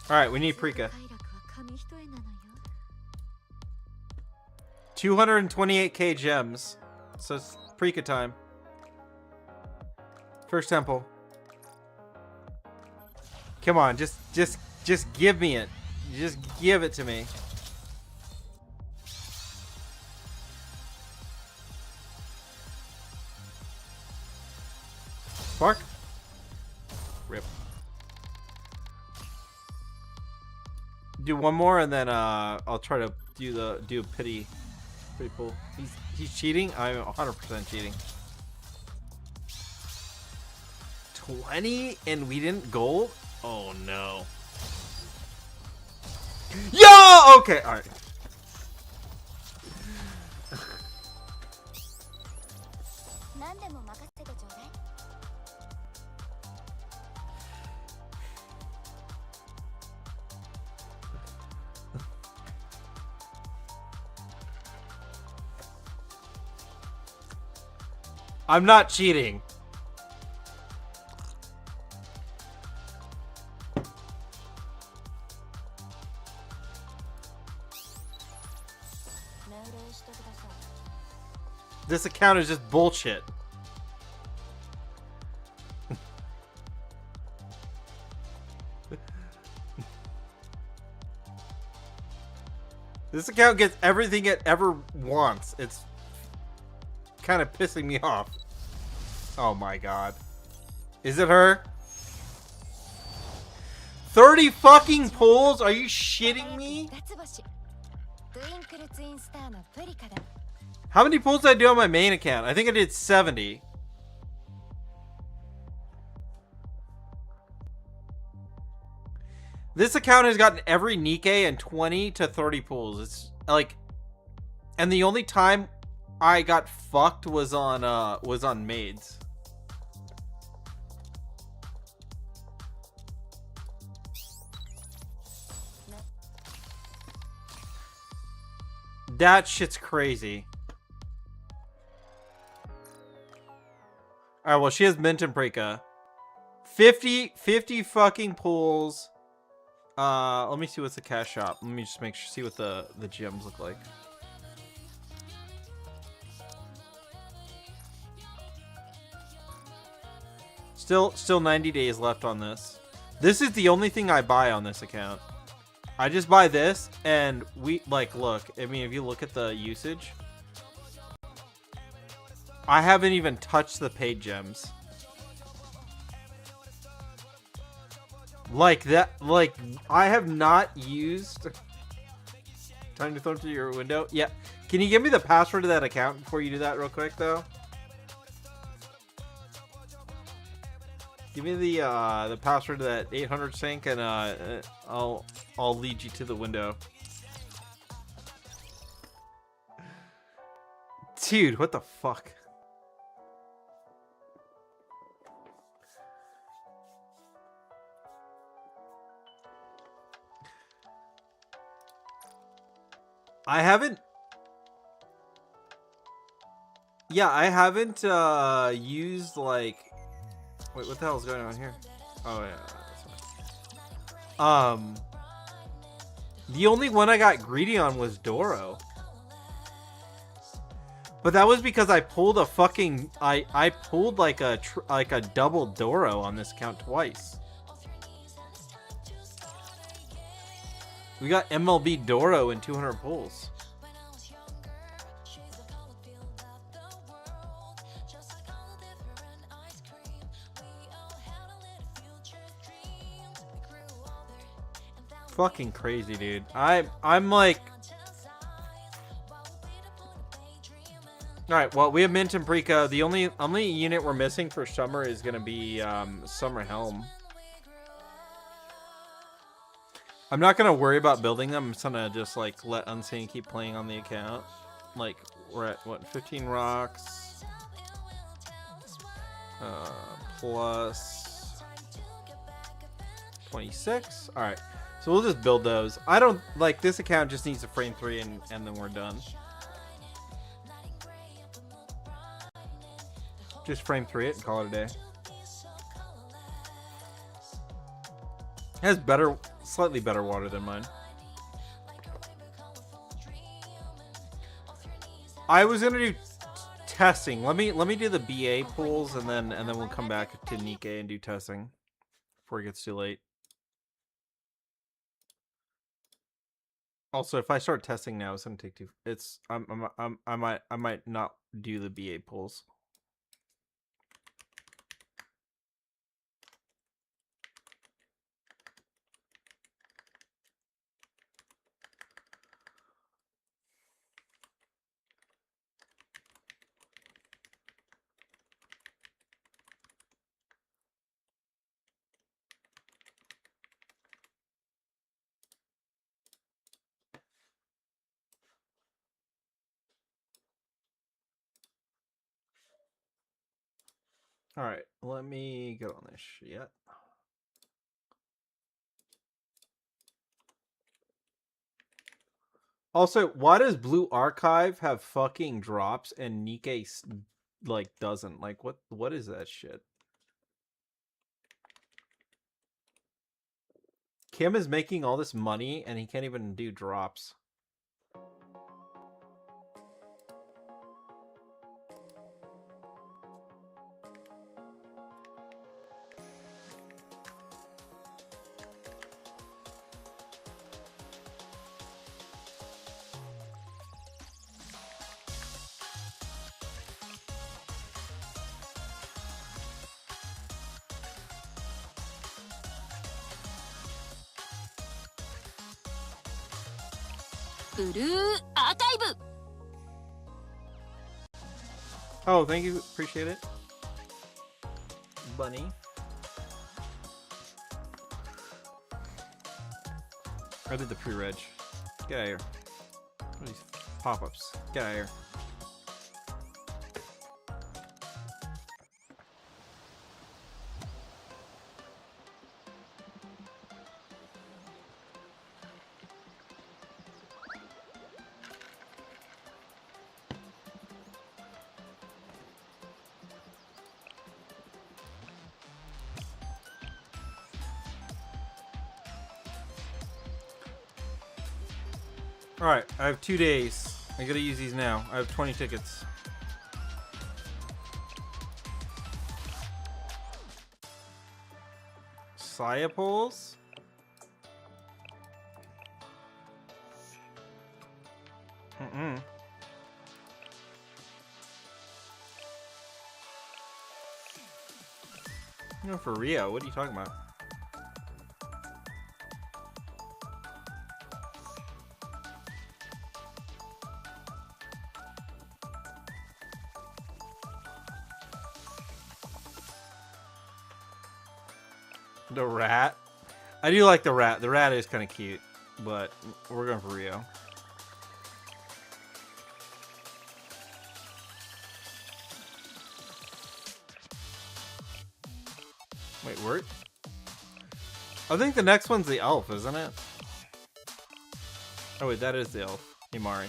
All right, we need Prika. 228k gems. So it's Prika time. First temple. Come on, just give me it. Just give it to me. Spark. Rip. Do one more and then I'll try to do a pity. Pretty cool. He's cheating? I'm 100% cheating. 20 and we didn't gold? Oh no. Yo! Okay, alright. I'm not cheating. This account is just bullshit. This account gets everything it ever wants. It's kind of pissing me off. Oh my god. Is it her? 30 fucking pulls? Are you shitting me? How many pulls did I do on my main account? I think I did 70. This account has gotten every Nikkei and 20 to 30 pulls. It's like, and the only time I got fucked was on maids. That shit's crazy. Alright, well, she has mint and Prika. 50 fucking pulls. Let me see what's the cash shop. Let me just make sure, see what the gems look like. Still 90 days left on this. This is the only thing I buy on this account. I just buy this, and we, like, look. I mean, if you look at the usage, I haven't even touched the paid gems. Like that, like, I have not used... Time to throw through your window? Yeah. Can you give me the password to that account before you do that real quick, though? Give me the password to that 800 sync, and I'll lead you to the window. Dude, what the fuck? I haven't. Yeah, I haven't used, like. Wait, what the hell is going on here? Oh yeah. That's right. The only one I got greedy on was Doro. But that was because I pulled a fucking I pulled like a double Doro on this account twice. We got MLB Doro in 200 pulls. Fucking crazy, dude. I'm like, all right. Well, we have mint and Prika. The only unit we're missing for summer is gonna be Summer Helm. I'm not gonna worry about building them. I'm just gonna like let Unsane keep playing on the account. Like, we're at what, 15 rocks plus 26. All right. So we'll just build those. I don't like this account. Just needs a frame 3 and then we're done. Just frame 3 it and call it a day. It has slightly better water than mine. I was gonna do testing. Let me do the BA pools and then we'll come back to Nikkei and do testing before it gets too late. Also, if I start testing now, it's gonna take too. I might not do the BA pulls. All right, let me get on this shit. Also, why does Blue Archive have fucking drops and Nikkei like doesn't? Like what is that shit? Kim is making all this money and he can't even do drops. Oh, thank you. Appreciate it. Bunny. I did the pre-reg. Get out of here. What are these pop-ups? Get out of here. Alright, I have 2 days. I gotta use these now. I have 20 tickets. Siapoles? No, for Rio. What are you talking about? The rat? I do like the rat. The rat is kind of cute, but we're going for Rio. Wait, where? I think the next one's the elf, isn't it? Oh wait, that is the elf. Himari.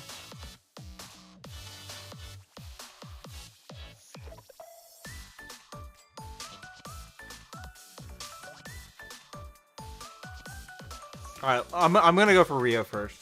Alright, I'm gonna go for Rio first.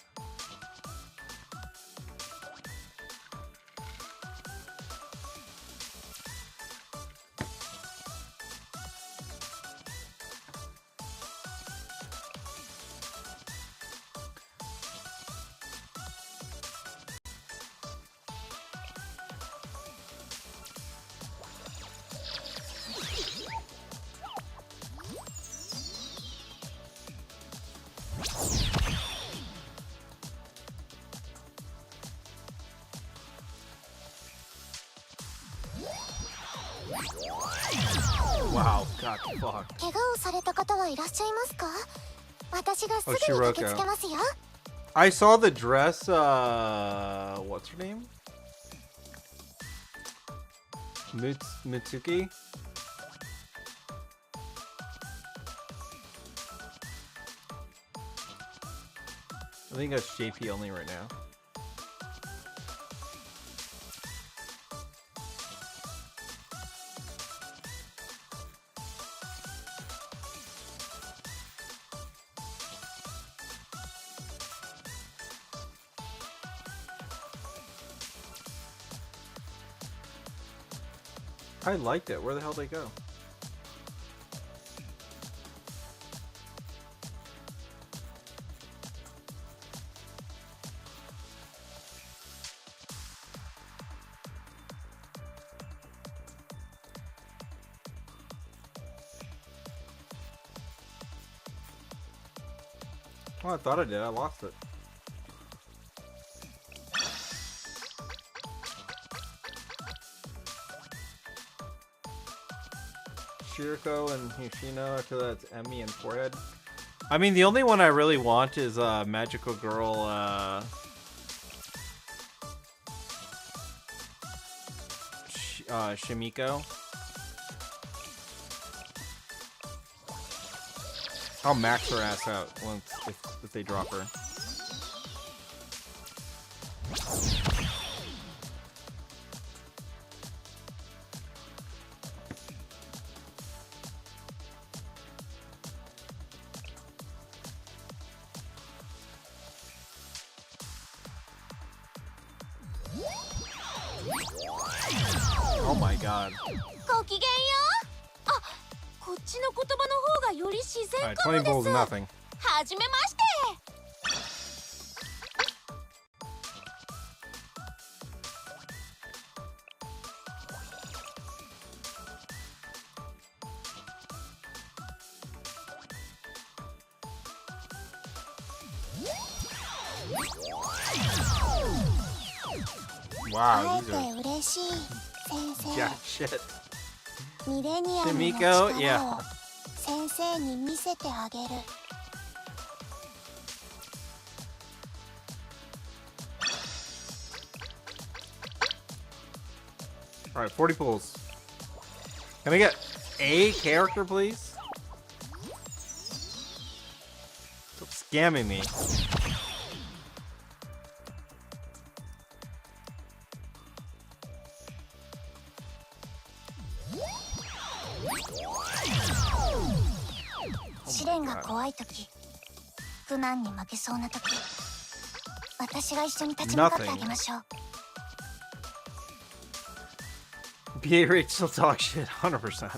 Wow, God, fuck. 怪我をされた方はいらっしゃいますか？私がすぐ Oh, に駆け Shiroko. つけますよ。 I saw the dress, what's her name? Mitsuki? I think that's JP only right now. I liked it. Where the hell did they go? Oh, I thought I did. I lost it. Shiriko and Yoshino. After that, it's Emmy and Forehead. I mean, the only one I really want is Magical Girl. Shimiko. I'll max her ass out once if they drop her. Oh my god. ごきげんよう。あ、こっちの言葉の方がより自然 Alright, かも 20 bulls です nothing. はじめまして。Wow, 会 these え are て嬉しい先 jack shit. 生。ミレニアムの Miko? 力を Yeah. 先生に見せてあげる。 Alright, 40 pulls. Can I get a character, please? Stop scamming me. Oh 試 my 練が God. 怖いとき、苦難に負けそうなとき、私が一緒に立ち向かってあげましょう。 BA rate still talk shit, 100%.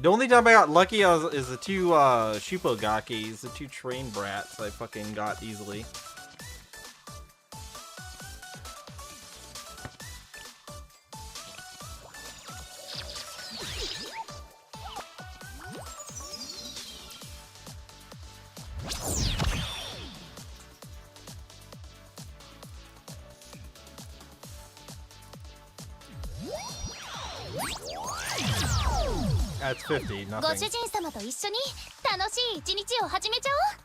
The only time I got lucky is the two Shupogakis, the two train brats I fucking got easily. That's 50, ご nothing. 主人様と一緒に楽しい一日を始めちゃおう。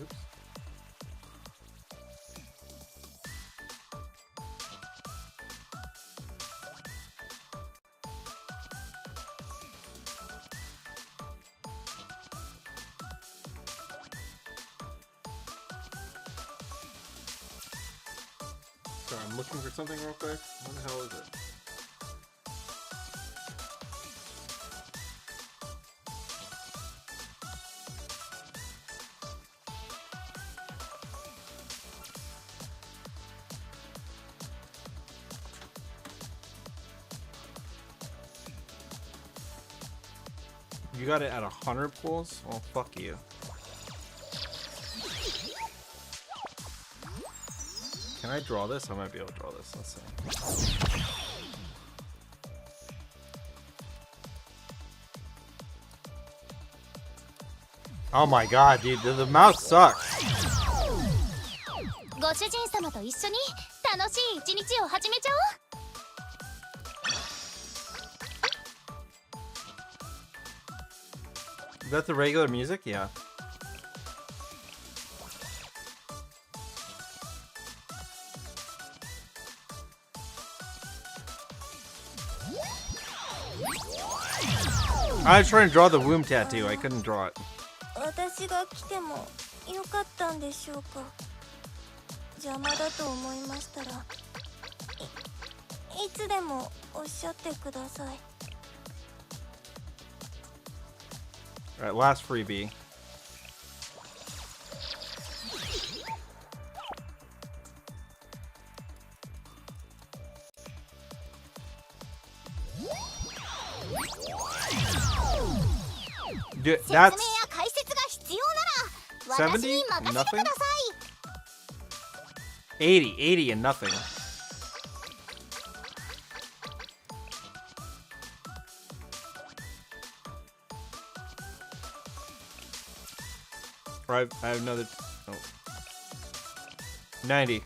Oops. Sorry, I'm looking for something real quick. What the hell is it? You got it at 100 pulls? Well, fuck you. Can I draw this? I might be able to draw this. Let's see. Oh my god, dude, the mouse sucks. ご主人様と一緒に楽しい一日を始めちゃおう。 Is that the regular music? Yeah. I was trying to draw the womb tattoo. I couldn't draw it. 私が来てもよかったんでしょうか。邪魔だと思いましたら、いつでもおっしゃってください。 Alright, last freebie. Dude, 説明や that's 解説が必要なら私に任せてください。 80 and nothing. Right, I have another. Oh. 90.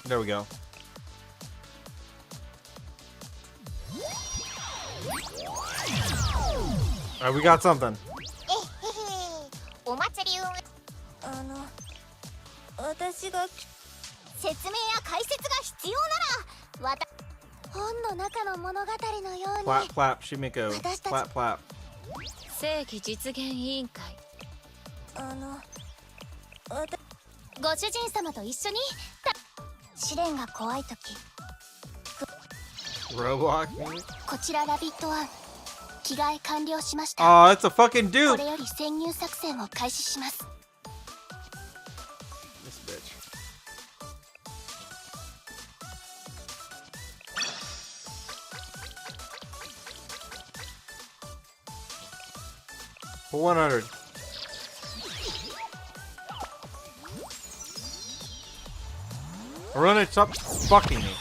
There we go. All right, we got something. お祭り運私が説明や解説が必要なら本の中の物語のように Flap, flap, Shimiko. Flap, flap. 正規実現委員会ご主人様と一緒に試練が怖い時 Roblox maybe? こちらラビット1着替え完了しました Oh, it's a fucking こ dupe. れより潜入作戦を開始します This bitch. For 100. Run it, stop fucking me.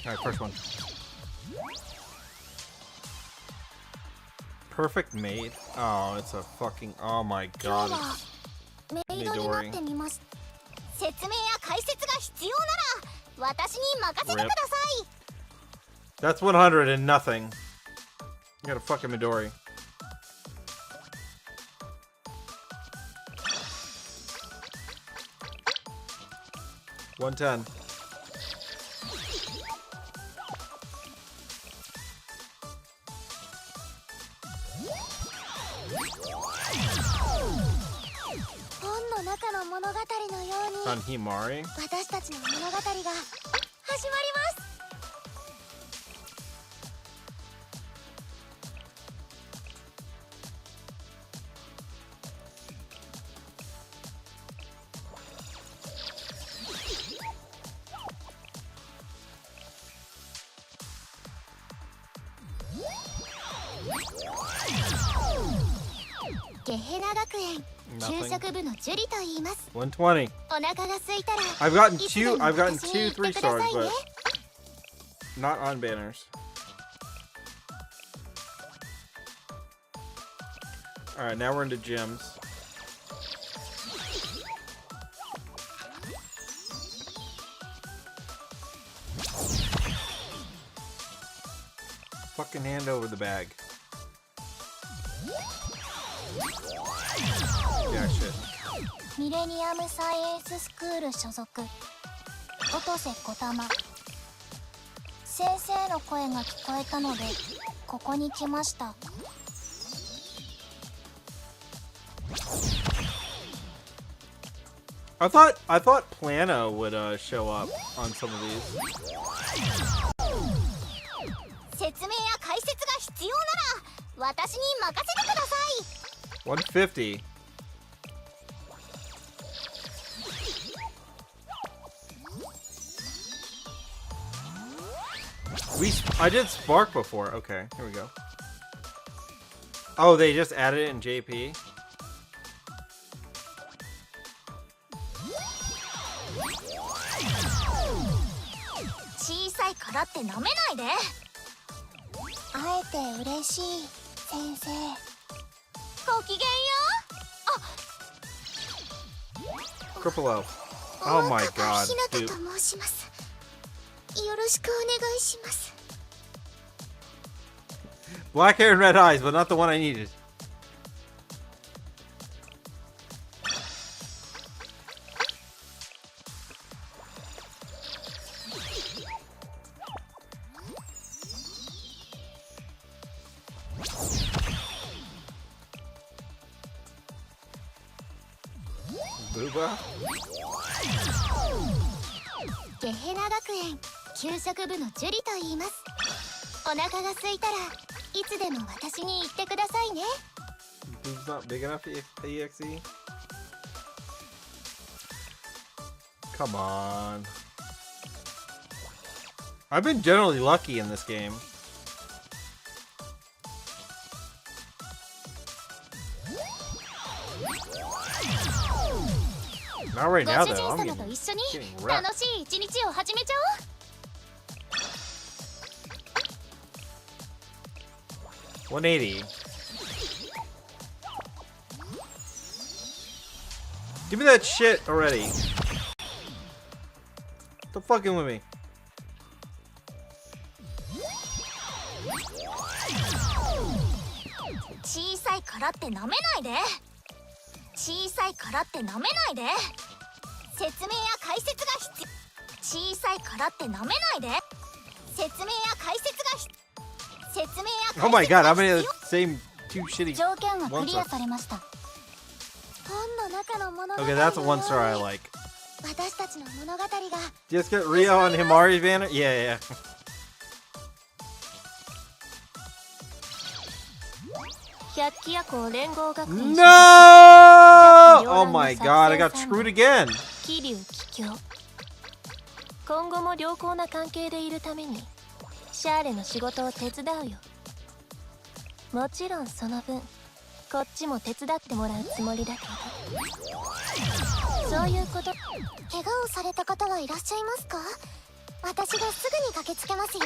Alright, first one. Perfect maid? Oh, it's a fucking... Oh my 今 god. 日は It's メイドになってみます説明や解説が必要なら私に任せてください That's 100 and nothing. You got a fucking Midori. $110. On Himari? 私たちの物語が始まりますゲヘナ学園 給食部のジュリと言います。 120. お腹が空いたら I've gotten いつでも 2 私に言って 3 くださ stars, いね but not on banners. Alright, now we're into gyms. Fucking hand over the bag. Yeah, shit. ミレニアムサイエンススクール所属音瀬小玉先生の声が聞こえたのでここに来ました I thought Plano would show up on some of these. 説明や解説が必要なら私に任せてください 150. I did Spark before. Okay, here we go. Oh, they just added it in JP. 小さいからって舐めないで会えて嬉しい先生ごきげんよう Cripple. Oh my god, ひなた dude. と申しますよろしくお願いします Black hair and red eyes, but not the one I needed. Booba? ゲヘナ学園給食部のジュリと言いますお腹が空いたらいつでも私に言ってくださいね Booba's not big enough for EXE? Come on. I've been generally lucky in this game. Not right ご now 主 though. 人 I'm 様と getting, 一緒に getting 楽 wrecked. しい一日を始めちゃおう $180. Give me that shit already. What the fucking with me. Oh my god, how many of the same two shitty 条件はク one リア star? されました。 Okay, that's a one star I like. 私たちの物語が Just get Rio on Himari's banner? Yeah, yeah. 百鬼夜行連合学園 No! Oh my god, I got screwed again. 桐生桔梗今後も良好な関係でいるためにシャーレの仕事を手伝うよもちろんその分こっちも手伝ってもらうつもりだけどそういうこと怪我をされた方はいらっしゃいますか？私がすぐに駆けつけますよ。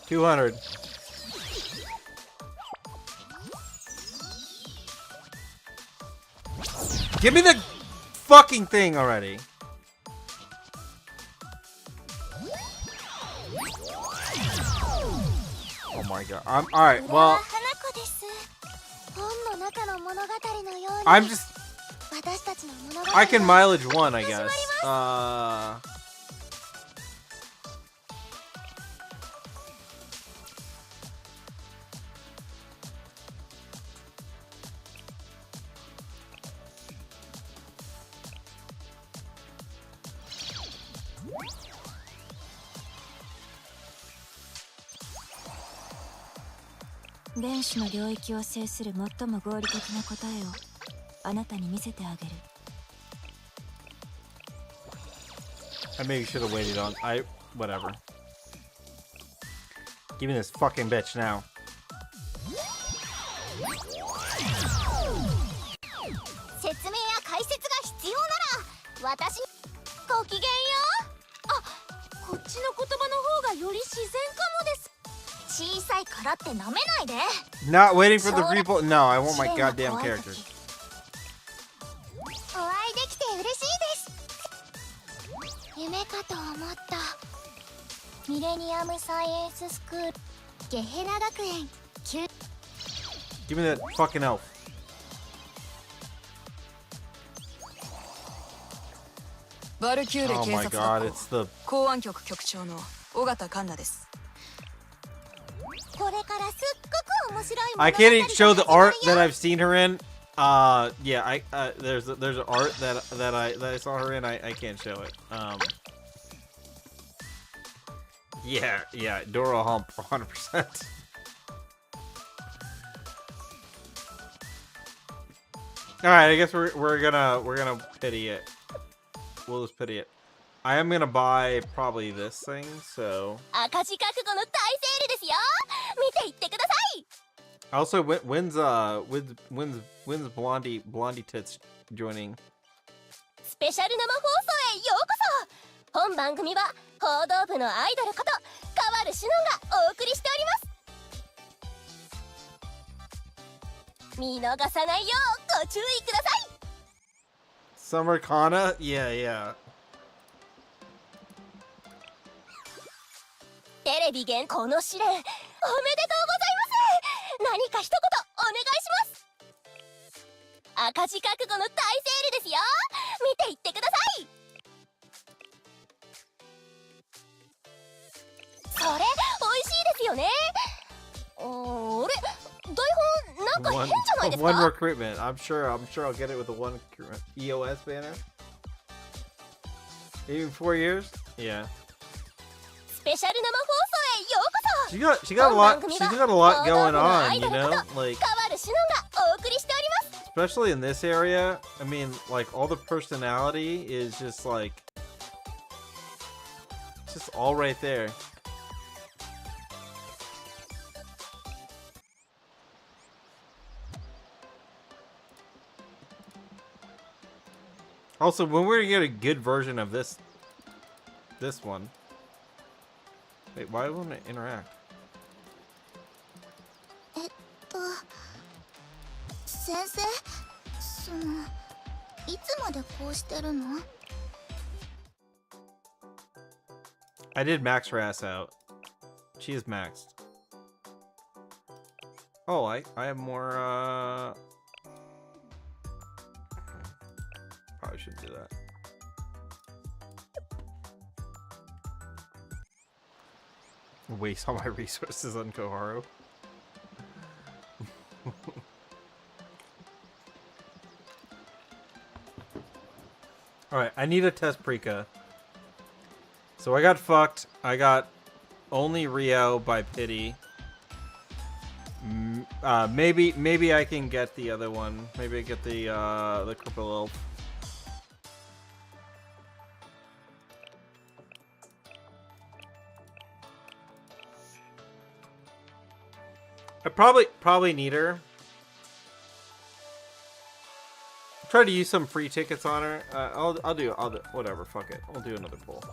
200. Give me the fucking thing already. Oh my god. I'm alright, well, 花子です。本の中の物語のように I'm just 私たちの物語 I can が mileage one, I guess. Uh 電子の領域を制する最も合理的な答えをあなたに見せてあげる I maybe should have waited on whatever. Give me this fucking bitch now. 説明や解説が必要なら私ごきげんよう。あ、こっちの言葉の方がより自然かもです。小さいからって舐めないで。 Not waiting for the people. No, I want my goddamn characters. お会いできて嬉しいです。夢かと思った。ミレニアムサイエンススクールゲヘラ学園9 Give me that fucking elf. バルキューレ Oh 警 my 察 god, 学 it's 校 the 公安局局長の尾形環奈です。これからすっごく面白い I can't even show the art that I've seen her in. Yeah, there's an art that I saw her in. I can't show it. Yeah, Dora Hump 100%. All right, I guess we're gonna pity it. We'll just pity it. I am gonna buy probably this thing, so. 赤字覚悟の大セールですよ。見ていってください。 Also, when's Blondie Tits joining? スペシャル生放送へようこそ。本番組は報道部のアイドルこと川原志乃がお送りしております。見逃さないようご注意ください。 Summer Kana? Yeah. テレビ現この試練おめでとうございます。何か一言お願いします。赤字覚悟の大セールですよ。見ていってください。それ美味しいですよね。あれ台本なんか変じゃないですか。 One recruitment. I'm sure I'll get it with the one EOS banner. Even 4 years? Yeah. スペシャル生放送へようこそ。 She's got a lot going on, you know? Like, 川原志乃がお送りしております。 especially in this area. I mean, like all the personality is just like just all right there. Also, when we're gonna get a good version of this one. Wait, why won't it interact? 先生、いつまでこうしてるの？ I did max her ass out. She is maxed. Oh, I have more, probably shouldn't do that. Waste all my resources on Koharu. Alright, I need to test Prika. So I got fucked. I got only Rio by pity. Maybe I can get the other one. Maybe I get the cripple elf. I probably need her. Try to use some free tickets on her. I'll do whatever. Fuck it. I'll do another pull.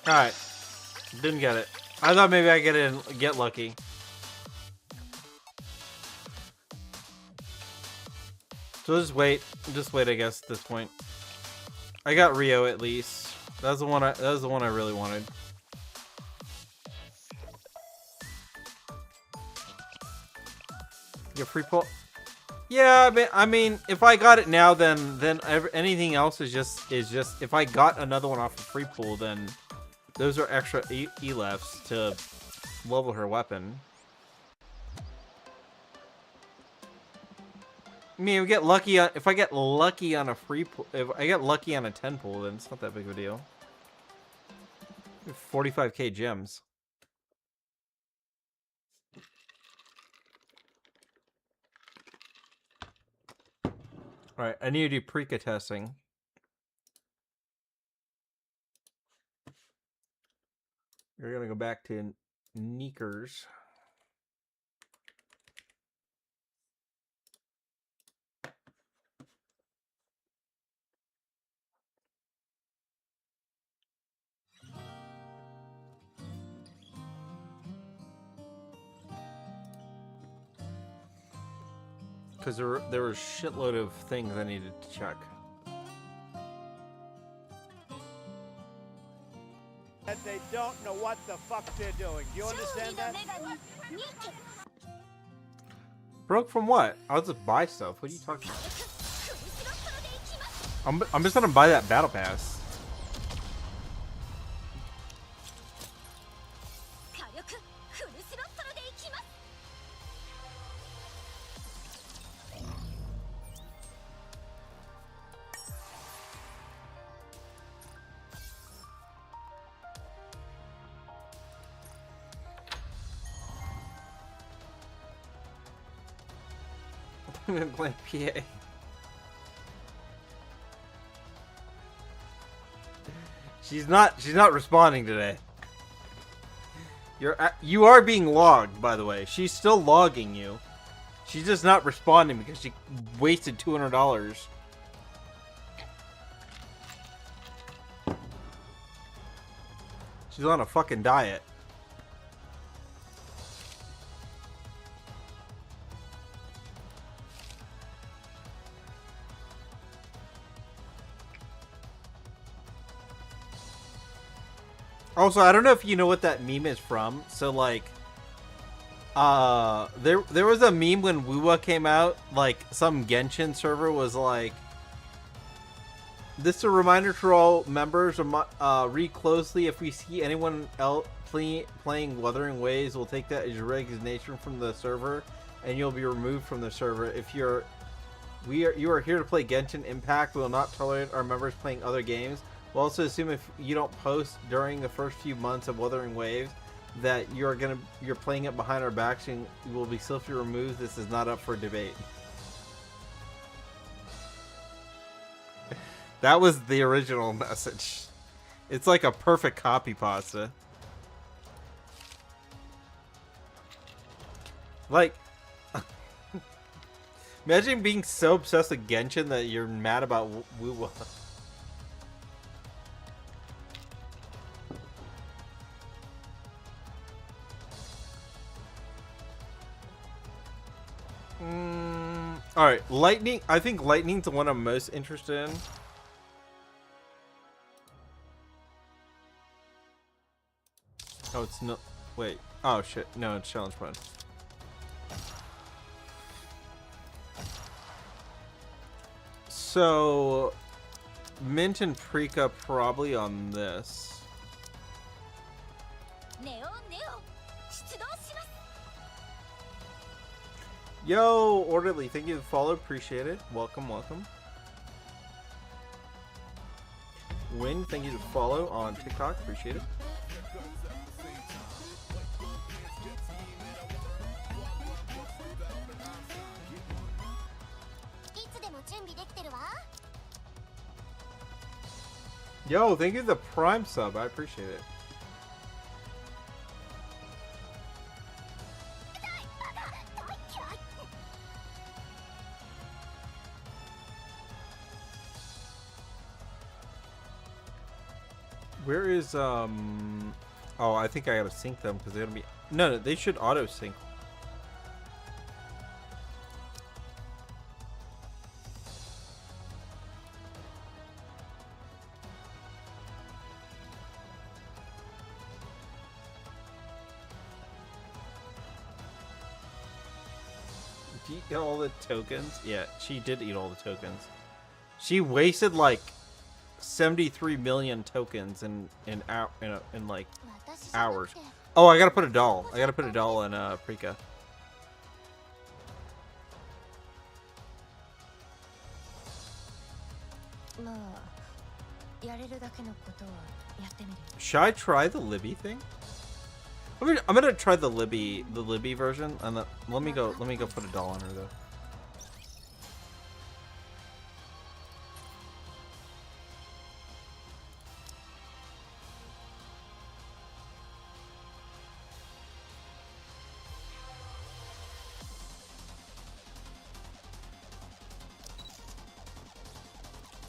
Alright. Didn't get it. I thought maybe I get lucky. So just wait, I guess, at this point. I got Rio at least. That was the one I really wanted. Get free pull. Yeah, I mean, if I got it now, then anything else is just if I got another one off of free pool, then those are extra E-lefts to level her weapon. I mean, if I get lucky on a free pool, if I get lucky on a 10 pool, then it's not that big of a deal. 45k gems. Alright, I need to do Prika testing. We're gonna go back to Neekers. Because there were a shitload of things I needed to check. That they don't know what the fuck they're doing. Do you understand that? Broke from what? I'll just buy stuff. What are you talking about? I'm just gonna buy that battle pass. Playing PA. She's not responding today. You are being logged, by the way. She's still logging you. She's just not responding because she wasted $200. She's on a fucking diet. Also, I don't know if you know what that meme is from. So, like, there was a meme when Wuwa came out. Like, some Genshin server was like, "This is a reminder to all members. Read closely. If we see anyone else playing Wuthering Waves, we'll take that as your resignation from the server, and you'll be removed from the server. If you are here to play Genshin Impact, we will not tolerate our members playing other games. We'll also assume if you don't post during the first few months of Wuthering Waves that you're playing it behind our backs and you will be swiftly removed. This is not up for debate." That was the original message. It's like a perfect copy pasta. Like, imagine being so obsessed with Genshin that you're mad about Woo. All right, lightning. I think lightning's the one I'm most interested in. Oh, it's no. Wait. Oh shit. No, it's challenge mode. So, Mint and Prika probably on this. Yo, Orderly, thank you for the follow. Appreciate it. Welcome, welcome. Win, thank you for the follow on TikTok. Appreciate it. Yo, thank you for the Prime sub. I appreciate it. Where is oh, I think I gotta sync them because they're gonna be no, they should auto sync. Did you eat all the tokens? Yeah, she did eat all the tokens. She wasted like 73 million tokens in like hours. Oh, I gotta put a doll. I gotta put a doll in Prika. Should I try the Libby thing? I'm gonna try the Libby version, and let me go put a doll on her though.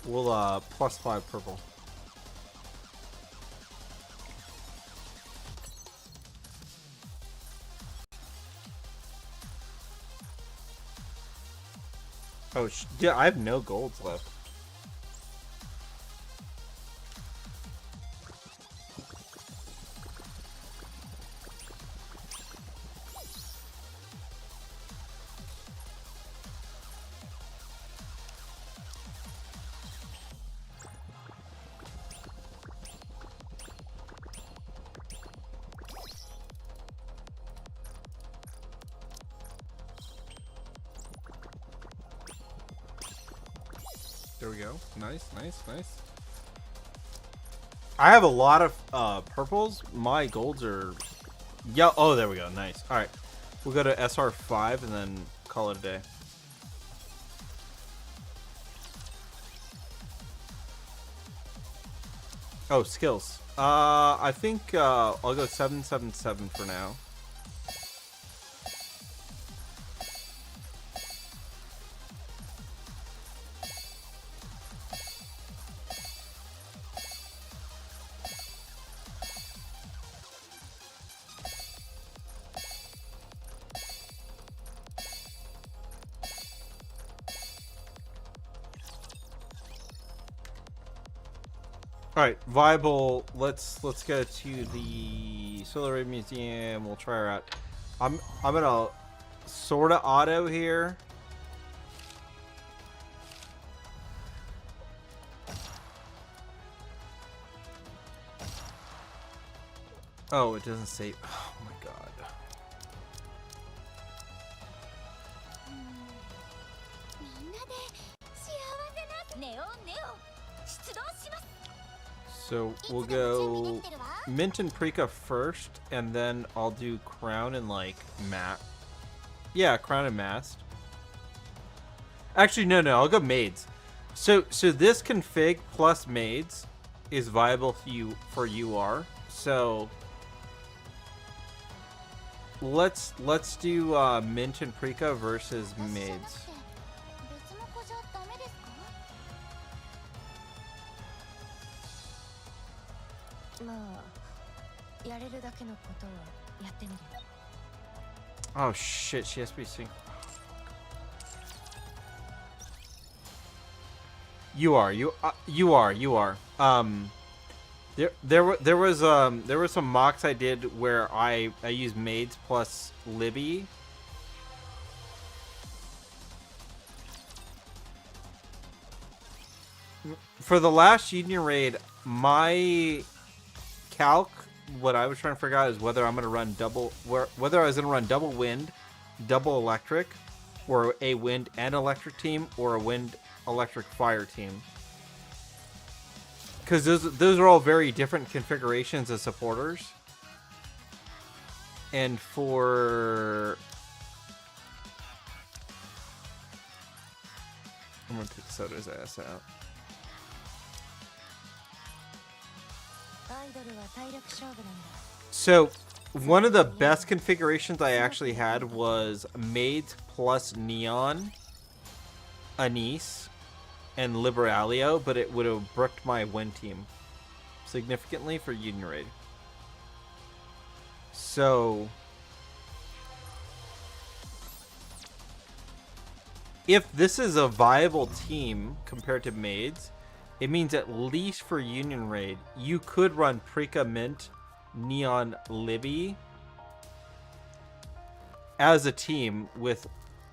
We'll +5 purple. Oh, yeah, I have no golds left. There we go. Nice, nice, nice. I have a lot of purples. My golds are... Yeah, oh, there we go. Nice. All right. We'll go to SR5 and then call it a day. Oh, skills. I think I'll go 777 for now. All right, viable. Let's go to the Solar Ray Museum. We'll try her out. I'm gonna sort of auto here. Oh, it doesn't save. Oh my god. So we'll go Mint and Prika first, and then I'll do Crown and like Mat. Yeah, Crown and Mast. Actually, no, I'll go Maids. So this config plus Maids is viable for UR. So let's do Mint and Prika versus maids. 別の子じゃダメですか？まあやれるだけのことをやってみる。 Oh shit, she has to be sync. You are. There were some mocks I did where I used maids plus Libby. For the last Union raid, my calc, what I was trying to figure out is whether I'm going to run whether I was going to run double wind, double electric, or a wind and electric team, or a wind electric fire team. Because those are all very different configurations of supporters. And for... I'm going to take Soda's ass out. アイドルは体力勝負なんだ。 So, one of the best configurations I actually had was Maids plus Neon, Anise, and Liberalio, but it would have bricked my win team significantly for Union Raid. So, if this is a viable team compared to Maids, it means at least for Union Raid, you could run Prika Mint, Neon Libby as a team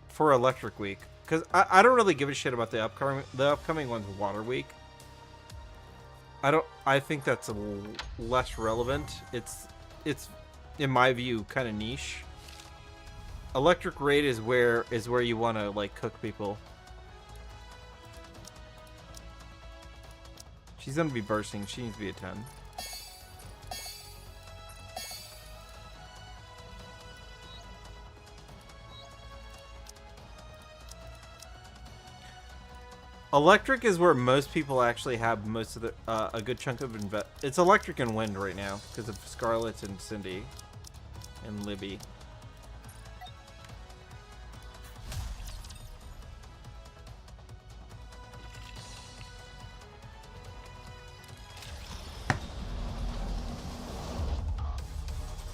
for Electric Week. Because I don't really give a shit about the upcoming one's Water Week. I think that's less relevant. It's in my view kind of niche. Electric Raid is where you want to like cook people. She's gonna be bursting. She needs to be a 10. Electric is where most people actually have most of a good chunk of invest. It's electric and wind right now because of Scarlet and Cindy and Libby.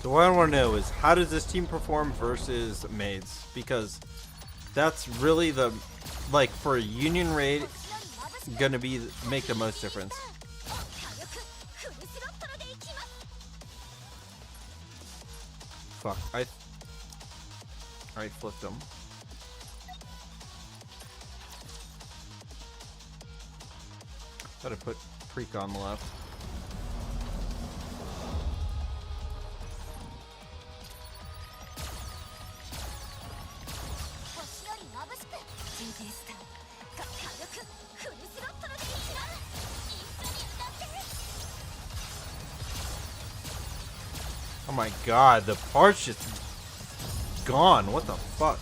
So what I want to know is how does this team perform versus Maids? Because that's really the, like, for a Union Raid, gonna make the most difference. Fuck, I flipped him. Gotta put Prika on the left. Oh my god, the part's just gone. What the fuck?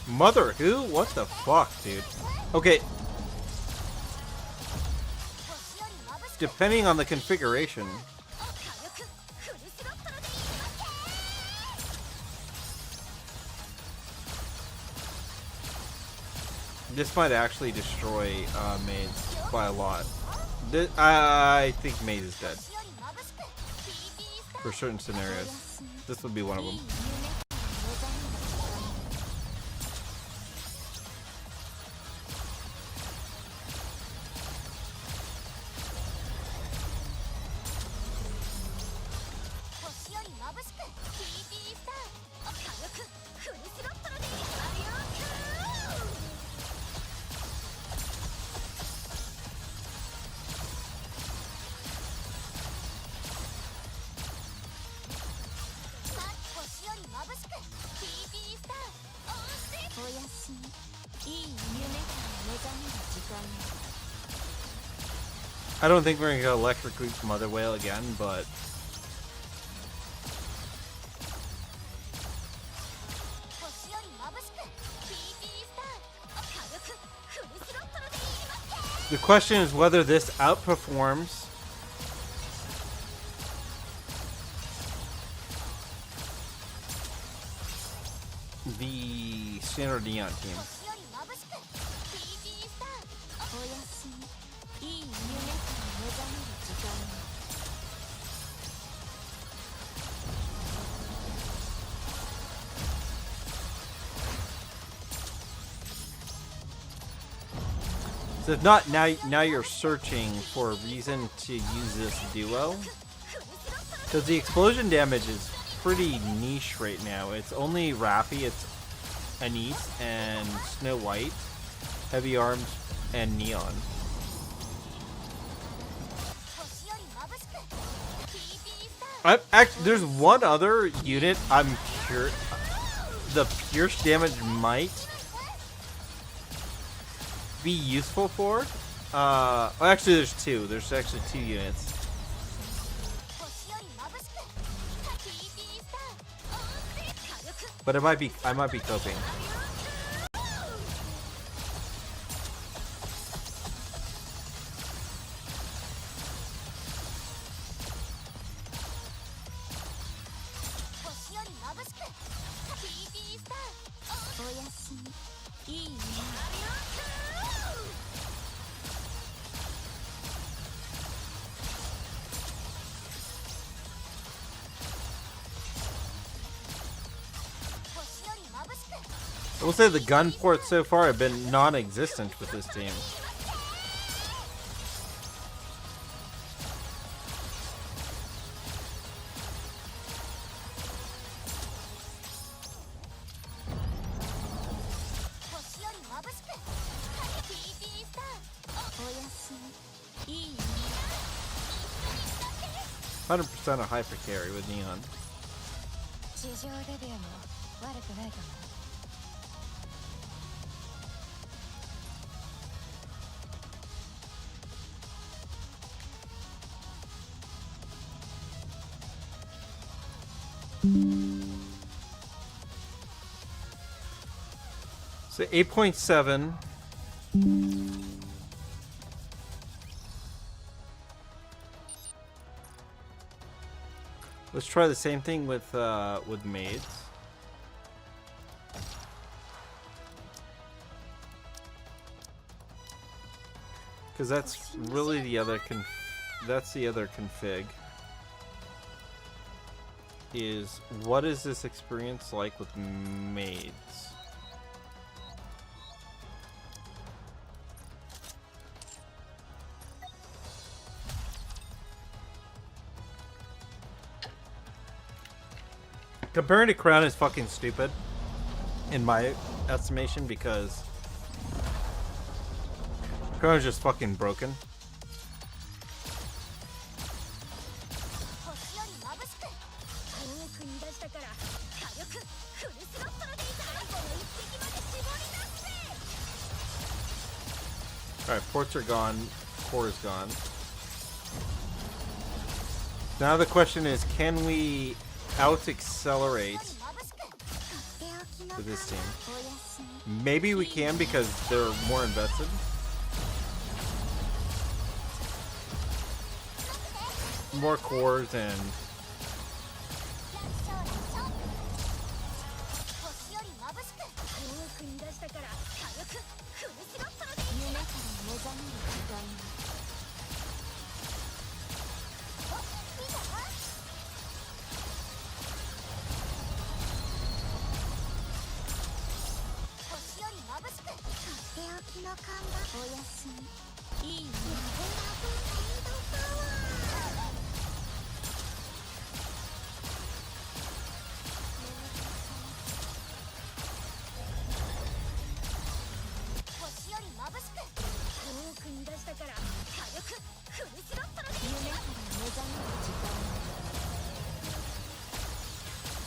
Mother who? What the fuck, dude? Okay. Depending on the configuration. This might actually destroy Maids by a lot. I think Maids is dead. For certain scenarios. This would be one of them. I don't think we're gonna go Electric Week Mother Whale again, but The question is whether this outperforms the standard Neon team. So if not, now you're searching for a reason to use this duo. Because the explosion damage is pretty niche right now. It's only Rappy, it's Anise, and Snow White, Heavy Arms, and Neon. Actually, there's one other unit I'm sure the pierce damage might be useful for. Actually, there's two. There's actually two units. But I might be coping. I will say the gun ports so far have been non-existent with this team. %100% a hyper carry with Neon. So 8.7. Let's try the same thing with maids. Because that's really the other config. Is what is this experience like with maids? Comparing to Crown is fucking stupid, in my estimation, because Crown is just fucking broken. Alright, ports are gone, core is gone. Now the question is, can we out-accelerate with this team? Maybe we can because they're more invested. More cores and...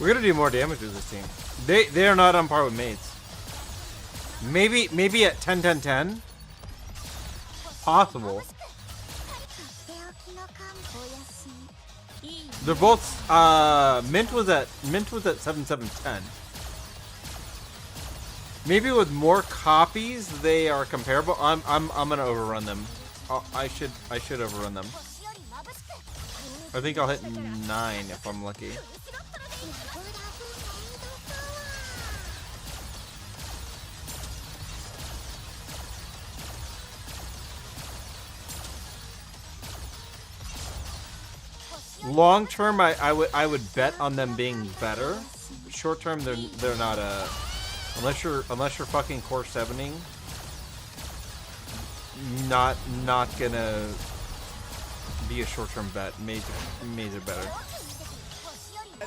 We're gonna do more damage with this team. They are not on par with maids. Maybe at 10-10-10. Possible. They're both Mint was at 7-7-10. Maybe with more copies, they are comparable. I'm gonna overrun them. I should overrun them. I think I'll hit 9 if I'm lucky. Long term, I would bet on them being better. Short term, they're not a. Unless you're fucking core 7ing, not gonna be a short term bet. Maids are better.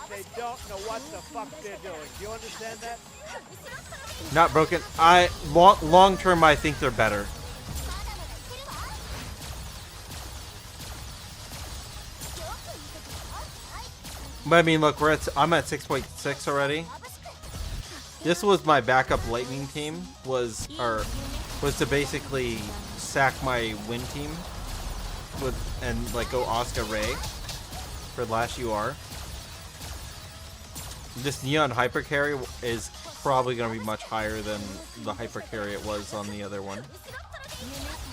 They don't know what the fuck they're doing. Do you understand that? Not broken. Long term, I think they're better. But I mean, look, I'm at 6.6 already. This was my backup lightning team. Was to basically sack my win team and like go Asuka Ray for last UR. This Neon hyper carry is probably going to be much higher than the hyper carry it was on the other one.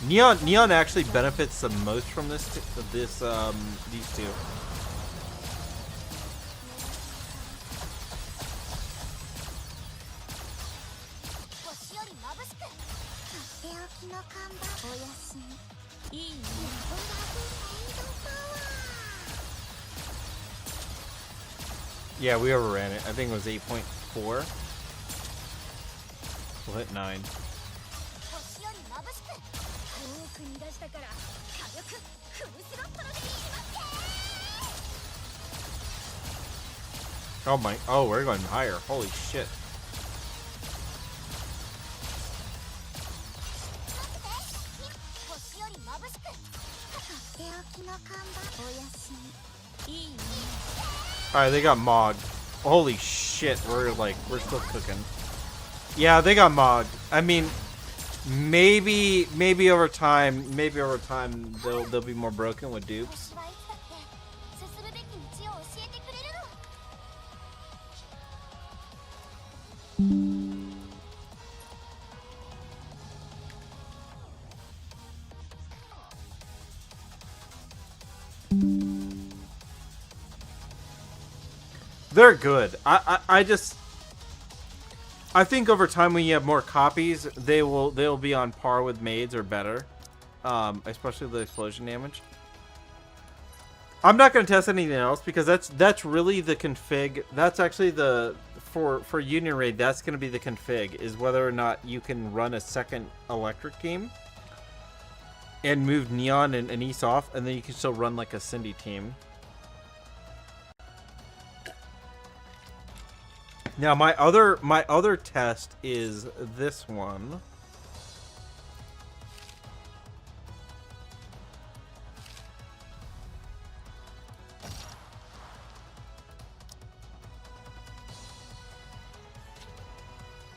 Neon actually benefits the most from these two. Yeah, we overran it. I think it was 8.4. We'll hit 9. Oh my! Oh, we're going higher. Holy shit! Alright, they got Mog. Holy shit, we're still cooking. Yeah, they got Mog. I mean, maybe over time they'll be more broken with dupes. They're good. I think over time when you have more copies, they'll be on par with maids or better, especially the explosion damage. I'm not going to test anything else because that's really the config. That's actually the for Union Raid. That's going to be the config, is whether or not you can run a second electric team and move Neon and East off, and then you can still run like a Cindy team. Now my other test is this one.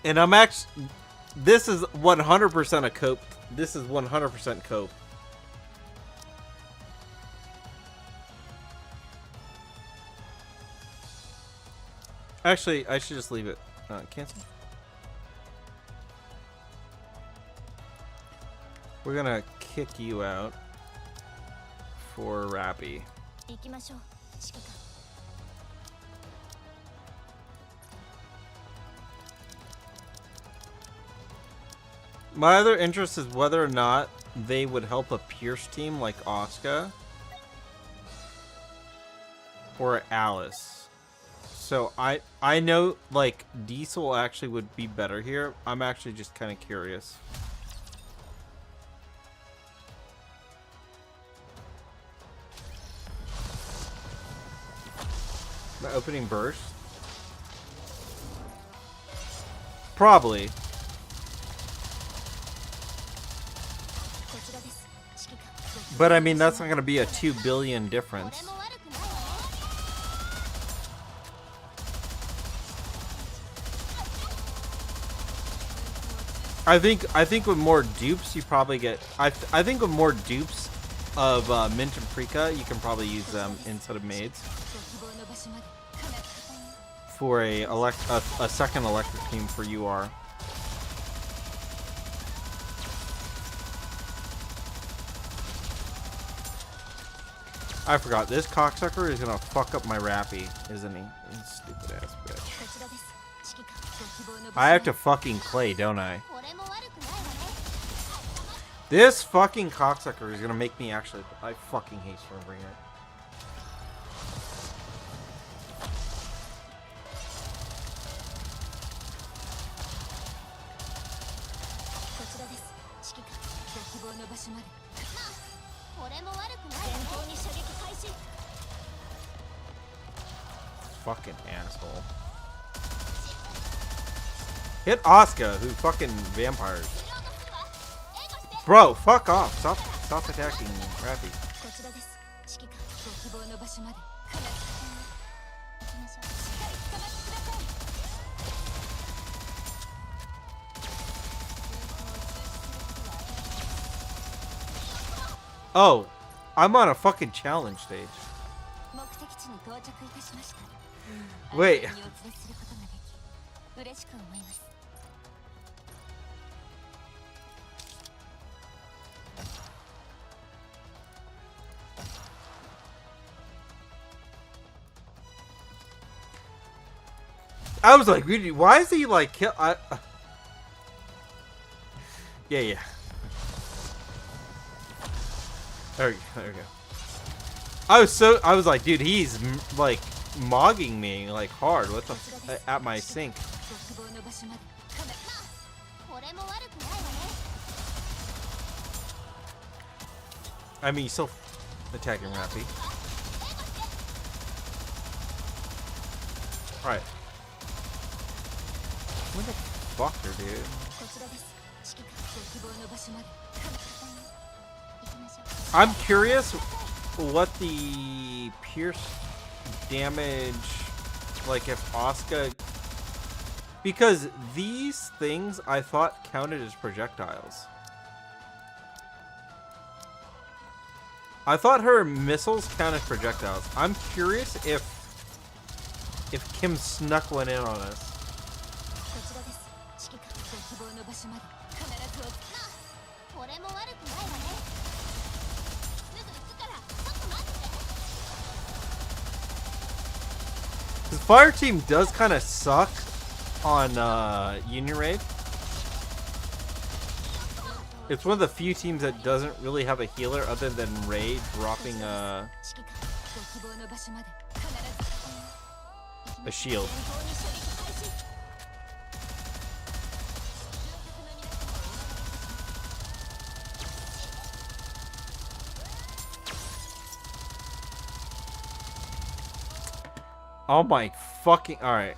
And I'm actually, this is 100% a cope. This is 100% cope. Actually, I should just leave it. Cancel. We're gonna kick you out for Rappy. My other interest is whether or not they would help a Pierce team like Asuka or Alice. So I know like Diesel actually would be better here. I'm actually just kind of curious. The opening burst? Probably. But I mean, that's not going to be a 2 billion difference. I think with more dupes, you probably get. I think with more dupes of Mint and Prika, you can probably use them instead of maids for a second electric team for UR. I forgot. This cocksucker is gonna fuck up my rappy, isn't he? This stupid ass bitch. こちらです指揮官ご希望の場所 I have to fucking play, don't I? これも悪くないわね This fucking cocksucker is gonna make me actually. I fucking hate Stormbringer. こちらです指揮官ご希望の場所までこれも悪くないわね前方に射撃開始 Fucking asshole. Hit Asuka, who fucking vampires. Bro, fuck off. Stop attacking Rappy. こちらです指揮官ご希望の場所までかなり行きましょうしっかり捕まってください Oh, I'm on a fucking challenge stage. 目的地に到着いたしました Wait. あなたにお連れすることができ嬉しく思います I was like, really, why is he like kill? Yeah. There we go. I was like, dude, he's like mogging me like hard. What the at my sink? ご希望の場所までかなりこれも悪くないわね I mean, he's still attacking Rappy. Alright. What the fucker, dude? こちらです指揮官ご希望の場所までかなり行きましょう I'm curious what the pierce damage, like if Asuka, because these things I thought counted as projectiles. I thought her missiles counted projectiles. I'm curious if Kim snuck one in on us. こちらです指揮官ご希望の場所まで必ずおこれも悪くないわねすぐ行くからちょっと待って The fire team does kind of suck on Union Raid. It's one of the few teams that doesn't really have a healer other than Raid dropping 指揮官ご希望の場所まで必ず a shield. 前方に射撃開始 Oh my fucking! All right,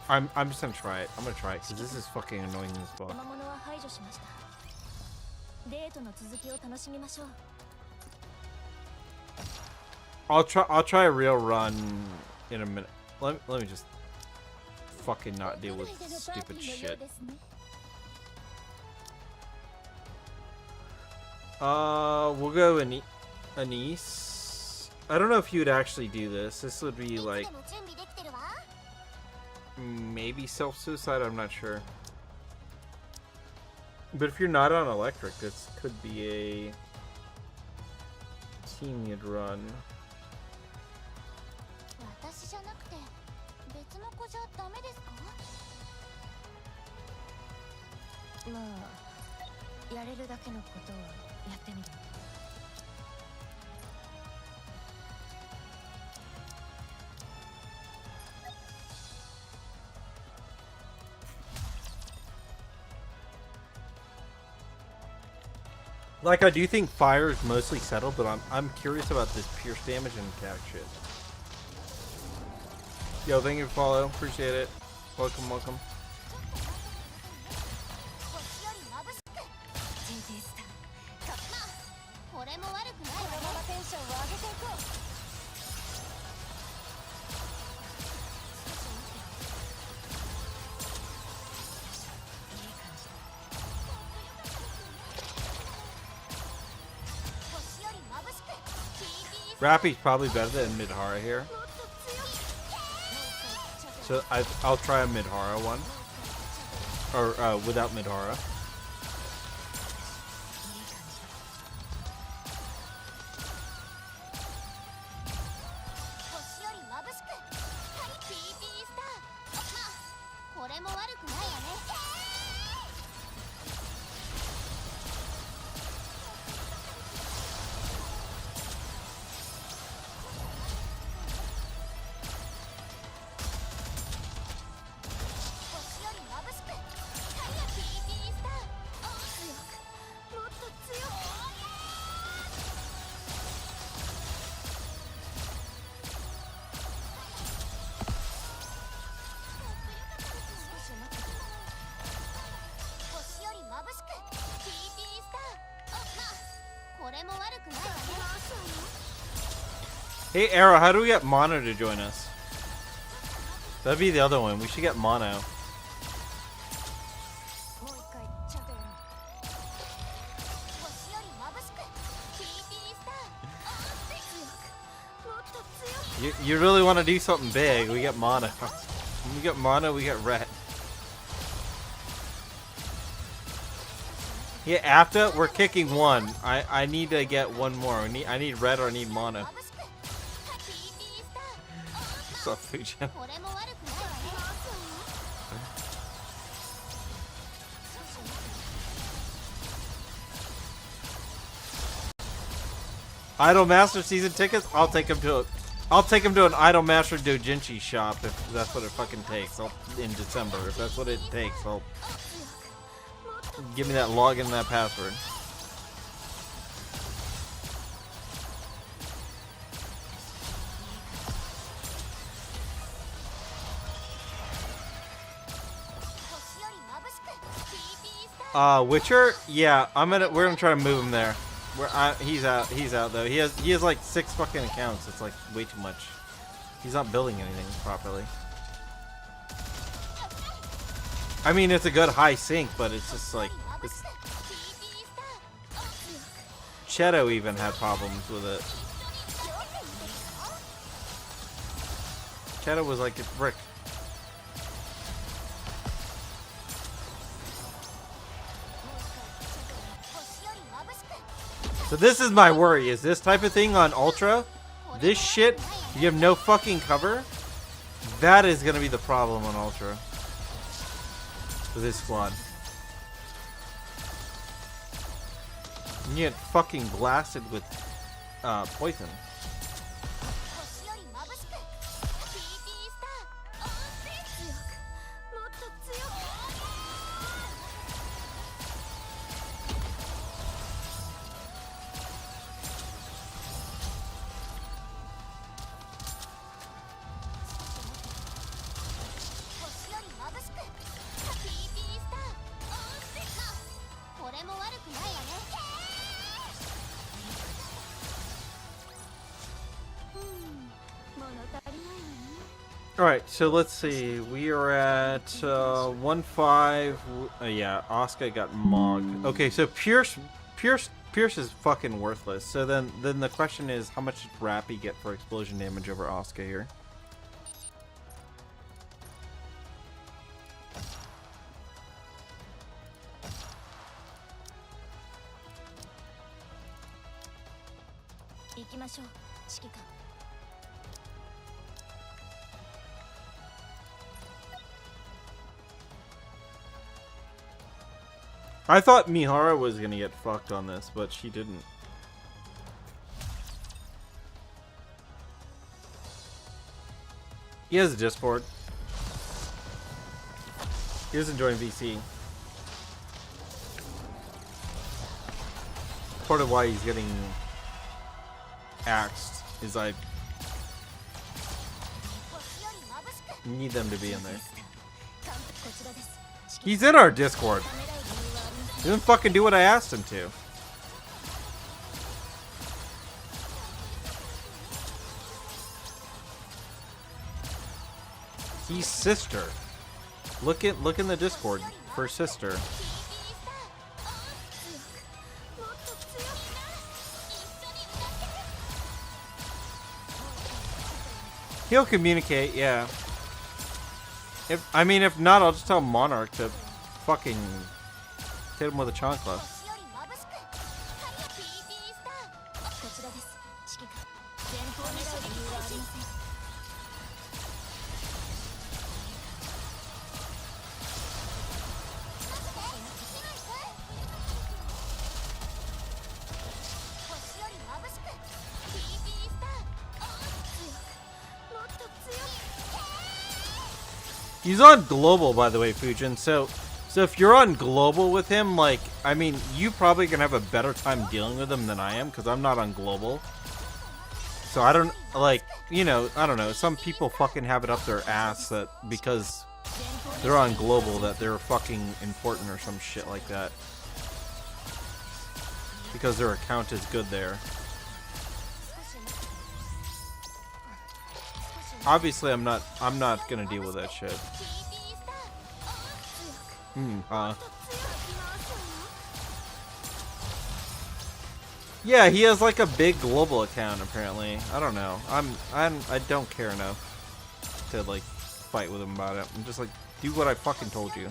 I'm just gonna try it. I'm gonna try it because this is fucking annoying as fuck. 魔物は排除しましたデートの続きを楽しみましょう I'll try a real run in a minute. Let me just fucking not deal with stupid shit. We'll go Anise. I don't know if you would actually do this. This would be like でも準備できてるわ maybe self-suicide. I'm not sure. But if you're not on electric, this could be a team you'd run. 私じゃなくて別の子じゃダメですかまあやれるだけのことをやってみる Like, I do think fire is mostly settled, but I'm curious about this pierce damage and attack shit. Yo, thank you for follow. Appreciate it. Welcome. こっちより眩しく GT スターこれも悪くないわねこのままテンションを上げていこう Rappy's probably better than Midhara here. So I'll try a Midhara one. Or without Midhara. Hey, Arrow, how do we get Mono to join us? That'd be the other one. We should get Mono. You really want to do something big? We get Mono. When we get Mono, we get Red. Yeah, after we're kicking one. I need to get one more. I need Red or I need Mono. What's up, Fujin? Idol Master season tickets? I'll take him to an Idol Master Dojinshi shop if that's what it fucking takes. In December, if that's what it takes, I'll give me that login and that password. Witcher? Yeah, we're gonna try to move him there. He's out though. He has like 6 fucking accounts. It's like way too much. He's not building anything properly. I mean, it's a good high sync, but it's just like Cheto even had problems with it. Cheto was like a brick. So this is my worry, is this type of thing on Ultra, this shit, you have no fucking cover, that is going to be the problem on Ultra. With this squad. You get fucking blasted with poison. Alright, so let's see. We are at 1-5. Yeah, Asuka got Mog. Okay, so Pierce is fucking worthless. So then the question is, how much did Rappy get for explosion damage over Asuka here? I thought Mihara was gonna get fucked on this, but she didn't. He has a Discord. He doesn't join VC. Part of why he's getting axed is I need them to be in there. He's in our Discord. He didn't fucking do what I asked him to. He's sister. Look in the Discord for sister. He'll communicate, yeah. If not, I'll just tell Monarch to fucking hit him with a chancla. He's on global, by the way, Fujin. So if you're on global with him, like, I mean, you probably gonna have a better time dealing with him than I am, because I'm not on global. So I don't, like, you know, I don't know. Some people fucking have it up their ass that because they're on global that they're fucking important or some shit like that. Because their account is good there. obviously I'm not gonna deal with that shit. Yeah, he has like a big global account apparently. I don't know. I don't care enough to like fight with him about it. I'm just like, do what I fucking told you.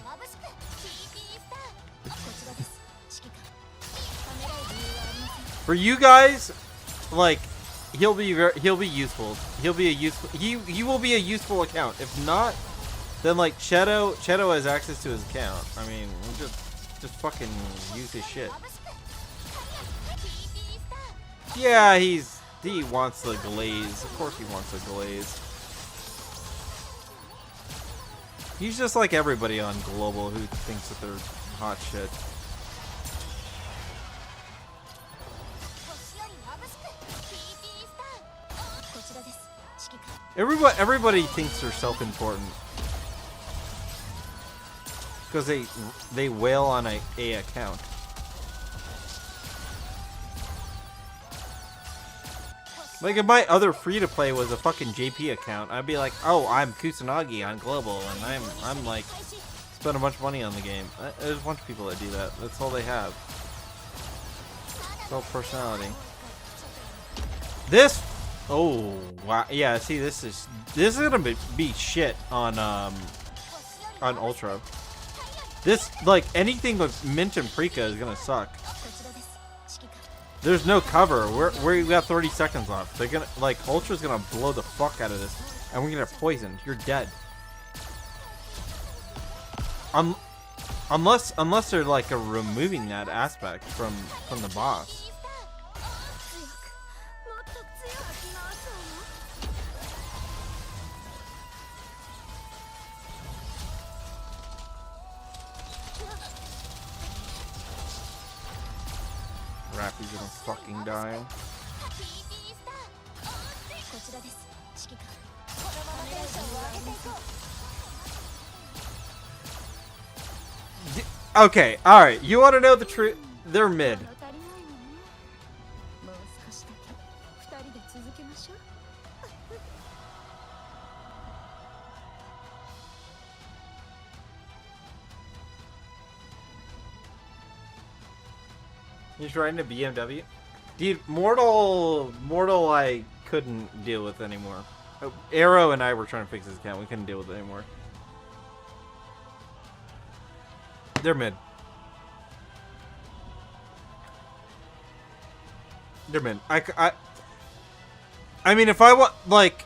For you guys, like, he'll be useful. He will be a useful account. If not, then like Shadow has access to his account. I mean, just fucking use his shit. Yeah, he wants the glaze. Of course he wants the glaze. He's just like everybody on Global who thinks that they're hot shit. Everybody thinks they're self-important because they wail on a account. Like if my other free-to-play was a fucking JP account, I'd be like, oh, I'm Kusanagi on Global, and I'm like, spend a bunch of money on the game. There's a bunch of people that do that. That's all they have. Self-personality. This, oh wow, yeah. See, this is gonna be shit on Ultra. This, like, anything with Mint and Prika is gonna suck. There's no cover. We got 30 seconds left. They're gonna, like, Ultra's gonna blow the fuck out of this, and we're gonna get poisoned. You're dead. Unless they're like removing that aspect from the boss. Rappy's gonna fucking die. Okay, alright. You want to know the truth? They're mid. He's riding a BMW. Dude, Mortal I couldn't deal with anymore. Arrow and I were trying to fix his account. We couldn't deal with it anymore. They're mid. They're mid. I mean, if I want, like,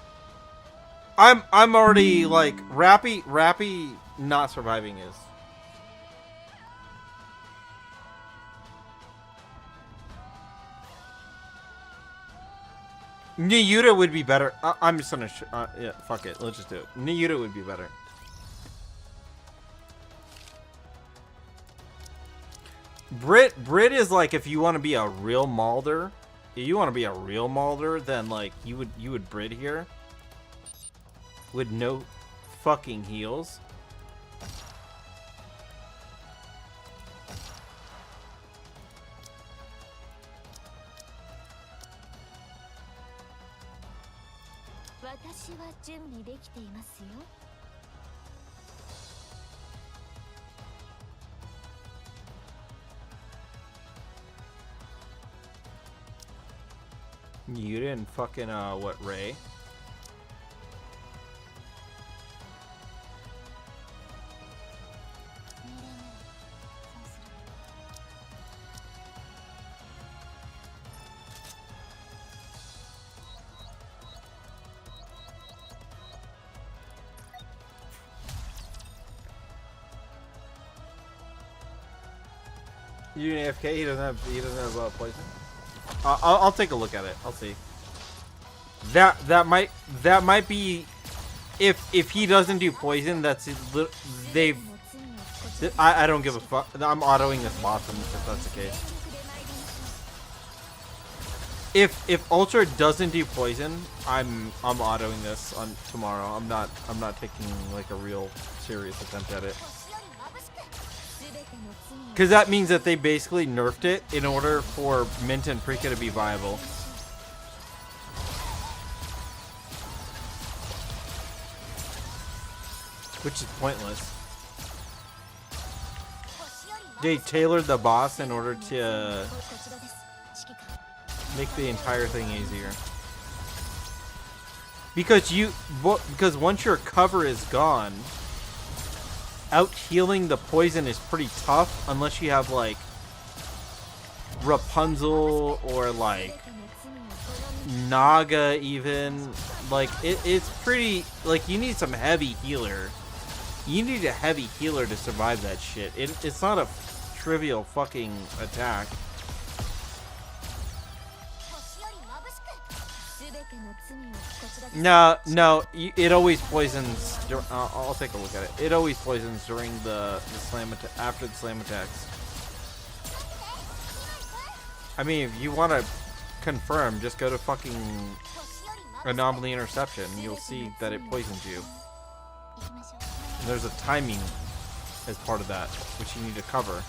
I'm already like Rappy not surviving is. Niyuta would be better. I'm just gonna yeah, fuck it. Let's just do it. Niyuta would be better. Brit is like, if you want to be a real Malder, then like you would Brit here with no fucking heals. You didn't fucking what, Ray? You didn't AFK? He doesn't have poison. I'll take a look at it. I'll see. That might be, if he doesn't do poison, that's they've. I don't give a fuck. I'm autoing this bottom if that's the case. If Ultra doesn't do poison, I'm autoing this on tomorrow. I'm not taking like a real serious attempt at it. Because that means that they basically nerfed it in order for Mint and Prika to be viable. which is pointless. They tailored the boss in order to make the entire thing easier. Because once your cover is gone, out healing the poison is pretty tough unless you have like Rapunzel or like Naga even. Like it's pretty like you need some heavy healer. You need a heavy healer to survive that shit. It's not a trivial fucking attack. No, it always poisons. I'll take a look at it. It always poisons during the slam attack, after the slam attacks. I mean, if you want to confirm, just go to fucking Anomaly Interception. You'll see that it poisons you. And there's a timing as part of that, which you need to cover.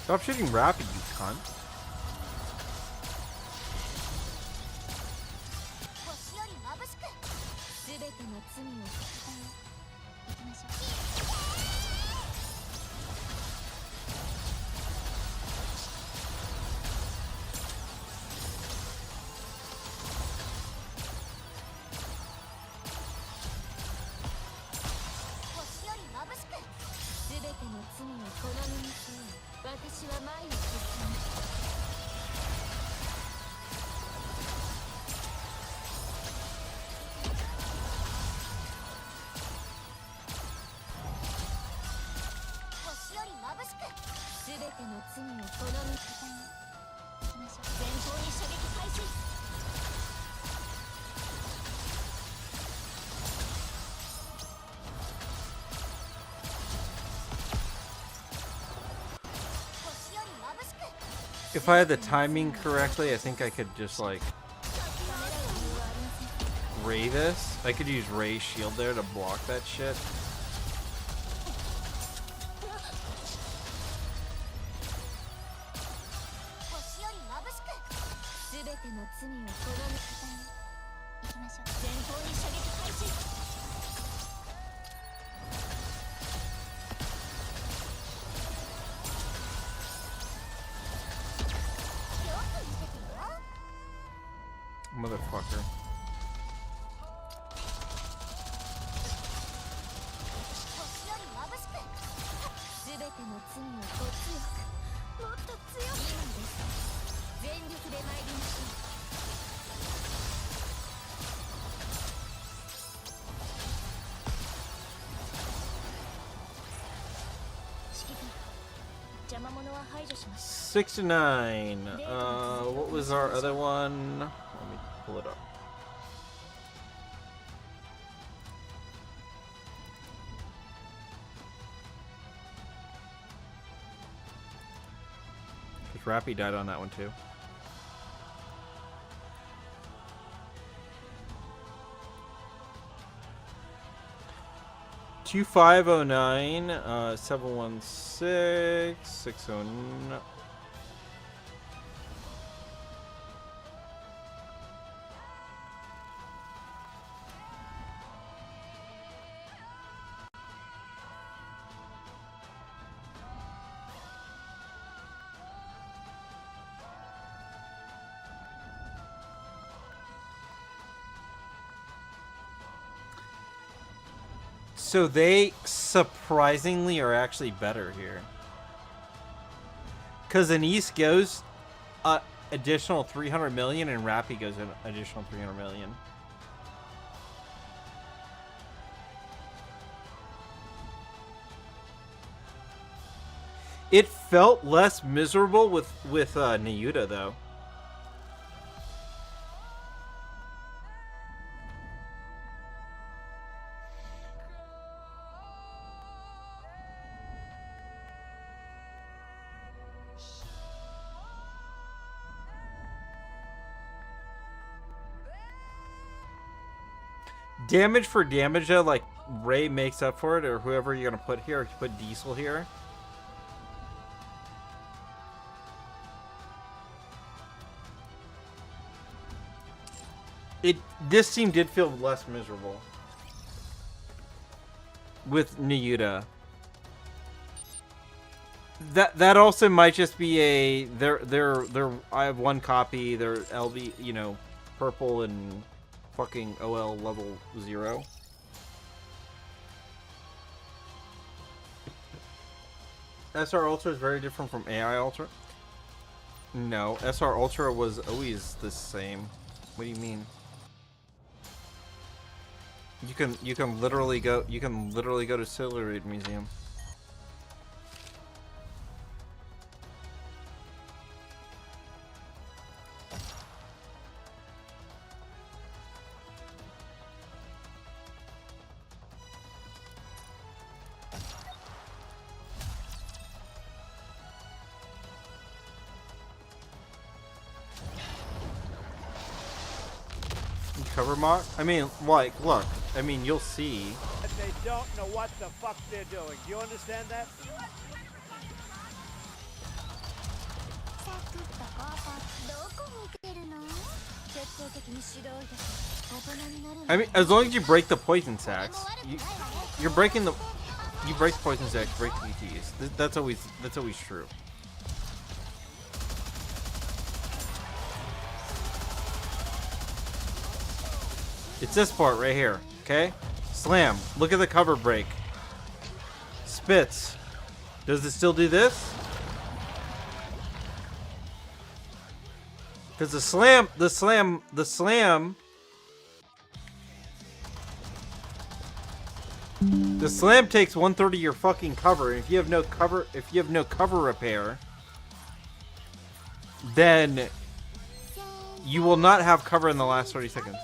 Stop shooting rapid, you cunt. If I had the timing correctly, I think I could just like Ray this. I could use Ray's shield there to block that shit. Motherfucker. Six to 9. What was our other one? Let me pull it up. Because Rappy died on that one too. Two 509 716 609. So they surprisingly are actually better here. Because Anise goes additional 300 million and Rappy goes an additional 300 million. It felt less miserable with Nayuta though. Damage for damage, though, like Ray makes up for it, or whoever you're gonna put here. If you put Diesel here, this team did feel less miserable with Nayuta. That also might just be a they're I have one copy. They're LV, you know, purple and fucking OL level 0. SR Ultra is very different from AI Ultra. No, SR Ultra was always the same. What do you mean? You can literally go to Celeste Museum. Cover mock? I mean, like, look. I mean, you'll see. They don't know what the fuck they're doing. Do you understand that? I mean, as long as you break the poison sacks, you break poison sacks, break PTs. That's always true. It's this part right here, okay? Slam. Look at the cover break. Spits. Does it still do this? Because the slam takes 1/3 of your fucking cover. And if you have no cover repair, then you will not have cover in the last 30 seconds.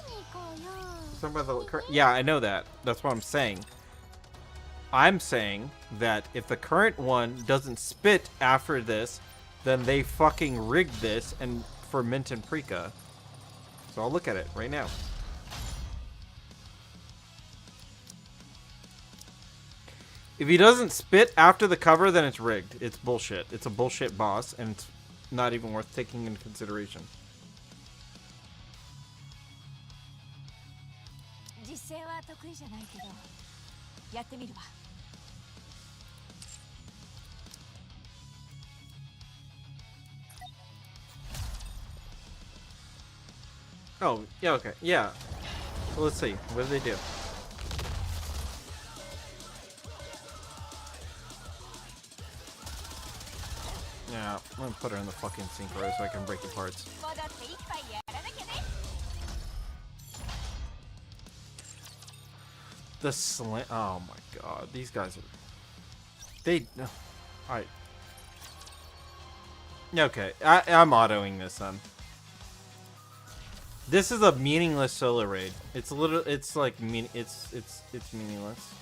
Yeah, I know that. That's what I'm saying. I'm saying that if the current one doesn't spit after this, then they fucking rigged this and for Mint and Prika. So I'll look at it right now. If he doesn't spit after the cover, then it's rigged. It's bullshit. It's a bullshit boss, and it's not even worth taking into consideration. Oh, yeah, okay, yeah. Well, let's see. What do they do? Yeah, I'm gonna put her in the fucking synchro so I can break the parts. The slam. Oh my god, these guys are. They. Alright. Okay, I'm autoing this then. This is a meaningless solo raid. It's literally. It's like it's meaningless.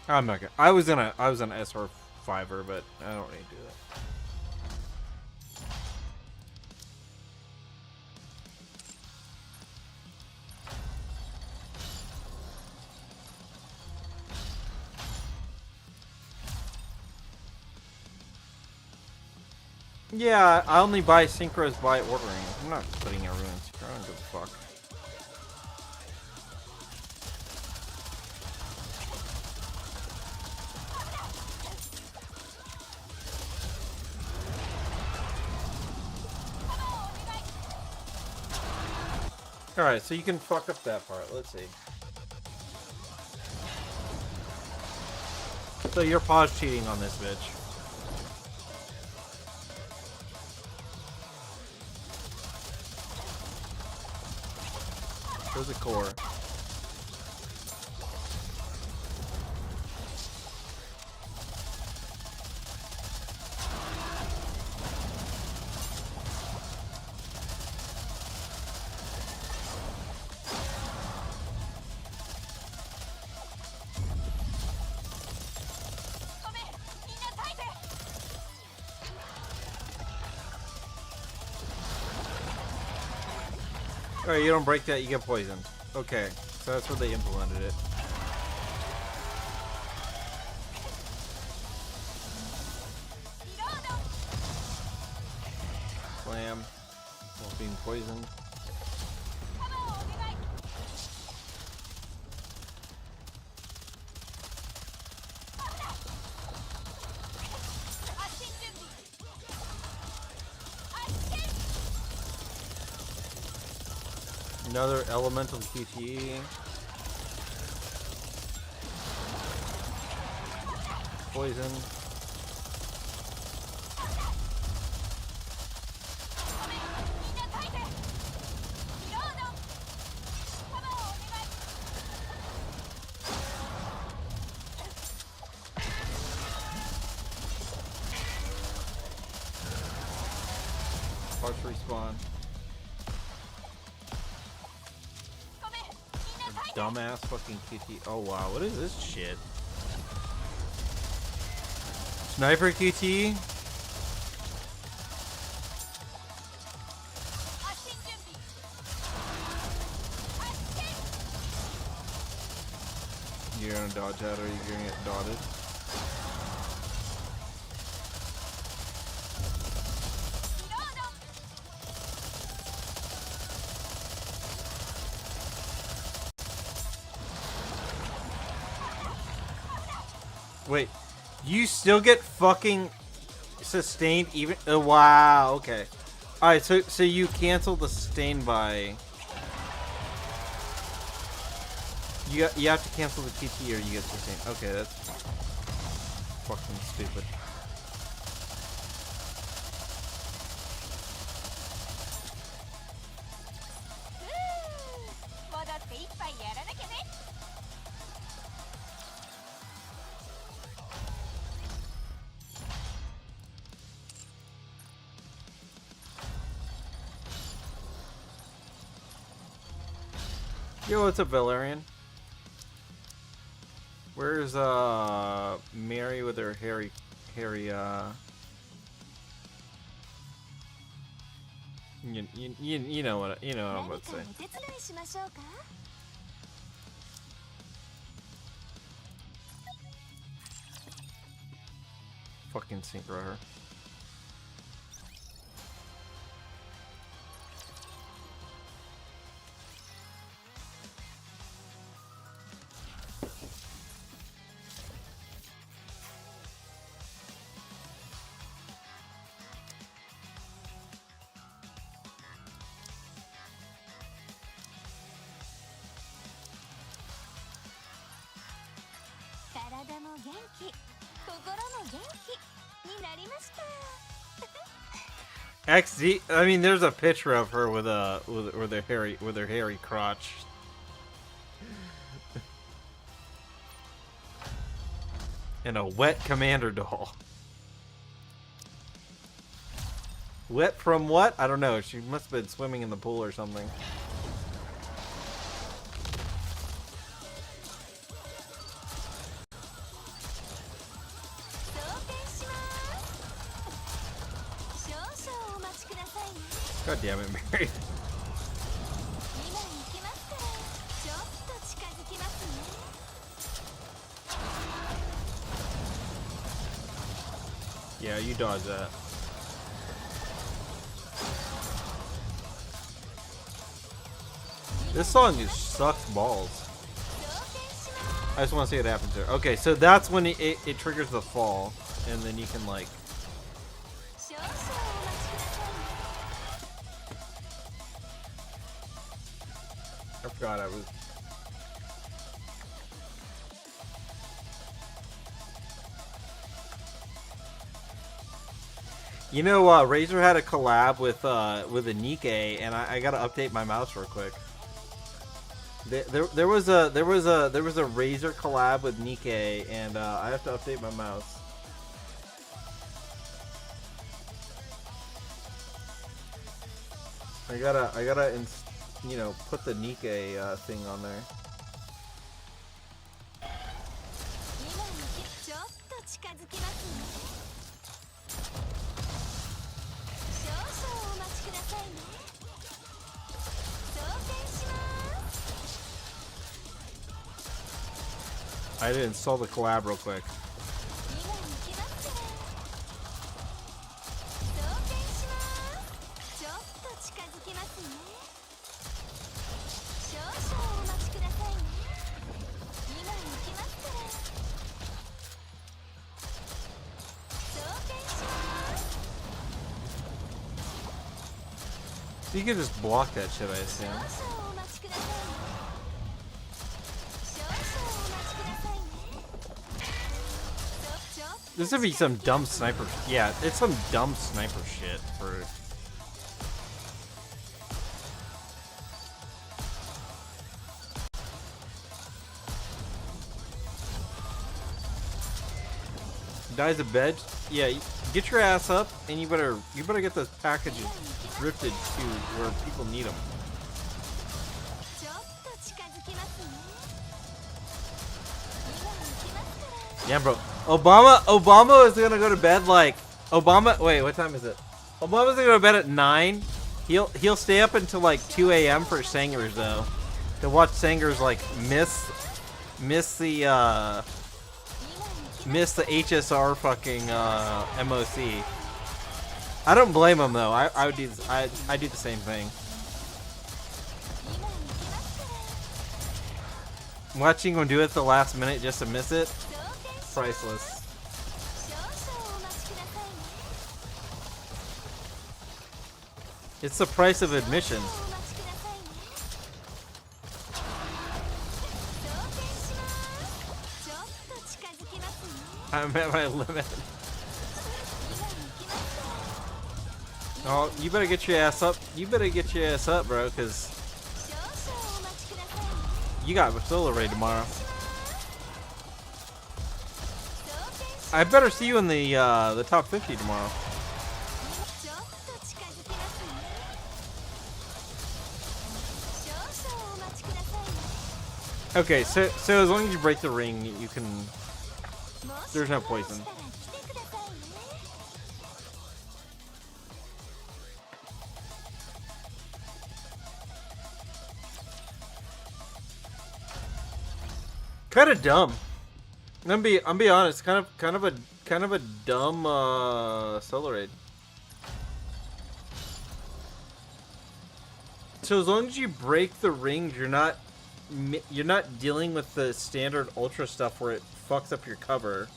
I'm not gonna. I was an SR5er, but I don't need to do that. Yeah, I only buy synchros by ordering. I'm not putting everyone in synchro. I don't give a fuck. Alright, so you can fuck up that part. Let's see. So you're pause cheating on this bitch. There's a core. Alright, you don't break that, you get poisoned. Okay, so that's where they implemented it. Slam. While being poisoned. Another elemental QTE. Poison. Parts respawn. Dumbass fucking QT. Oh wow, what is this shit? Sniper QT? You're gonna dodge that or you're gonna get dotted. Wait, you still get fucking sustained even? Oh, wow, okay. Alright, so you cancel the sustain by... You have to cancel the TT or you get sustained. Okay, that's fucking stupid. Yo, what's up, Valerian? Where's Mary with her hairy you know what I'm about to say. Fucking synchro her. XD. I mean, there's a picture of her with her hairy crotch. And a wet commander doll. Wet from what? I don't know. She must have been swimming in the pool or something. God damn it, Mary. Yeah, you dodge that. This song just sucks balls. I just want to see what happens here. Okay, so that's when it triggers the fall, and then you can like... I forgot I was... You know, Razer had a collab with a Nikkei, and I gotta update my mouse real quick. There was a Razer collab with Nikkei, and I have to update my mouse. I gotta you know, put the Nikkei thing on there. I had to install the collab real quick. ちょっと近づきますね。少々お待ちくださいね。今行きますから。装填します。 So you can just block that shit, I assume. 少々お待ちくださいね。少々お待ちくださいね。ちょっと This would be some dumb sniper. Yeah, it's some dumb sniper shit for. Dies a bed? Yeah, get your ass up, and you better get those packages drifted to where people need them. ちょっと近づきますね。今行きますから。 Yeah, bro. Obama is gonna go to bed like Obama. Wait, what time is it? Obama's gonna go to bed at 9. He'll stay up until like 2 a.m. for Sangers though. To watch Sangers like miss the HSR fucking MOC. I don't blame him though. I would do I do the same thing. Watching him do it at the last minute just to miss it, priceless. It's the price of admission. I'm at my limit. Oh, you better get your ass up. You better get your ass up, bro, because you got a solo raid tomorrow. I better see you in the top 50 tomorrow. Okay, so as long as you break the ring, you can. There's no poison. Kind of dumb. I'm be honest. Kind of a dumb solo raid. So as long as you break the rings, you're not dealing with the standard ultra stuff where it fucks up your cover.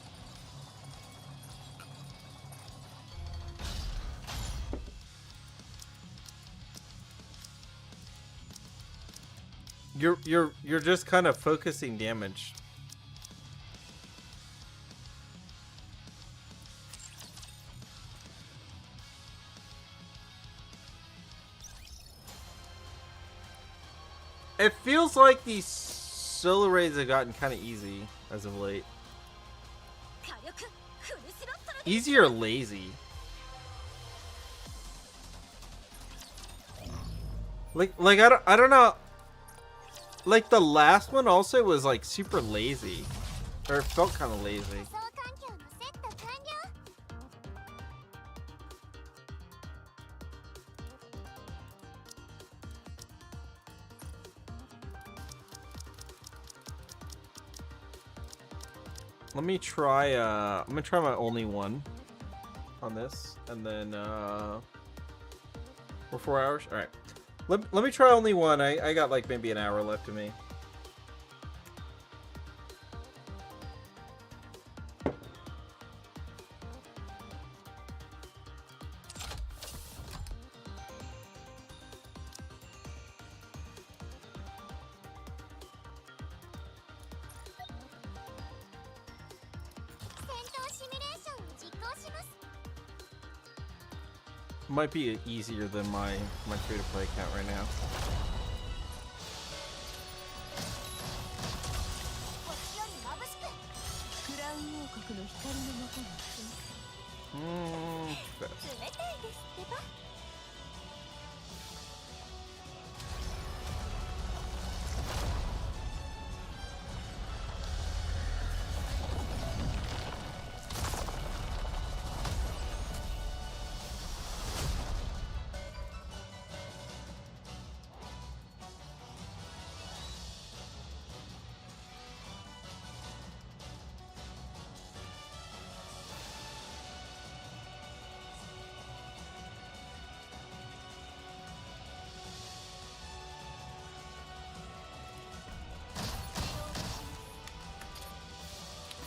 You're just kind of focusing damage. It feels like these solo raids have gotten kind of easy as of late. Easy or lazy? Like I don't know. Like the last one also was like super lazy, or it felt kind of lazy. Let me try. I'm gonna try my only one on this, and then for 4 hours. All right. Let me try only one. I got like maybe an hour left of me. Might be easier than my free-to-play account right now.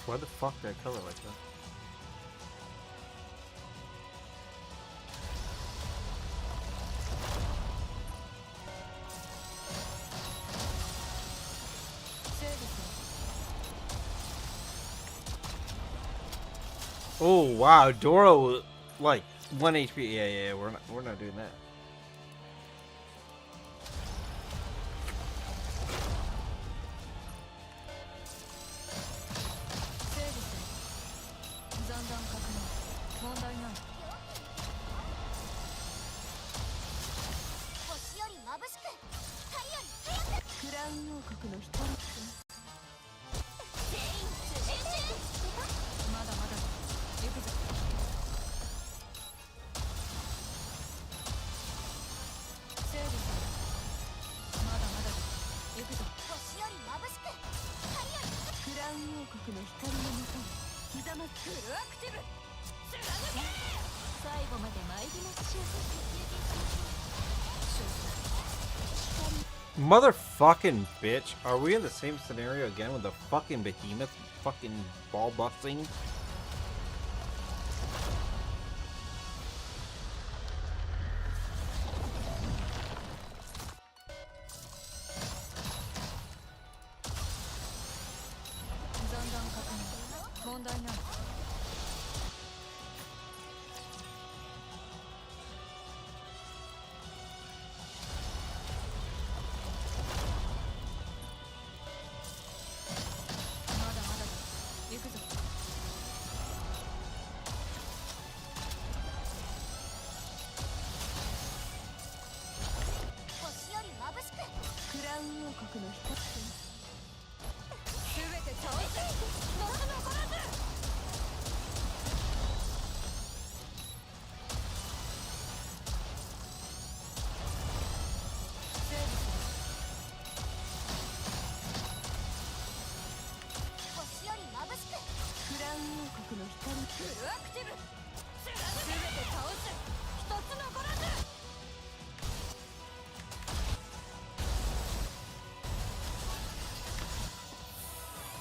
Why the fuck did I color like that? Oh wow, Doro like 1 HP. Yeah, we're not doing that. Motherfucking bitch. Are we in the same scenario again with the fucking behemoth fucking ball busting?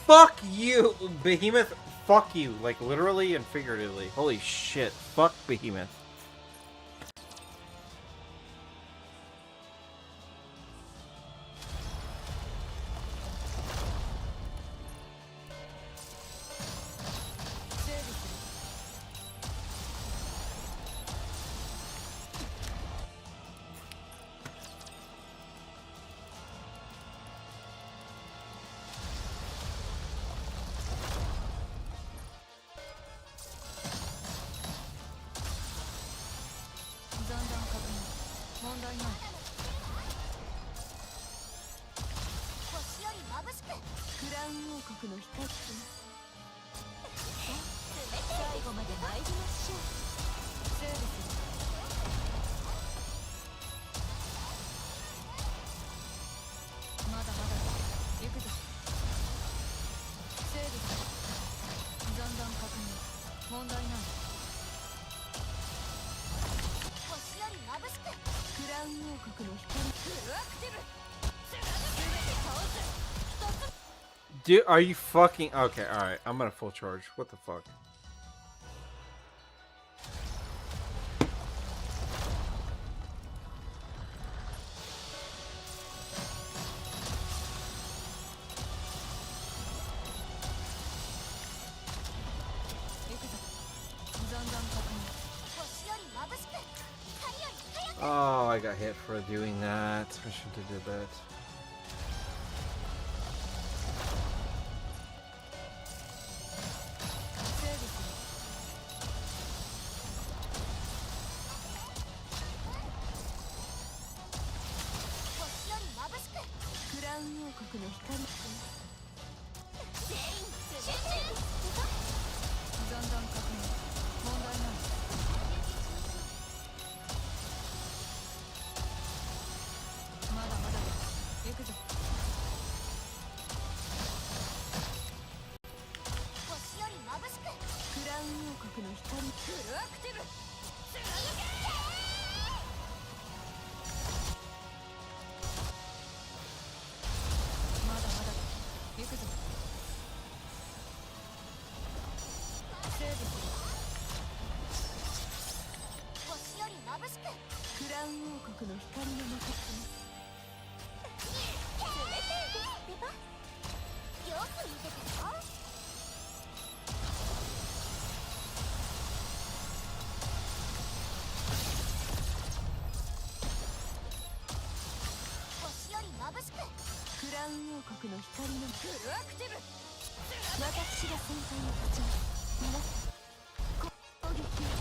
Fuck you, Behemoth. Fuck you, like literally and figuratively. Holy shit. Fuck Behemoth. Dude, are you fucking... Okay, alright. I'm gonna full charge. What the fuck? Oh, I got hit for doing that. I shouldn't have did that. しくクラウン王国の光のもと冷たいですってば。よく見ててよ。星より眩しくクラウン王国の光のフルアクティブ。私が先輩に立ちます。皆さん攻撃を。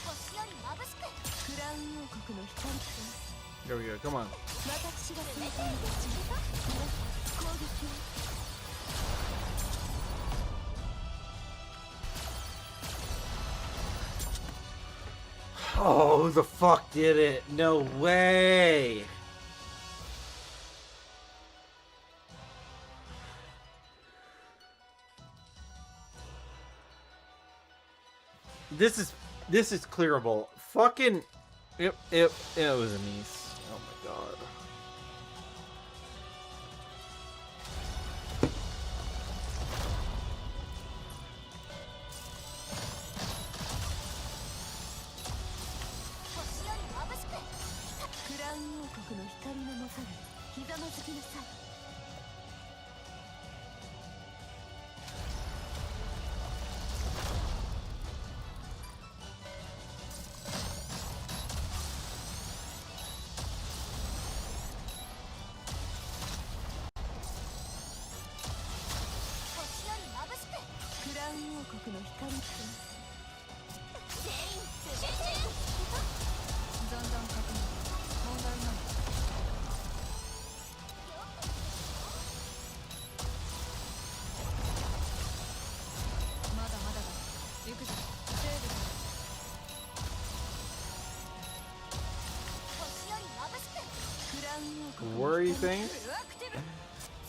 星より眩しくクラウン王国の光と There we go. Come on. 私が先輩に立ちます。皆さん攻撃を。Oh, who the fuck did it? No way. This is clearable. Fucking it was a niece. Oh my god. Worry thing?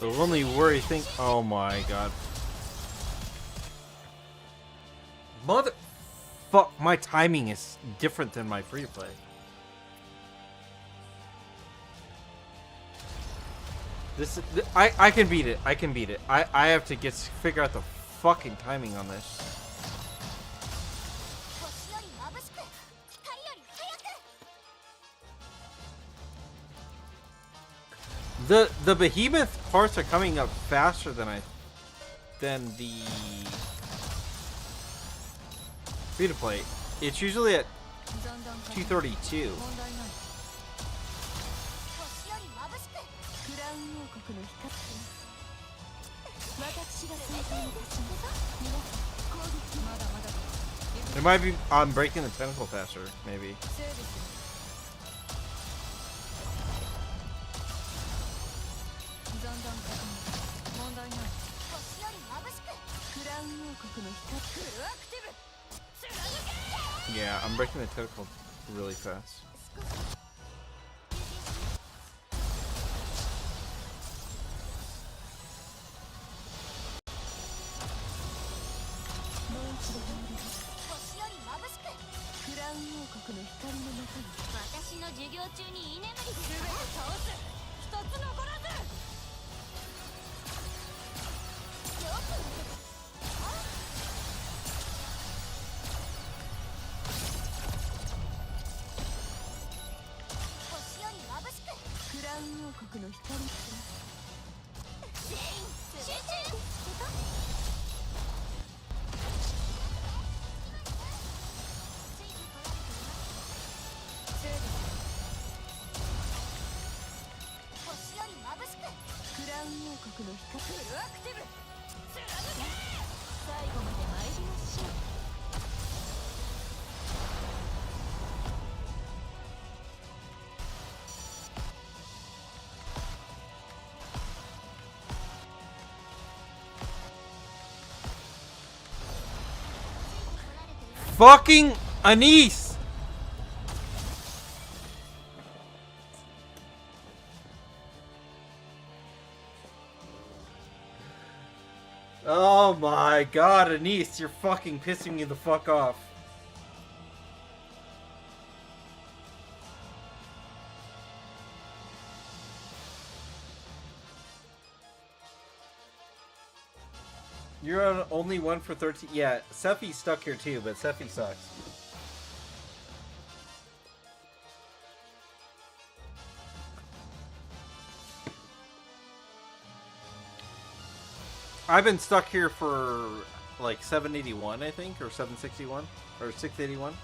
The only worry thing. Oh my god. Mother. Fuck, my timing is different than my free to play. This I can beat it. I can beat it. I have to figure out the fucking timing on this. The behemoth parts are coming up faster than the free to play. It's usually at 232. It might be I'm breaking the tentacle faster, maybe. Yeah, I'm breaking the tentacle really fast. Fucking Anise! Oh my god, Anise, you're fucking pissing me the fuck off. You're on only one for 13. Yeah, Sephi's stuck here too, but Sephi sucks. I've been stuck here for like 781, I think, or 761, or 681.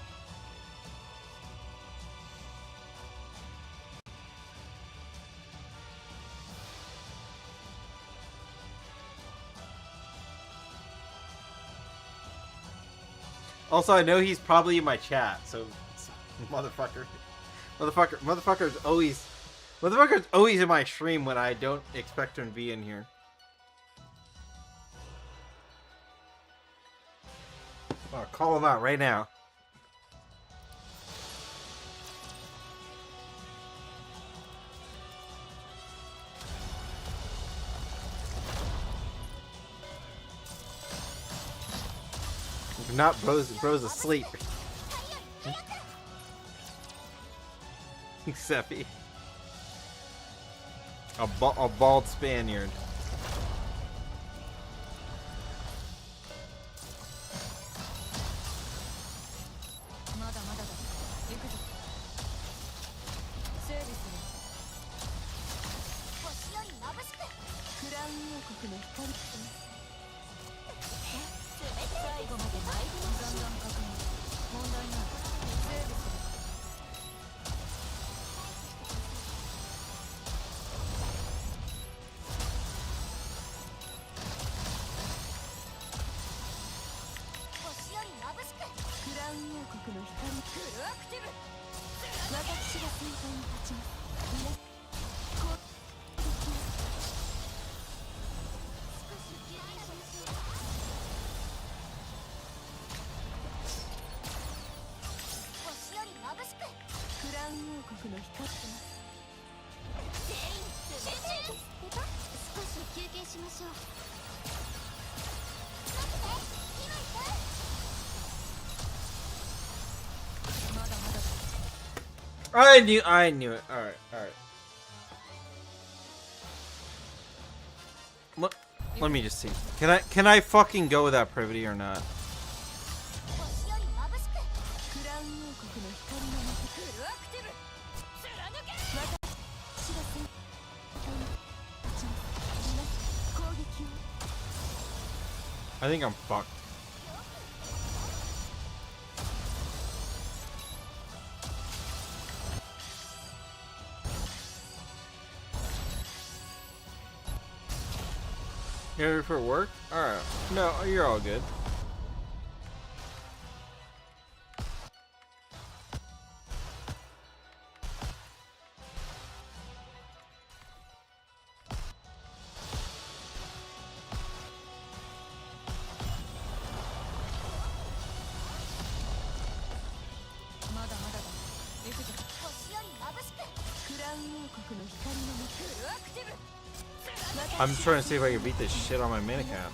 Also, I know he's probably in my chat, so motherfucker's always in my stream when I don't expect him to be in here. I'll call him out right now. If not, bro's asleep. Seppi. A bald Spaniard. I knew it. Alright. Let me just see. Can I fucking go with that privity or not? I think I'm fucked. You ready for work? Alright. No, you're all good. I'm just trying to see if I can beat this shit on my mana cap.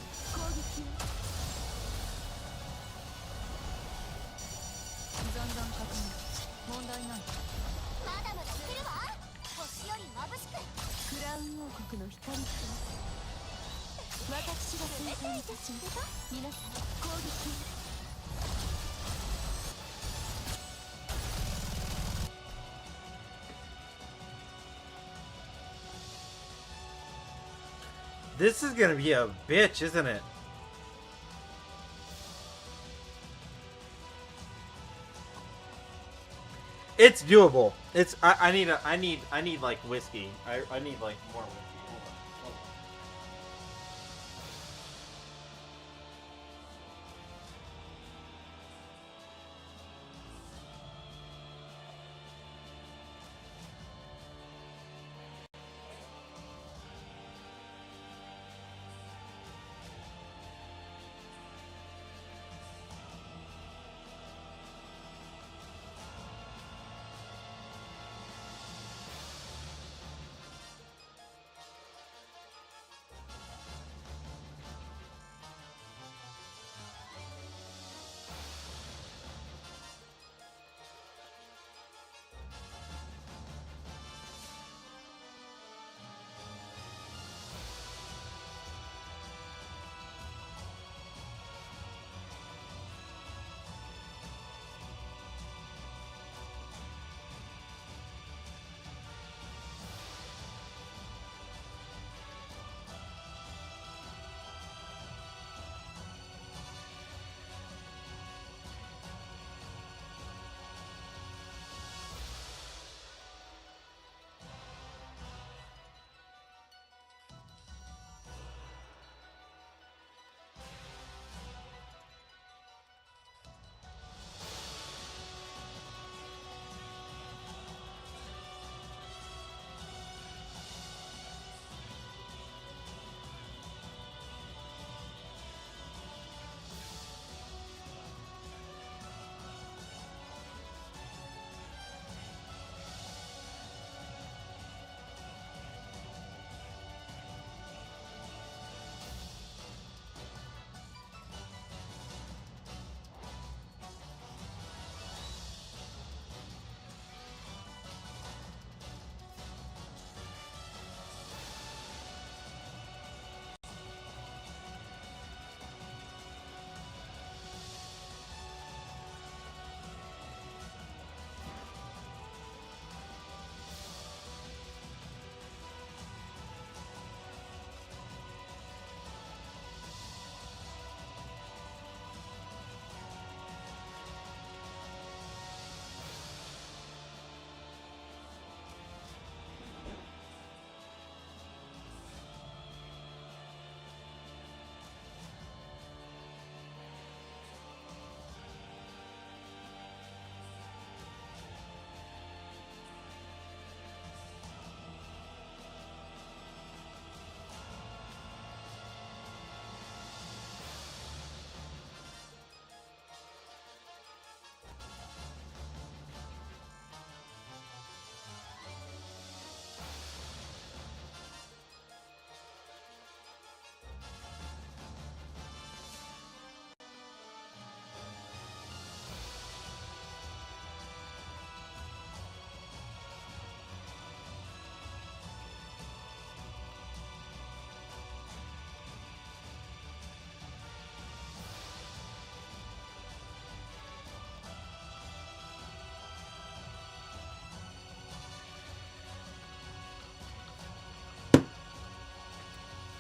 This is gonna be a bitch, isn't it? It's doable. It's I need like whiskey. I need like more whiskey. Hold on.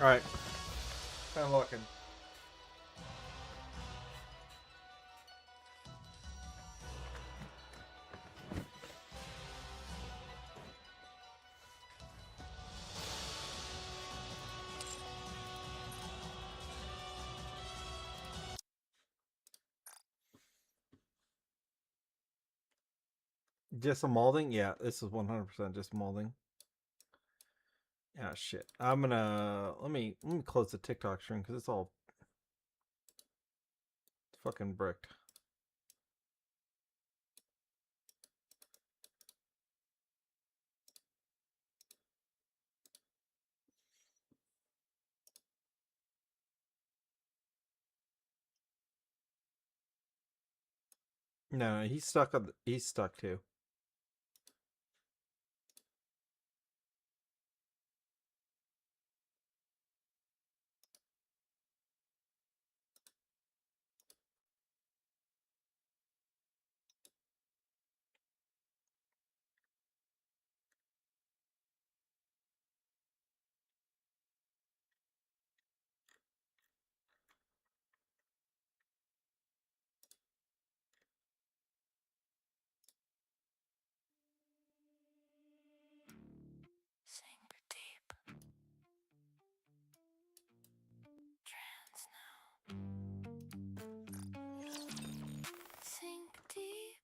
All right. Kind of looking. Just a molding? Yeah, this is 100% just molding. Yeah, shit. I'm gonna let me close the TikTok stream because it's all fucking bricked. No, he's stuck on. He's stuck too. Sink deep. Trance now. Sink deep.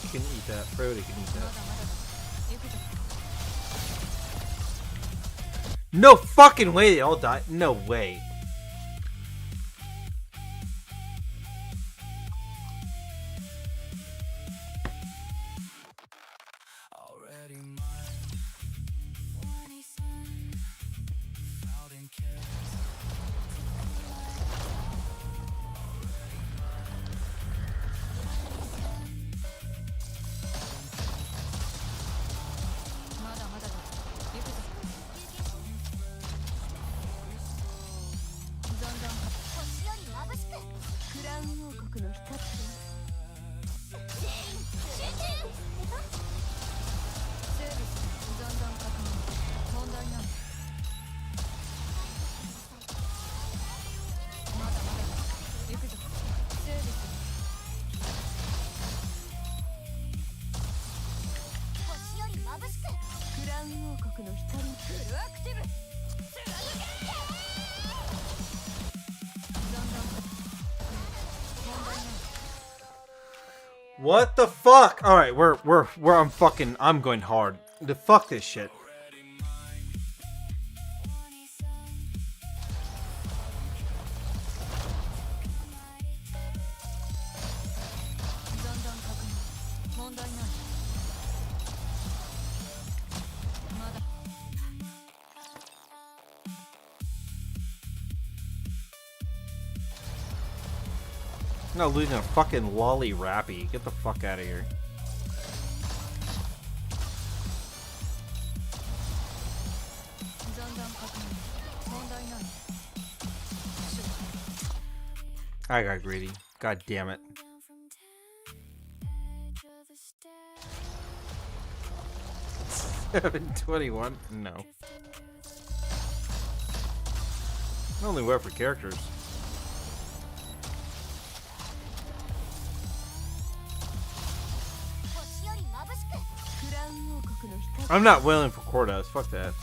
You can eat that. Frody can eat that. No fucking way they all died. No way. What the fuck? All right, I'm going hard. The fuck this shit. I'm not losing a fucking lolly rappy. Get the fuck out of here. I got greedy. God damn it. $7.21? No. I only wear for characters. I'm not willing for quotas. Fuck that.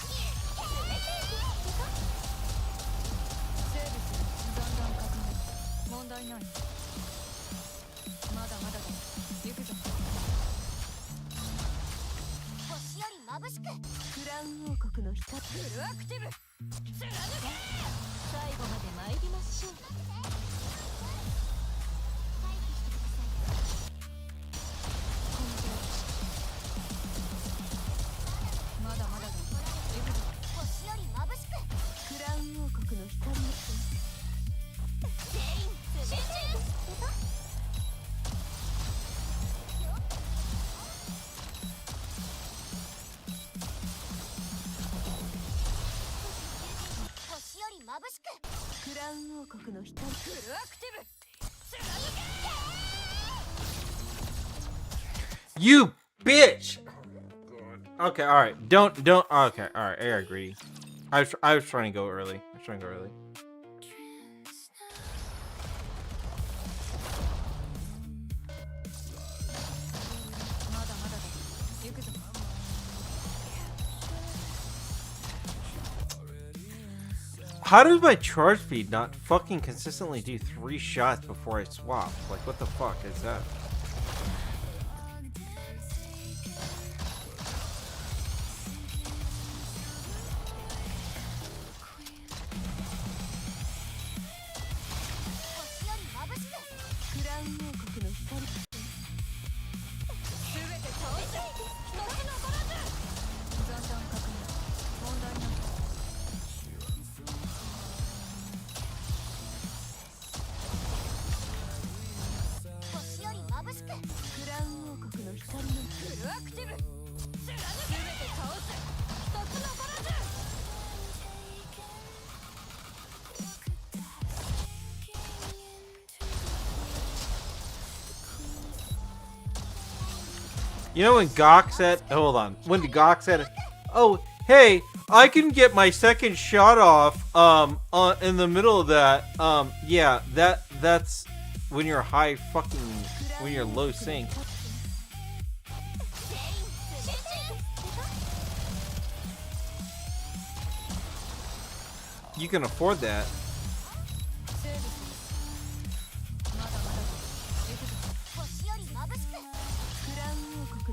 You bitch! Okay, alright. Don't. Okay, alright. I got greedy. I was trying to go early. How does my charge speed not fucking consistently do 3 shots before I swap? Like, what the fuck is that? You know when Gok said, hold on, when the Gok said, oh, hey, I can get my second shot off, in the middle of that, yeah, that's when you're high fucking, when you're low sync. You can afford that.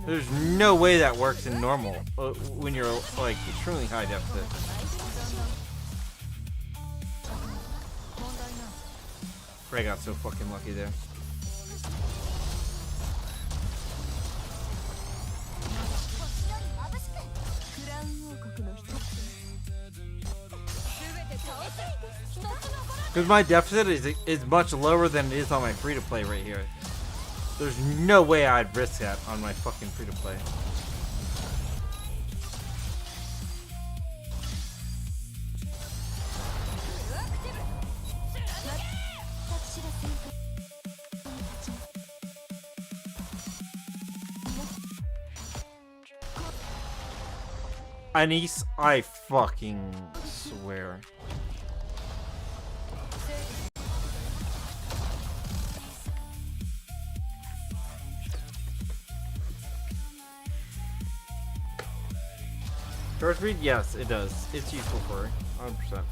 There's no way that works in normal when you're like extremely high deficit. I got so fucking lucky there. Because my deficit is much lower than it is on my free to play right here. There's no way I'd risk that on my fucking free-to-play. Anise, I fucking swear. Charge speed? Yes, it does. It's useful for her. 100%.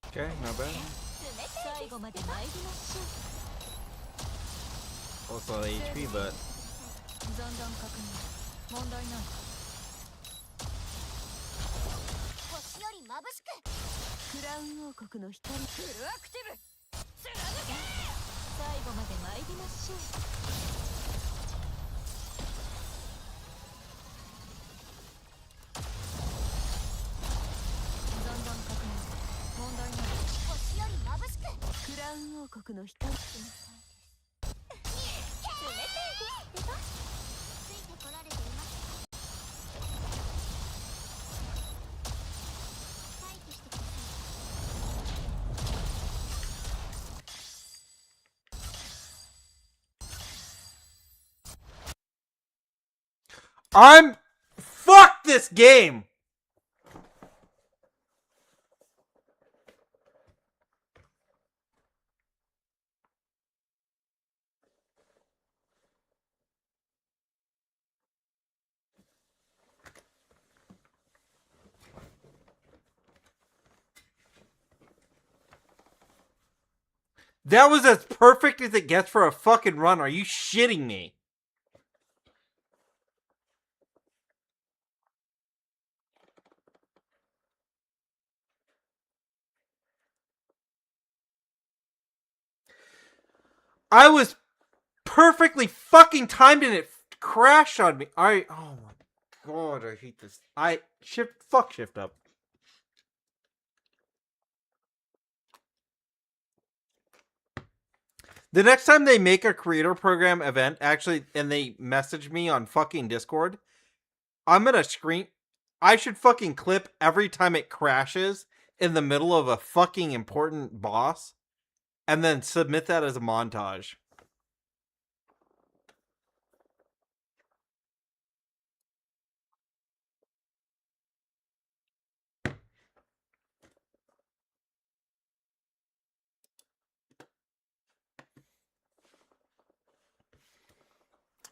Okay, not bad. Also on HP, but 残弾確認問題ない星より眩しくクラウン王国の光フルアクティブ最後まで参りましょう残弾確認問題ない星より眩しくクラウン王国の光冷たいですってばついてこられています待機してください I'm fuck this game. That was as perfect as it gets for a fucking run. Are you shitting me? I was perfectly fucking timed and it crashed on me. Oh my god, I hate this. Fuck shift up. The next time they make a creator program event, actually, and they message me on fucking Discord, I'm gonna screen. I should fucking clip every time it crashes in the middle of a fucking important boss, and then submit that as a montage.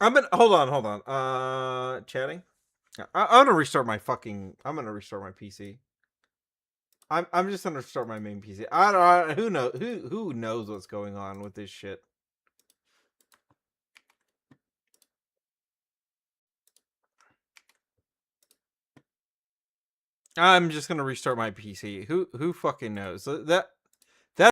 Hold on. Chatting. I'm gonna restart my fucking. I'm gonna restart my PC. I'm just gonna restart my main PC. Who knows what's going on with this shit. I'm just gonna restart my PC. Who fucking knows? That